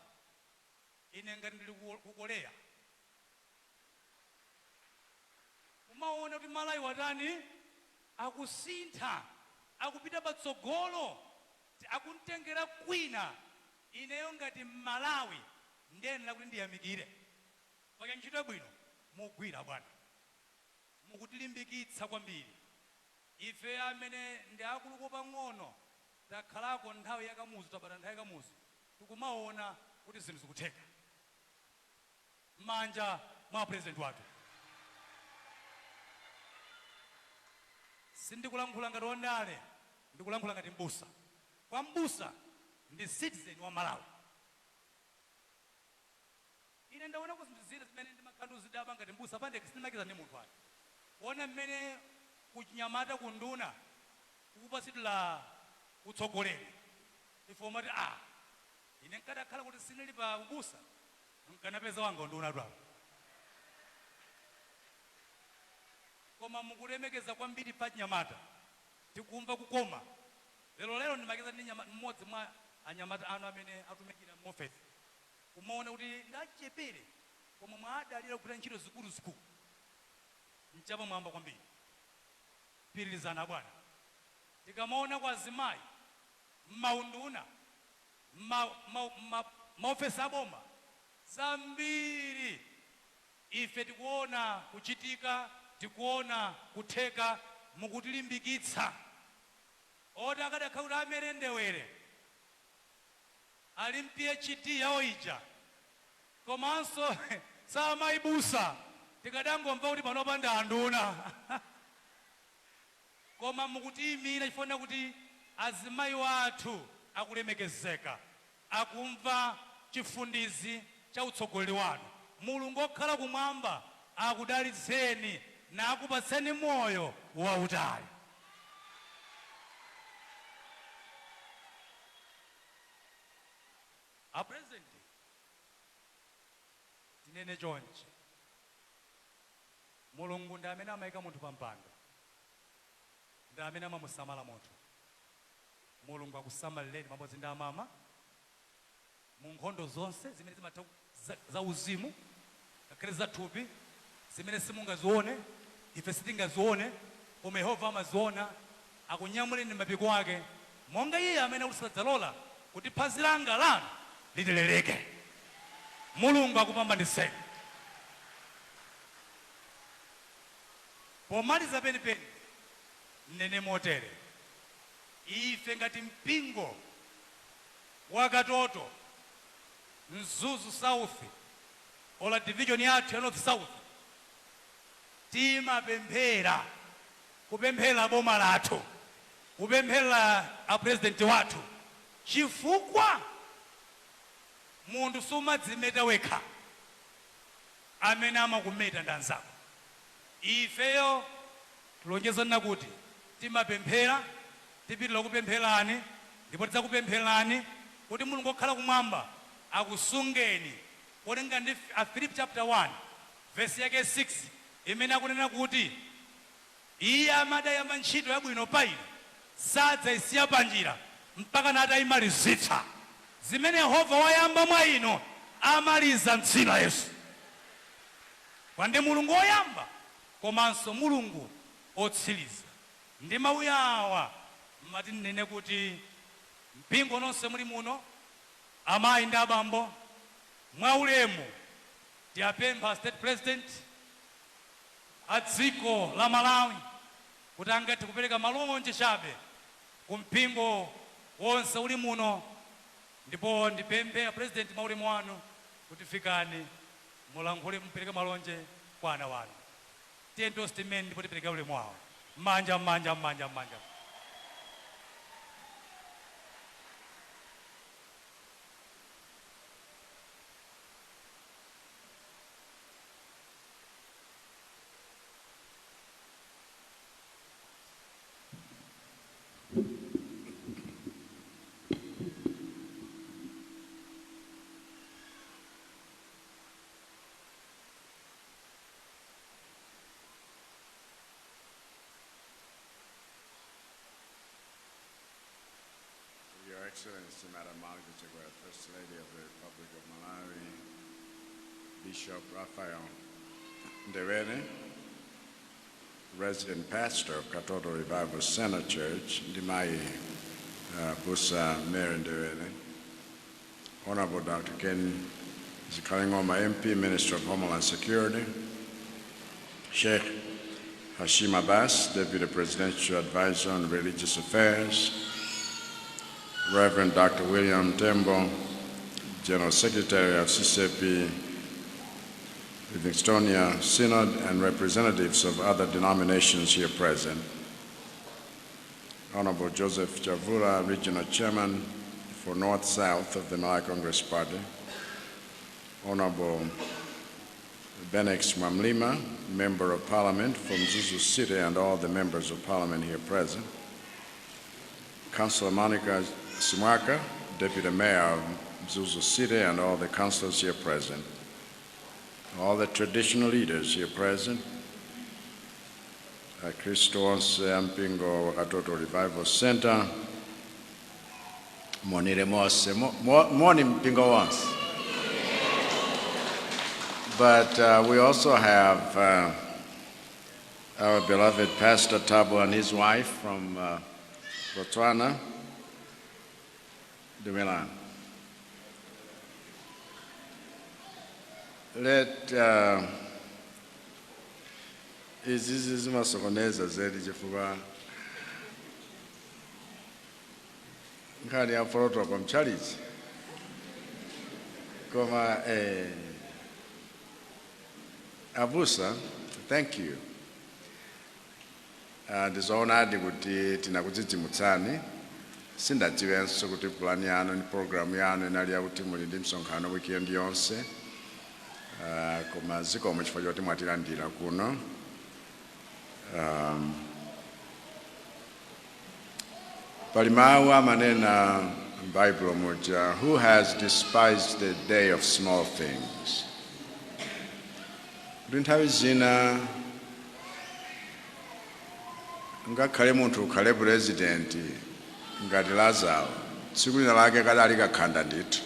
ine ngati ndili ku Korea. Umaona kuti Malawi watani akusintha akupita patsogolo akuntengera kwina ineyo ngati Malawi ndiyenera kuti ndiyamikire paka ntchito bwino mugwira bwana mukutilimbikitsa kwambiri ife amene ndi akuluko pang'ono takhalako nthawi yakamuzu tabata nthawi yakamuzu tikumaona kuti zinthu zikutheka m'manja mwa president wathu sindikulankhula ngati wondale ndikulankhula ngati mbusa kwa mbusa ndi citizen wa Malawi ine ndaona ku zinthu zina zimene ndimakhala zidaba ngati mbusa pande sindimakiza ndi munthu ake kuona mmene kuchinyamata kunduna kukupasidwa utsogoleri ife umati ine nkadakhala kuti sinili pa ubusa nkanapeza wanga unduna twapo koma mukulemekeza kwambiri pa chinyamata tikumva kukoma lero ndimakiza ndi mmodzi mwa anyamata anu amene atumikira m'ofesi kumaona kuti ndachepere koma mwadalira kupita ntchito zikuluzikulu mchapa mwamba kwambiri pitirizana bwana tikamaona kwa azimayi m'maunduna maofesi aboma zambiri ife tikuona kuchitika tikuona kutheka mukutilimbikitsa oti akadakhala kuti amene ndewere ali PhD yawo ija komanso samayibusa tikadangomva kuti panopa ndi anduna koma mukutiyimira chifukwa kuti azimayi wathu akulemekezeka akumva chifundizi cha utsogoleri wanu mulungu okhala kumwamba akudalitseni na akupatseni moyo wautali a president tinene chonchi mulungu ndi amene amayika munthu pa mpando ndi amene amamusamala munthu mulungu akusamalireni pamodzi ndi amama mu nkhondo zonse zimene zimatha za uzimu ngakhale za thupi zimene simungazione ife sitingazione koma Yehova amaziona akunyamuleni mapiko ake monga iye amene ulisadzalola kuti phazi langa lanu litilereke mulungu akupambaniseni pomaliza penipeni nene motere ife ngati mpingo wa Katoto Mzuzu South ola division yathu ya North South timapemphera kupemphera boma lathu kupemphera a president wathu chifukwa munthu sumadzimeta wekha amene amakumeta ndi anzako ifeyo tilonjezana kuti timapemphera tipitira kupempherani ndipo tidzakupempherani kuti mulungu okhala kumwamba akusungeni polenga ndi Philip chapter 1 verse yake 6 imene akunena kuti iye amadayamba ntchito yabwino pa inu sadzayisiya panjira mpaka natayimalizitsa zimene Yehova wayamba mwa inu amaliza m'dzina Yesu kwande mulungu woyamba komanso mulungu otsiriza ndi mawu awa mati nene kuti mpingo nonse muli muno amayi ndi abambo mwaulemu tiyapempha state president a dziko la Malawi kuti angathe kupereka malonje chabe ku mpingo wonse uli muno ndipo ndipemphe a president maulemu wanu kuti fikani mulankhule mupereke malonje kwa ana wanu tiye tostimeni ndipo tipereke ulemu wawo manja. Your Excellency, Madam Margaret Chakwera, First Lady of the Republic of Malawi, Bishop Raphael Ndewere, resident pastor of Katoto Revival Center Church, Ndimayi Busa Mary Ndewele, Honorable Dr. Ken Zikalingoma MP, Minister of Homeland Security, Sheikh Hashim Abbas, Deputy Presidential Advisor on Religious Affairs, Reverend Dr. William Tembo, General Secretary of CCP Livingstonia Synod, and representatives of other denominations here present. Honorable Joseph Chavura, Regional Chairman for North-South of the Malay Congress Party. Honorable Benex Mamlima, Member of Parliament from Zuzu City, and all the members of Parliament here present. Councillor Monica Simwaka, Deputy Mayor of Zuzu City, and all the councillors here present. All the traditional leaders here present. Kristo onse Mpingo Wakatoto Revival Center. Monire mose, moni mpingo onse. But we also have our beloved Pastor Tabo and his wife from Botswana, Dumelang. Let izizi zimasokoneza zedi chifukwa nkhani ya photo kwa mchalichi koma Abusa, thank you. Ndizoonadi kuti tinakudzidzimutsani sindadziwenso kuti plan yanu ni program yanu inali yakuti muli ndi msonkhano weekend yonse koma zikomo chifukwa choti mwatilandira kuno. Pali mawu amanena m'Bible moja, who has despised the day of small things? Kuti nthawi zina ngakhale munthu ukhale president ngati Lazaro tsiku lina lake kadali kakhanda ndithu.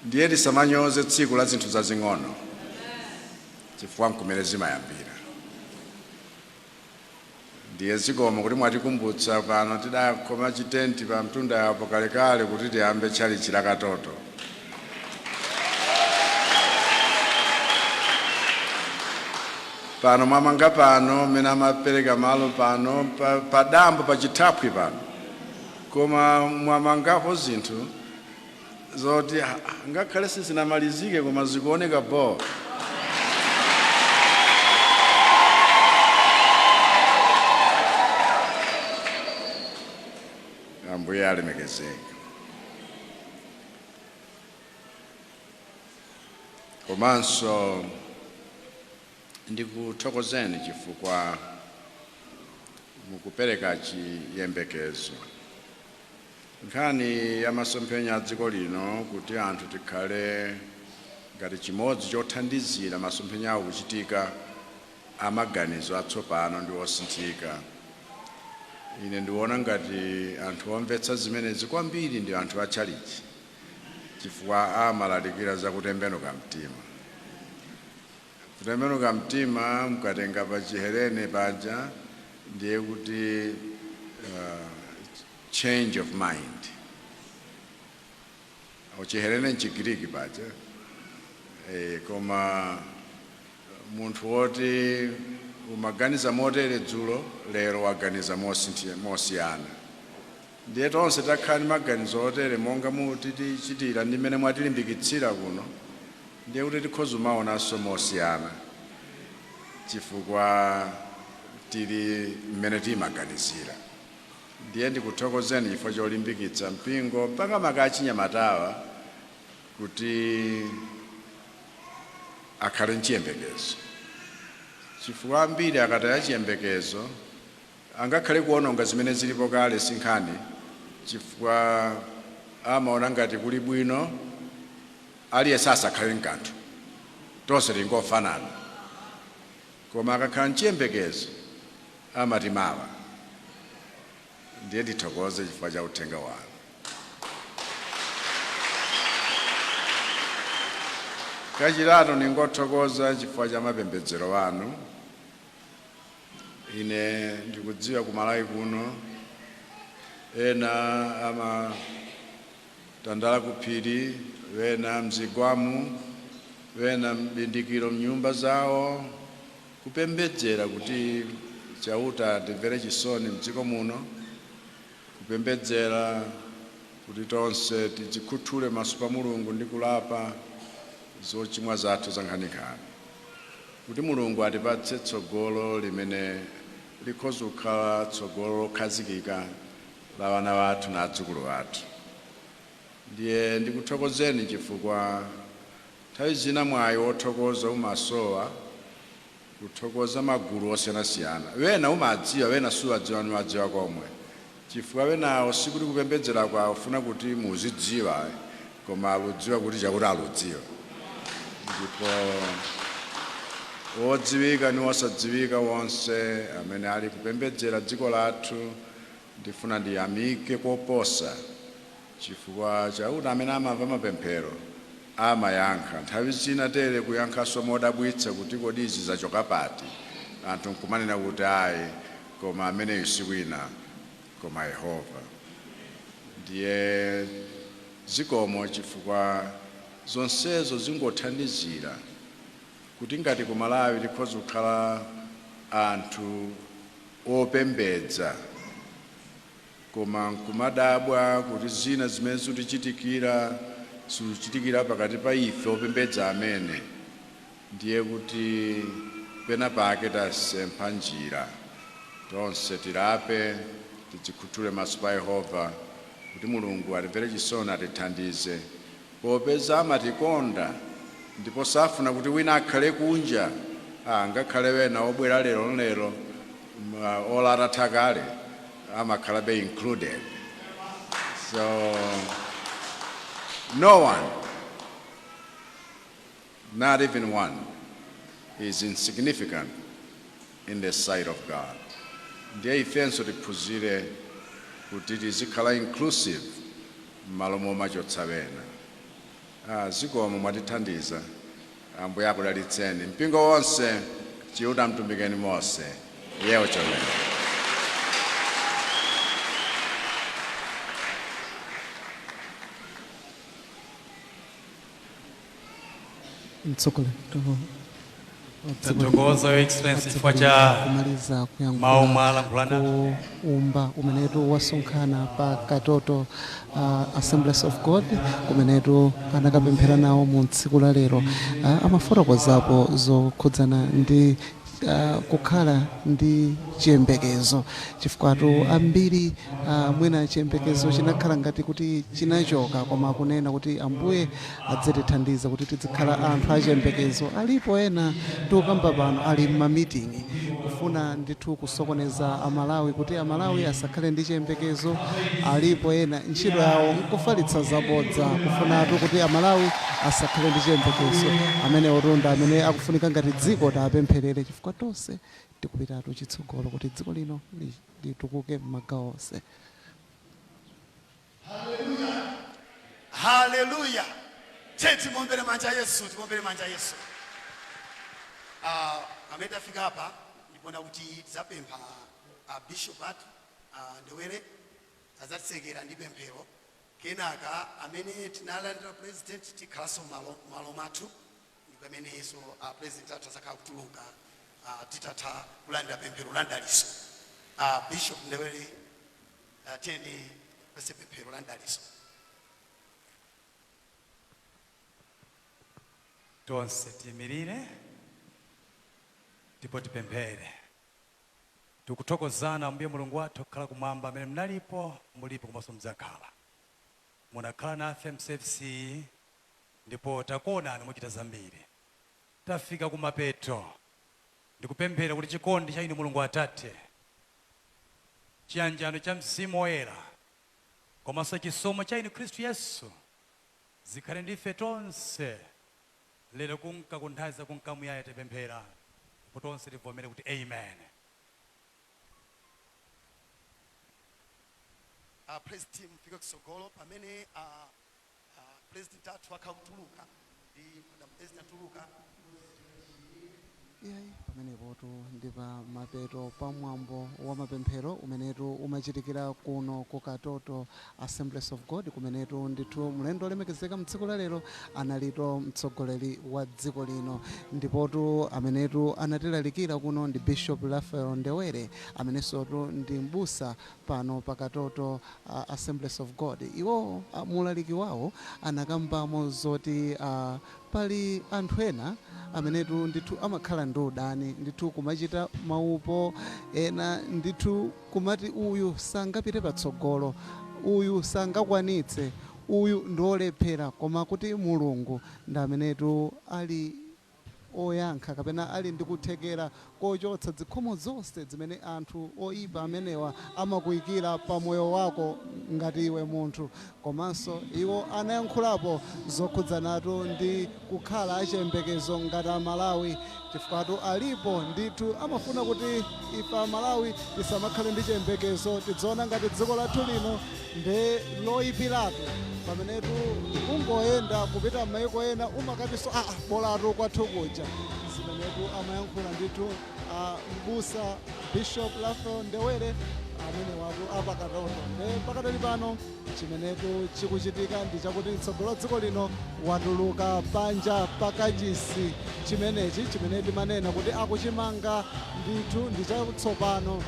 Ndiye tisamanyoze tsiku la zinthu zazing'ono chifukwa nkumene zimayambira. Ndiye zikomo kuti mwatikumbutsa pano tidakoma chitenti pa mtunda yapo kalekale kuti tiyambe tchalichi la katoto. Pano mwamanga pano mena mapereka malo pano padambo pa chithapwi pano. Koma mwamangapo zinthu zoti ngakhale sizinamalizike koma zikuoneka bo. Ambuye alemekezeke. Komanso ndikuthokozeni chifukwa mukupereka chiyembekezo. Nkhani ya masomphenya a dziko lino kuti anthu tikhale ngati chimodzi chothandizira masomphenya awo kuchitika amaganizo atsopano ndi osinthika. Ine ndiona ngati anthu omvetsa zimenezi kwambiri ndi anthu atchalichi chifukwa amalalikira za kutembenuka mtima. Kutembenuka mtima mukatenga pa Chihelene paja ndiye kuti change of mind. Chihelene nchigiriki paja koma munthu woti umaganiza motere dzulo lero waganiza mosiyana. Ndiye tonse takhala ndi maganizo otere monga muti tichitira ndi mmene mwatilimbikitsira kuno ndiye kuti tikhoza kumaonanso mosiyana chifukwa tili mmene timaganizira. Ndiye ndikuthokozeni chifukwa cholimbikitsa mpingo mpaka makachinyamatawa kuti akhale nchiyembekezo. Chifukwa ambiri akataya chiyembekezo angakhale kuononga zimene zilipo kale sinkhani chifukwa amaona ngati kuli bwino aliyense asakhale nkanthu tonse tingofanana. Koma akakhala nchiyembekezo amati mawa. Ndiye ndithokoze chifukwa cha uthenga wanu. Kachitatu ningothokoza chifukwa cha mapembedzero wanu. Ine ndikudziwa ku Malawi kuno ena amatandala kuphiri, wena mzigwamu, wena mbindikiro mnyumba zawo, kupembedzera kuti chauta timvere chisoni mdziko muno, kupembedzera kuti tonse tidzikhuthule maso pa Mulungu ndi kulapa zochimwa zathu zankhaninkhani, kuti Mulungu atipatse tsogolo limene likhoza kukhala tsogolo lokhazikika la vana vathu na adzukulu vathu. Ndiye ndikuthokozeni chifukwa nthawi zina mwayi wothokoza umasowa, kuthokoza magulu osiyanasiyana. Wena umadziwa, wena suwadziwa ni wadziwa komwe. Chifukwa wenawo sikuti kupembedzera kwawo ufuna kuti muzidziwa, koma aludziwa kuti chakuti aludziwa. Ndipo wodziwika ni wosadziwika wonse amene ali kupembedzera dziko lathu, ndifuna ndiyamike koposa, chifukwa chauta amene amamva mapemphero amayankha. Nthawi zina tere kuyankhanso modabwitsa kuti kodi izi zachoka pati, anthu nkumanena kuti ayi, koma ameneyu si wina koma Yehova. Ndiye zikomo chifukwa zonsezo zingothandizira kuti ngati ku Malawi likhoza kukhala anthu opembedza, koma nkumadabwa kuti zina zimene zitichitikira sizichitikira pakati pa ife opembedza amene. Ndiye kuti pena pake tasempha njira, tonse tilape, tidzikhuthule maso pa Yehova, kuti Mulungu atimvere chisoni atithandize, popeza amatikonda ndipo safuna kuti wina akhale kunja, ngakhale wena obwera lero olatatha kale amakhalabe included. So no one, not even one, is insignificant in the sight of God. Ndiye ifenso tiphunzire kuti tizikhala inclusive m'malo momachotsa wena. Zikomo mwatithandiza, Ambuye akudalitseni. Mpingo wonse chiuta mtumikeni Mose, yewo chomene. Tathokoza Your Excellency chifukwa cha kumaliza mawu mwalankhulana kuumba umenetu wasonkhana pa Katoto Assemblies of God, kumenetu anakapemphera nawo mu tsiku la lero. Amafotokozapo zokhudzana ndi kukhala ndi chiyembekezo, chifukwa ambiri mwina chiyembekezo chinakhala ngati kuti chinachoka, koma kunena kuti Ambuye adzatithandiza kuti tizikhala anthu achiyembekezo. Alipo ena tikukamba pano ali m'mamitingi kufuna ndithu kusokoneza Amalawi kuti Amalawi asakhale ndi chiyembekezo. Alipo ena ntchito yawo nkufalitsa zabodza kufunatu kuti Amalawi asakhale ndi chiyembekezo. Amene otonda amene akufunika ngati dziko tapempherere, chifukwa tonse tikupitatu chitsogolo kuti dziko lino litukuke m'magawo onse. Hallelujah. Hallelujah. Timombere manja Yesu, timombere manja Yesu. Amene tafika hapa ndipona kuti tidzapempha Bishop atu Ndewere adzatsekera ndi pemphero. Kenaka amene tinalandira president tikhalanso malo mathu, ndipo amene yeso president athu azakhala kutuluka titatha kulandira pemphero la ndaliso. Bishop Ndewere tiyeni pese pemphero la ndaliso. tonse tiyimirire ndipo tipemphere. Tikuthokozana Ambuye Mulungu wathu kukhala kumwamba, amene mnalipo mulipo komanso mudzakhala. Munakhala nafe MCFC ndipo takuonani muchita zambiri. Tafika kumapeto, ndikupemphera kuti chikondi cha inu Mulungu Atate, chiyanjano cha Mzimu Woyera, komanso chisomo cha inu Khristu Yesu zikhale ndife tonse lero kunka kunthawi kunkamuyaya tipemphera, ndipo tonse tivomere kuti amen. President team fika kusogolo pamene president athu akakutuluka ndi madam president atuluka. Yeah. pamenepotu ndi pa mapeto pa mwambo wa mapemphero umenetu umachitikira kuno ku Katoto Assemblies of God, kumenetu ndithu mlendo olemekezeka mtsiku la lero analito mtsogoleri wa dziko lino, ndipotu amenetu anatilalikira kuno ndi Bishop Raphael Ndewere amenensotu ndi mbusa pano pa Katoto Assemblies of God. Iwo mulaliki wawo anakambamo zoti pali anthu ena amenetu ndithu amakhala ndi udani, ndithu kumachita maupo ena, ndithu kumati uyu sangapite patsogolo, uyu sangakwanitse, uyu ndiolephera, koma kuti Mulungu ndi amenetu ali oyankha kapena ali ndi kuthekera kochotsa zikhomo zonse zimene anthu oyipa amenewa amakuyikira pa moyo wako ngati iwe munthu. Komanso iwo anayankhulapo zokhudzanatu ndi kukhala achiyembekezo ngati Amalawi, chifukwa alipo ndithu amafuna kuti ife Amalawi tisamakhale ndi chiyembekezo, tidziona ngati dziko lathu lino ndi loyipiratu, pamenetu ungoyenda kupita m'mayiko ena umakatinso bolatu kwathu kuja. Zimenetu amayankhula ndithu mbusa Bishop Raphael Ndewere amene watu apa Katoto. Pakatali pano chimenetu chikuchitika ndi chakuti mtsogolo dziko lino watuluka panja pakachisi chimenechi chimene timanena kuti akuchimanga ndithu ndi chatsopano.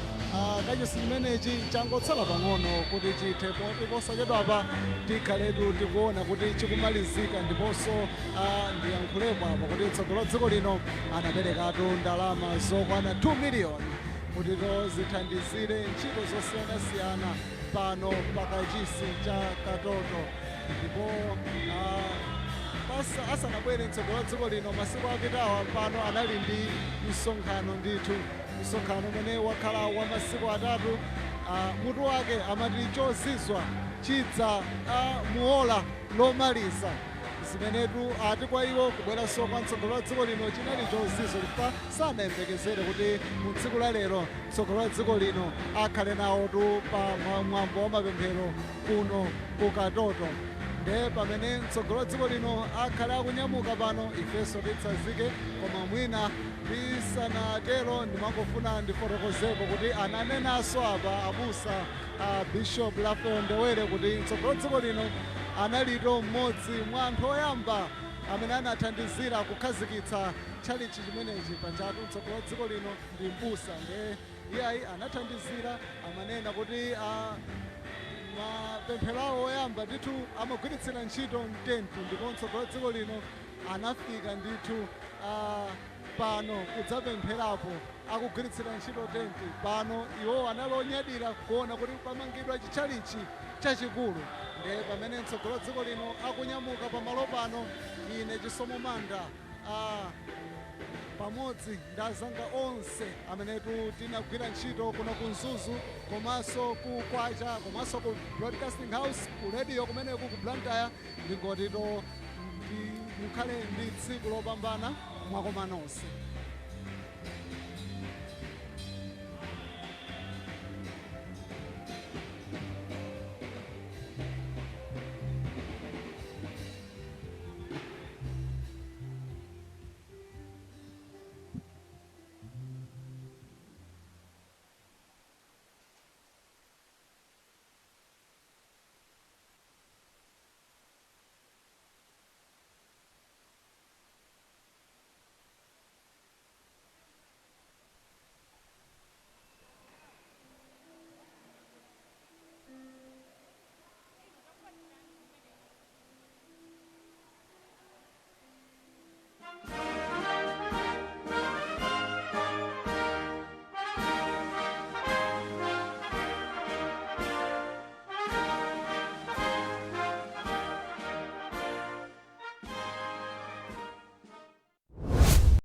Kachisi chimenechi changotsala pang'ono kuti chitepo posachedwapa tikhaletu tikuona kuti chikumalizika, ndiponso ndiyankhulepo apo kuti mtsogolo dziko lino anaperekatu ndalama zokwana 2 miliyoni kuti zithandizire ntchito zosiyanasiyana pano pakachisi cha Katoto. Ndipo asanabwere mtsogolo dziko lino masiku apitawa pano anali ndi msonkhano ndithu, msonkhano umene wakhala wa masiku atatu. Mutu wake amati chozizwa chidza muola lomaliza. Zimenetu ati kwa iwo kubweranso kwa mtsogolo wa dziko lino chinali chozizwa, chifukwa sanayembekezere kuti mu tsiku la lero mtsogolo wa dziko lino akhale nawotu pa mwambo wa mapemphero kuno ku Katoto. Nde pamene mtsogolo wa dziko lino akhale akunyamuka pano, ifenso titsazike, koma mwina tisanatero ndimangofuna ndifotokozepo kuti ananenanso apa abusa Bishop Raphael Ndewere kuti mtsogolo dziko lino analito mmodzi mwa anthu oyamba amene anathandizira kukhazikitsa tchalichi chimenechi panjatu mtsogolo dziko lino ndi mbusa. Nde iyayi anathandizira, amanena kuti mapemphero awo oyamba ndithu amagwiritsira ntchito mtenti, ndipo mtsogolo dziko lino anafika ndithu pano kudzapempherapo akugwiritsira ntchito tenti. Pano iwo anali onyadira kuona kuti pamangidwa chitchalichi chachikulu. Nde pamene mtsogolo dziko lino akunyamuka pamalo pano, ine Chisomo Manda pamodzi ndi azanga onse amenetu tinagwira ntchito kuno ku Mzuzu, komanso ku Kwacha, komanso ku Broadcasting House, ku radio kumeneku ku Blantyre, ndingotito mukhale ndi tsiku lopambana mwakoma nonse.